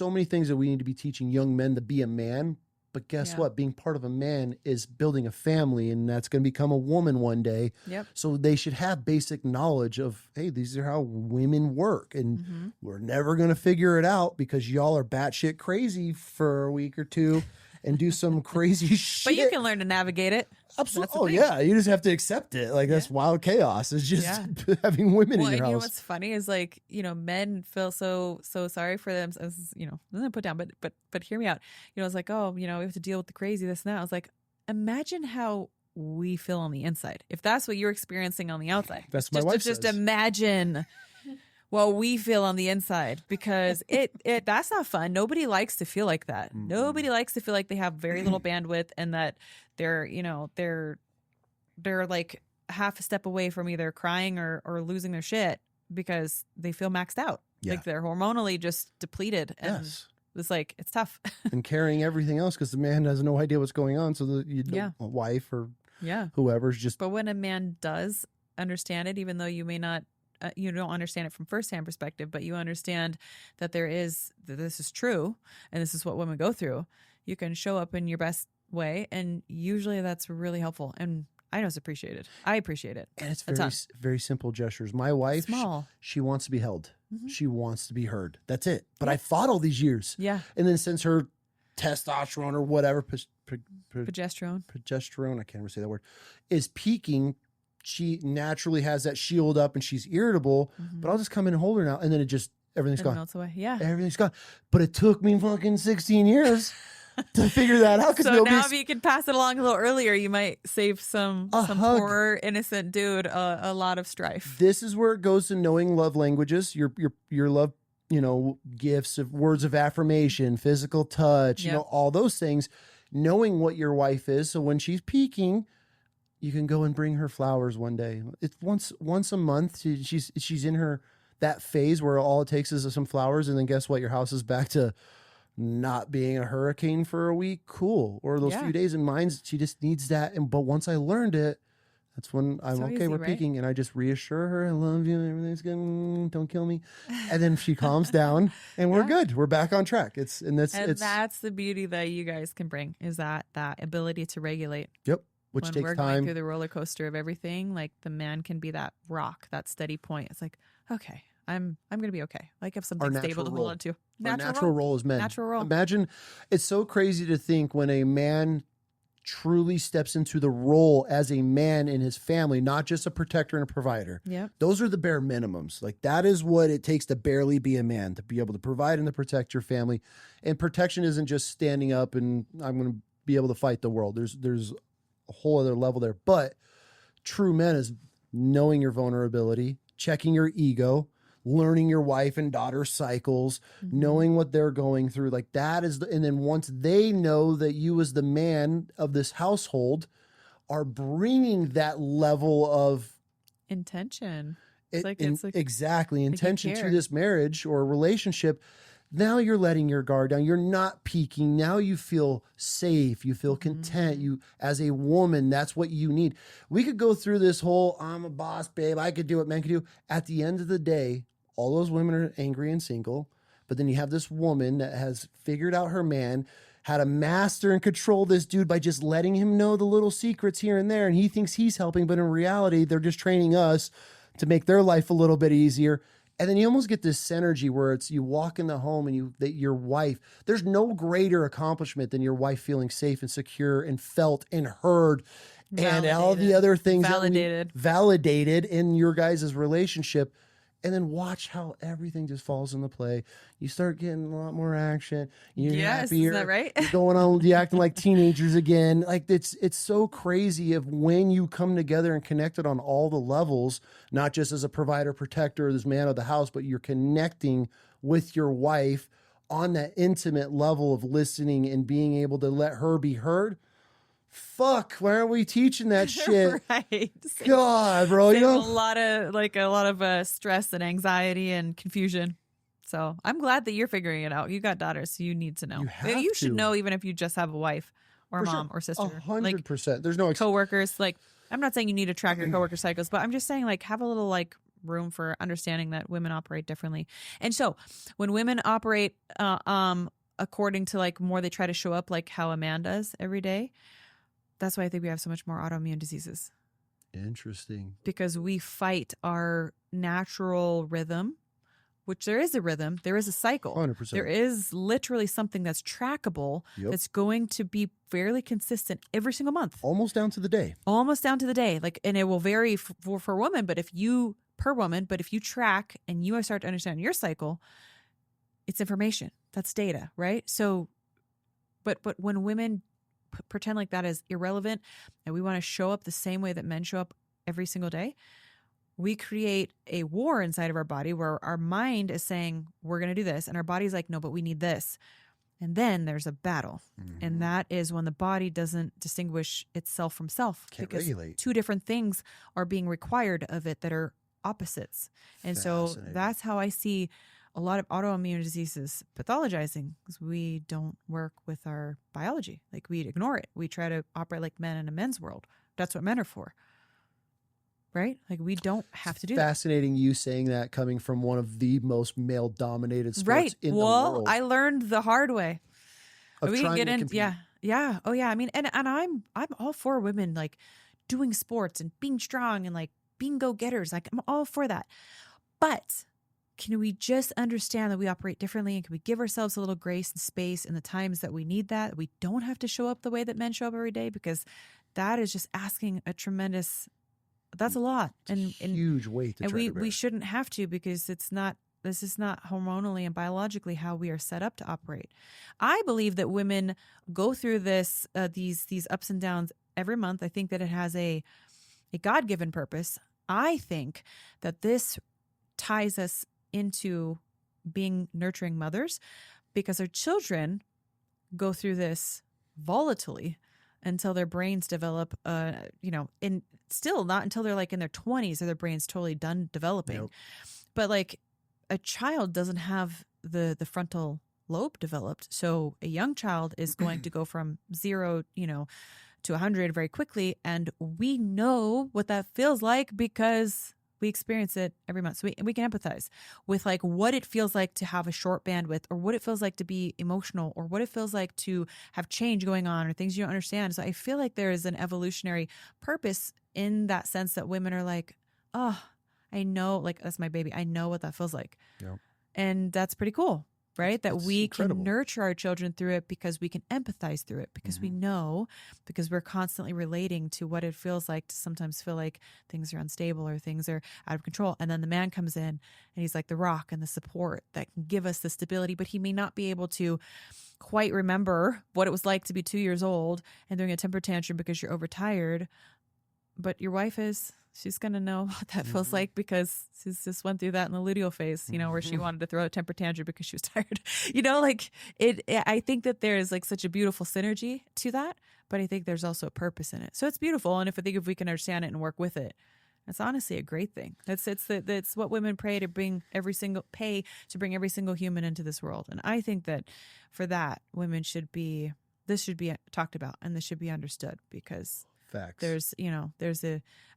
many things that we need to be teaching young men to be a man. But guess what? Being part of a man is building a family, and that's going to become a woman one day. Yep. So they should have basic knowledge of, hey, these are how women work. And we're never going to figure it out because y'all are batshit crazy for a week or two and do some crazy shit. But you can learn to navigate it. Absolutely. Oh, yeah. You just have to accept it. Like, that's wild chaos. It's just having women in your house. You know what's funny is, like, men feel so sorry for them. Doesn't put down, but hear me out. It's like, oh, we have to deal with the crazy, this and that. I was like, imagine how we feel on the inside. If that's what you're experiencing on the outside. That's what my wife just says. Imagine what we feel on the inside, because that's not fun. Nobody likes to feel like that. Nobody likes to feel like they have very little bandwidth and that they're like half a step away from either crying or losing their shit because they feel maxed out. Yeah. Like they're hormonally just depleted. And it's like, it's tough. And carrying everything else because the man has no idea what's going on. So a wife or whoever's just. But when a man does understand it, even though you may not, you don't understand it from firsthand perspective, but you understand that that this is true and this is what women go through, you can show up in your best way. And usually that's really helpful. And I know it's appreciated. I appreciate it. And it's very simple gestures. My wife, Small. she wants to be held. Mhm. She wants to be heard. That's it. But Yeah. I fought all these years. Yeah. And then since her testosterone or whatever, Progesterone. I can't ever say that word, is peaking, she naturally has that shield up and she's irritable. Mhm. But I'll just come in and hold her now. And then everything's It gone. melts away. Yeah. Everything's gone. But it took me fucking 16 years to figure that out. So now if you could pass it along a little earlier, you might save some hug. poor innocent dude a lot of strife. This is where it goes to knowing love languages, your love, gifts of words of affirmation, physical touch, Yep. all those things, knowing what your wife is. So when she's peaking, you can go and bring her flowers one day. It's once a month. She's in that phase where all it takes is some flowers. And then guess what? Your house is back to not being a hurricane for a week. Cool. Or those Yeah. few days in mine, she just needs that. But once I learned it, that's when I'm So okay, easy, we're right? peaking. And I just reassure her, I love you, everything's good, don't kill me. And then she calms down and we're Yeah. good. We're back on track. That's the beauty that you guys can bring, is that ability to regulate. yep. Which When takes we're going time. through the roller coaster of everything, like the man can be that rock, that steady point. It's like, okay, I'm gonna be okay. Like if something stable natural to role. hold on to. Our natural role as men. Natural role. Imagine, it's so crazy to think when a man truly steps into the role as a man in his family, not just a protector and a provider. Yep. Those are the bare minimums. Like that is what it takes to barely be a man, to be able to provide and to protect your family. And protection isn't just standing up and I'm going to be able to fight the world. There's a whole other level there. But true men is knowing your vulnerability, checking your ego, learning your wife and daughter cycles, Mm-hmm. knowing what they're going through. Like that is, and then once they know that you as the man of this household are bringing that level of Intention. exactly intention to care. this marriage or relationship, now you're letting your guard down. You're not peaking. Now you feel safe. You feel content. You, as a woman, that's what you need. We could go through this whole, I'm a boss, babe, I could do what men could do. At the end of the day, all those women are angry and single. But then you have this woman that has figured out her man, how to master and control this dude by just letting him know the little secrets here and there. And he thinks he's helping, but in reality, they're just training us to make their life a little bit easier. And then you almost get this synergy where it's you walk in the home and your wife, there's no greater accomplishment than your wife feeling safe and secure and felt and heard and all the other things validated in your guys' relationship. And then watch how everything just falls into play. You start getting a lot more action. You're happier. Is that right? You're going on, you acting like teenagers again. Like it's so crazy of when you come together and connected on all the levels, not just as a provider, protector, this man of the house, but you're connecting with your wife on that intimate level of listening and being able to let her be heard. Fuck, why aren't we teaching that shit? Right. God, bro, Save a lot of stress and anxiety and confusion. So I'm glad that you're figuring it out. You got daughters, so you need to know. You should know, even if you just have a wife or mom or sister. 100%. There's no coworkers. Like, I'm not saying you need to track your coworker cycles, but I'm just saying, like, have a little room for understanding that women operate differently. And so when women operate according to more, they try to show up like how a man does every day. That's why I think we have so much more autoimmune diseases. Interesting. Because we fight our natural rhythm, which there is a rhythm, there is a cycle. 100%. There is literally something that's trackable, that's going to be fairly consistent every single month. Almost down to the day. And it will vary for women, but if you track and you start to understand your cycle, it's information. That's data, right? So, but when women pretend like that is irrelevant and we want to show up the same way that men show up every single day, we create a war inside of our body where our mind is saying, we're going to do this. And our body's like, no, but we need this. And then there's a battle. Mm-hmm. And that is when the body doesn't distinguish itself from self. Can't regulate. Two different things are being required of it that are opposites. And so that's how I see a lot of autoimmune diseases pathologizing, because we don't work with our biology. Like, we ignore it. We try to operate like men in a men's world. That's what men are for. Right? Like, we don't have to do that. Fascinating you saying that, coming from one of the most male dominated sports in the world. I learned the hard way. We can get into Yeah. Oh yeah. I mean, and I'm all for women like doing sports and being strong and like being go-getters. Like I'm all for that. But can we just understand that we operate differently, and can we give ourselves a little grace and space in the times that we need that? We don't have to show up the way that men show up every day, because that is just asking a tremendous, that's a lot. And huge weight to and try we to bear. we shouldn't have to, because this is not hormonally and biologically how we are set up to operate. I believe that women go through this these ups and downs every month. I think that it has a God-given purpose. I think that this ties us into being nurturing mothers, because our children go through this volatilely until their brains develop, in still not until they're like in their 20s are their brains totally done developing. Nope. But like a child doesn't have the frontal lobe developed. So a young child is going to go from 0, to 100 very quickly. And we know what that feels like because we experience it every month. So we can empathize with like what it feels like to have a short bandwidth, or what it feels like to be emotional, or what it feels like to have change going on, or things you don't understand. So I feel like there is an evolutionary purpose in that sense, that women are like, oh, I know, like that's my baby. I know what that feels like. Yep. And that's pretty cool, right? That That's we incredible. can nurture our children through it, because we can empathize through it, because we know, because we're constantly relating to what it feels like to sometimes feel like things are unstable or things are out of control. And then the man comes in and he's like the rock and the support that can give us the stability, but he may not be able to quite remember what it was like to be 2 years old and throwing a temper tantrum because you're overtired. But your wife is. She's going to know what that feels like, because she's just went through that in the luteal phase, where she wanted to throw a temper tantrum because she was tired. Like I think that there's like such a beautiful synergy to that, but I think there's also a purpose in it. So it's beautiful. And if we can understand it and work with it, it's honestly a great thing. It's what women pay to bring every single human into this world. And I think that for that, this should be talked about, and this should be understood, because Facts. there's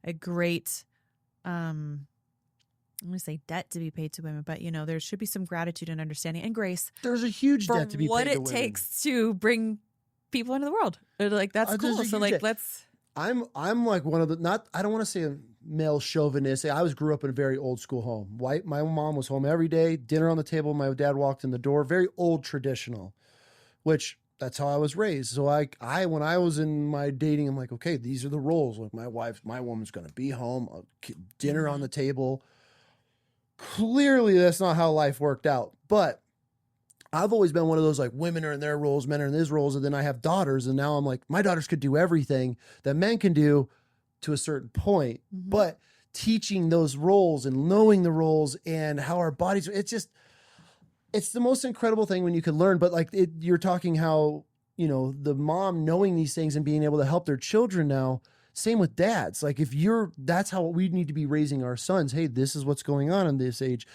a great, I'm going to say debt to be paid to women, but there should be some gratitude and understanding and grace. There's a huge for debt to be what paid to it women. takes to bring people into the world. Like that's There's cool. a So huge like debt. let's. I'm like one of the, I don't want to say a male chauvinist. Grew up in a very old school home. My mom was home every day, dinner on the table. My dad walked in the door, very old traditional, which that's how I was raised. So when I was in my dating, I'm like, okay, these are the roles. Like my woman's going to be home, dinner on the table. Clearly that's not how life worked out. But I've always been one of those, like, women are in their roles, men are in these roles. And then I have daughters, and now I'm like, my daughters could do everything that men can do to a certain point. But teaching those roles and knowing the roles and how our bodies, it's the most incredible thing when you can learn. But like you're talking how, the mom knowing these things and being able to help their children now. Same with dads. Like that's how we need to be raising our sons. Hey, this is what's going on in this age.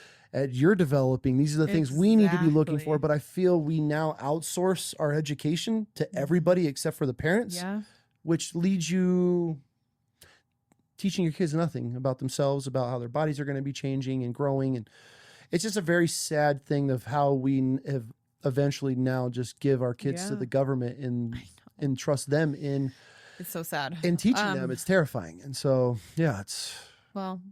You're developing. These are the things we need to be looking for. But I feel we now outsource our education to everybody except for the parents, which leads you teaching your kids nothing about themselves, about how their bodies are going to be changing and growing. And it's just a very sad thing of how we have eventually now just give our kids to the government and trust them in. It's so sad. In teaching them, it's terrifying. And so, Well,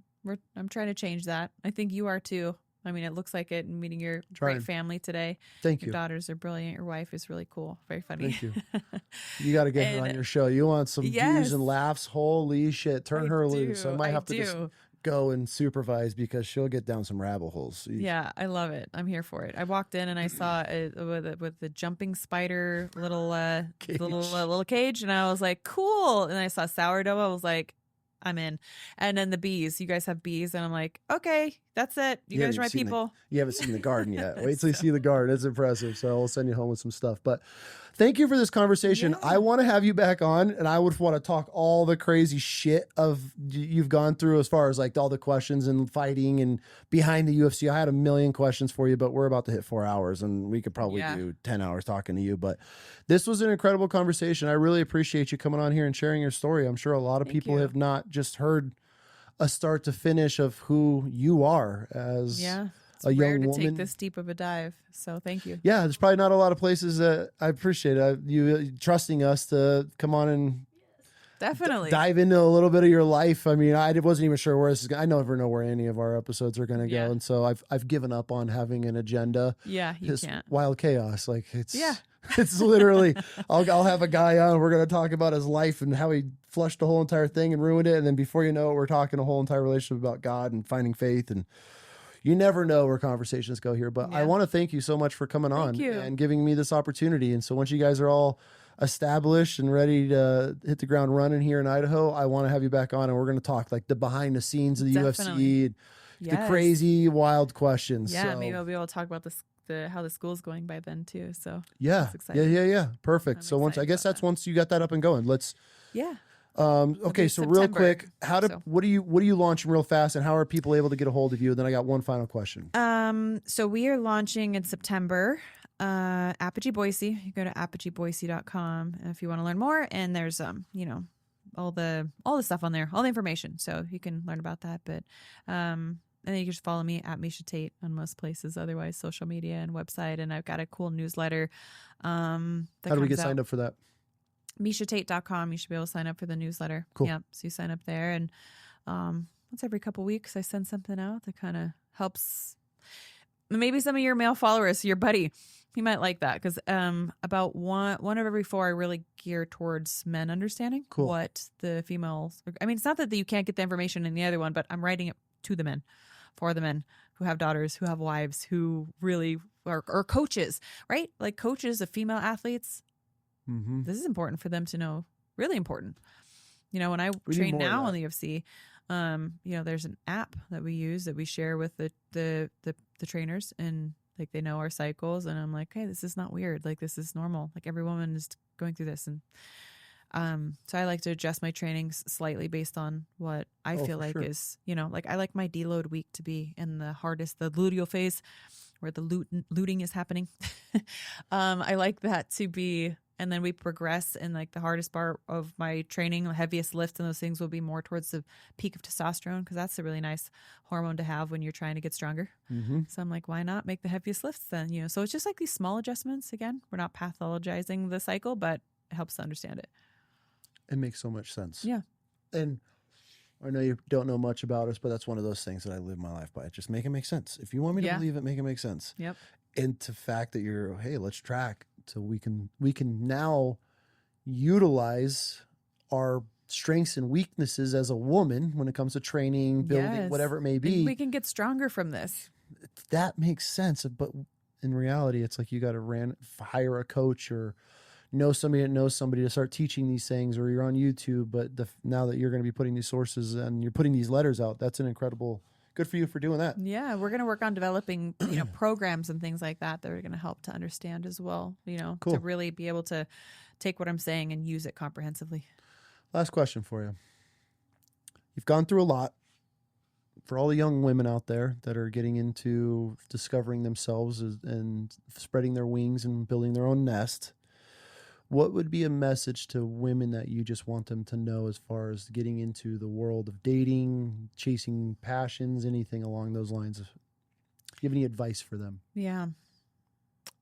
I'm trying to change that. I think you are too. I mean, it looks like it. Meeting your great family today. Thank Your you. daughters are brilliant. Your wife is really cool. Very funny. Thank you. You got to get her on your show. You want some views and laughs. Holy shit. Turn her loose. I might have to just go and supervise, because she'll get down some rabbit holes. Yeah, I love it. I'm here for it. I walked in and I saw with the jumping spider little cage, and I was like, cool. And I saw sourdough. I was like, I'm in. And then the bees. You guys have bees, and I'm like, okay, that's it. You guys are my people. You haven't seen the garden yet. Wait till you see the garden. It's impressive. So I'll send you home with some stuff. But thank you for this conversation. I want to have you back on, and I would want to talk all the crazy shit you've gone through, as far as like all the questions and fighting and behind the UFC. I had a million questions for you, but we're about to hit 4 hours, and we could probably do 10 hours talking to you. But this was an incredible conversation. I really appreciate you coming on here and sharing your story. I'm sure a lot of people have not just heard a start to finish of who you are as a rare young to woman. take this deep of a dive. So thank you. Yeah, there's probably not a lot of places that I appreciate you trusting us to come on and Definitely. dive into a little bit of your life. I mean, I wasn't even sure where this is going. I never know where any of our episodes are going to Yeah. go, and so I've given up on having an agenda. Yeah, you It's can't. wild chaos. Like it's Yeah. it's literally I'll have a guy on. We're going to talk about his life and how he flushed the whole entire thing and ruined it, and then before you know it, we're talking a whole entire relationship about God and finding faith. And you never know where conversations go here. But I Yeah. want to thank you so much for coming on you. and giving me this opportunity. And so once you guys are all established and ready to hit the ground running here in Idaho, I want to have you back on and we're going to talk like the behind the scenes of the Definitely. UFC, the Yes. crazy wild questions. Yeah, So, maybe I'll be able to talk about how the school's going by then too. So yeah, that's exciting. yeah. Perfect. I'm So once I excited guess about that's that. once you got that up and going. Let's Yeah. okay, be so real September, quick, so. what are you launching real fast and how are people able to get a hold of you? And then I got one final question. So we are launching in September. Apogee Boise. You go to apogeeboise.com if you want to learn more. And there's all the stuff on there, all the information. So you can learn about that. But and then you can just follow me at Miesha Tate on most places, otherwise social media and website. And I've got a cool newsletter. How do we get signed up for that? MieshaTate.com. You should be able to sign up for the newsletter. Cool. Yep. So you sign up there, and once every couple weeks I send something out that kind of helps maybe some of your male followers, your buddy. He might like that because about one of every 4 I really gear towards men understanding Cool. what the females. I mean, it's not that you can't get the information in the other one, but I'm writing it to the men, for the men who have daughters, who have wives, who really are coaches, right? Like coaches of female athletes. Mm-hmm. This is important for them to know. Really important. When I We need train more of now that. in the UFC, there's an app that we use that we share with the trainers, and like they know our cycles, and I'm like, hey, this is not weird. Like this is normal. Like every woman is going through this, and so I like to adjust my trainings slightly based on what I feel for like sure. is, like I like my deload week to be in the luteal phase where the looting is happening. I like that to be, and then we progress, and like the hardest part of my training, the heaviest lifts and those things will be more towards the peak of testosterone, because that's a really nice hormone to have when you're trying to get stronger. Mm-hmm. So I'm like, why not make the heaviest lifts then? So it's just like these small adjustments. Again, we're not pathologizing the cycle, but it helps to understand it. It makes so much sense. Yeah. And I know you don't know much about us, but that's one of those things that I live my life by. Just make it make sense. If you want me to Yeah. believe it, make it make sense. Yep. And the fact that you're, hey, let's track so we can now utilize our strengths and weaknesses as a woman when it comes to training, building, Yes. whatever it may And be. we can get stronger from this. That makes sense. But in reality, it's like you got to hire a coach or know somebody that knows somebody to start teaching these things, or you're on YouTube. But now that you're going to be putting these sources and you're putting these letters out, that's an incredible, good for you for doing that. Yeah, we're going to work on developing, programs and things like that are going to help to understand as well, Cool. to really be able to take what I'm saying and use it comprehensively. Last question for you. You've gone through a lot. For all the young women out there that are getting into discovering themselves and spreading their wings and building their own nest, what would be a message to women that you just want them to know as far as getting into the world of dating, chasing passions, anything along those lines? Do you have any advice for them? Yeah.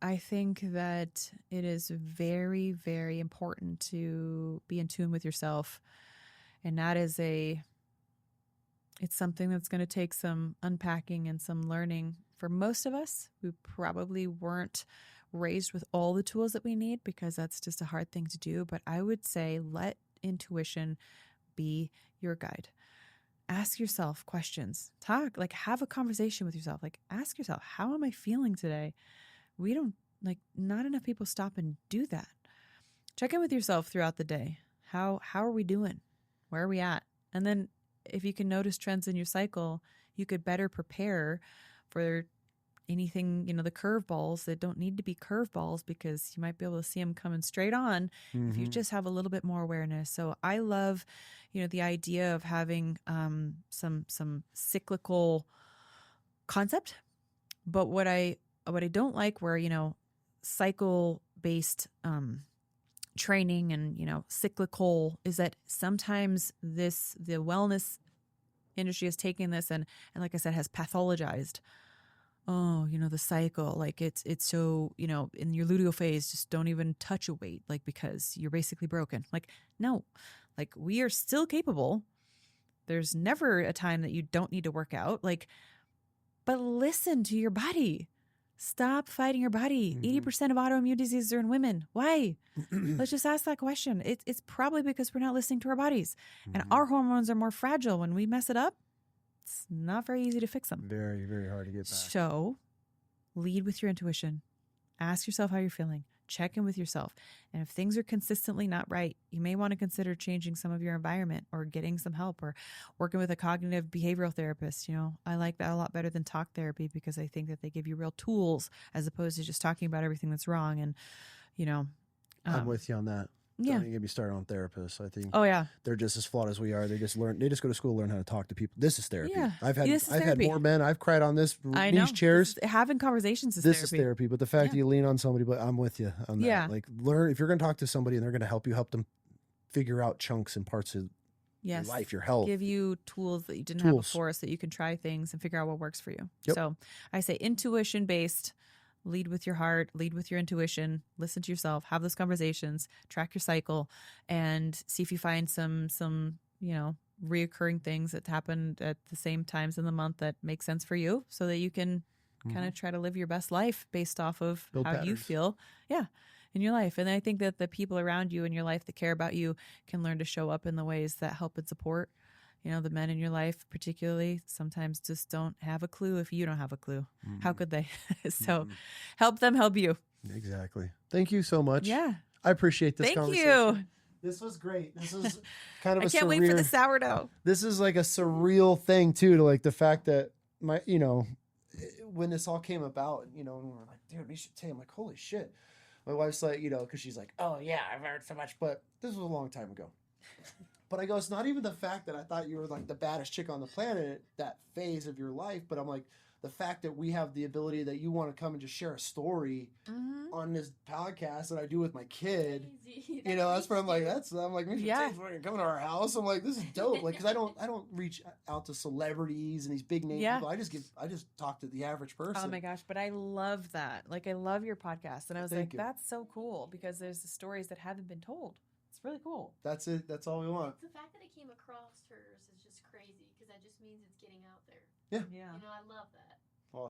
I think that it is very, very important to be in tune with yourself. And that is it's something that's going to take some unpacking and some learning for most of us. We probably weren't raised with all the tools that we need, because that's just a hard thing to do. But I would say let intuition be your guide. Ask yourself questions. Have a conversation with yourself. Like, ask yourself, how am I feeling today? Not enough people stop and do that. Check in with yourself throughout the day. How are we doing? Where are we at? And then if you can notice trends in your cycle, you could better prepare for anything, the curveballs that don't need to be curveballs, because you might be able to see them coming straight on if you just have a little bit more awareness. So I love, the idea of having some cyclical concept, but what I don't like, where cycle based training and cyclical, is that sometimes the wellness industry is taking this and like I said, has pathologized oh, the cycle, like it's so, in your luteal phase, just don't even touch a weight, like, because you're basically broken. Like, no, like, we are still capable. There's never a time that you don't need to work out. Like, but listen to your body. Stop fighting your body. 80% of autoimmune diseases are in women. Why? Let's just ask that question. It's probably because we're not listening to our bodies. And our hormones are more fragile. When we mess it up, it's not very easy to fix them. Very, very hard to get back. So lead with your intuition. Ask yourself how you're feeling. Check in with yourself. And if things are consistently not right, you may want to consider changing some of your environment or getting some help or working with a cognitive behavioral therapist. I like that a lot better than talk therapy, because I think that they give you real tools as opposed to just talking about everything that's wrong. And, I'm with you on that. Yeah. Don't even get me started on therapists. I think Oh, yeah. they're just as flawed as we are. They just go to school to learn how to talk to people. This is therapy. Yeah. I've This is had therapy. more men. I've cried on these chairs. Having conversations is This therapy. is therapy. But the fact that you lean on somebody, but I'm with you on that. Yeah. Like, learn, if you're going to talk to somebody and they're going to help them figure out chunks and parts of Yes. your life, your health. Give you tools that you didn't have before so that you can try things and figure out what works for you. Yep. So I say intuition based. Lead with your heart, lead with your intuition, listen to yourself, have those conversations, track your cycle, and see if you find some reoccurring things that happen at the same times in the month that make sense for you, so that you can kind of try to live your best life based off of Build how you patterns. feel in your life. And I think that the people around you in your life that care about you can learn to show up in the ways that help and support. The men in your life particularly sometimes just don't have a clue if you don't have a clue. How could they? So help them help you. Exactly. Thank you so much. Yeah. I appreciate this Thank conversation. you. This was great. This is kind of I a can't wait for the sourdough. This is like a surreal thing too, to like the fact that when this all came about, and we're like, dude, Miesha Tate. I'm like, holy shit. My wife's like, because she's like, oh yeah, I've heard so much, but this was a long time ago. But I go, it's not even the fact that I thought you were like the baddest chick on the planet, that phase of your life. But I'm like, the fact that we have the ability that you want to come and just share a story on this podcast that I do with my kid. That's where I'm like, Miesha Tate's fucking coming to our house. I'm like, this is dope. Like, cause I don't reach out to celebrities and these big name people. I just talk to the average person. Oh my gosh. But I love that. Like, I love your podcast. And I was Thank you. That's so cool, because there's the stories that haven't been told. It's really cool. That's it. That's all we want. The fact that it came across hers is just crazy, because that just means it's getting out there. Yeah. Yeah. I love that.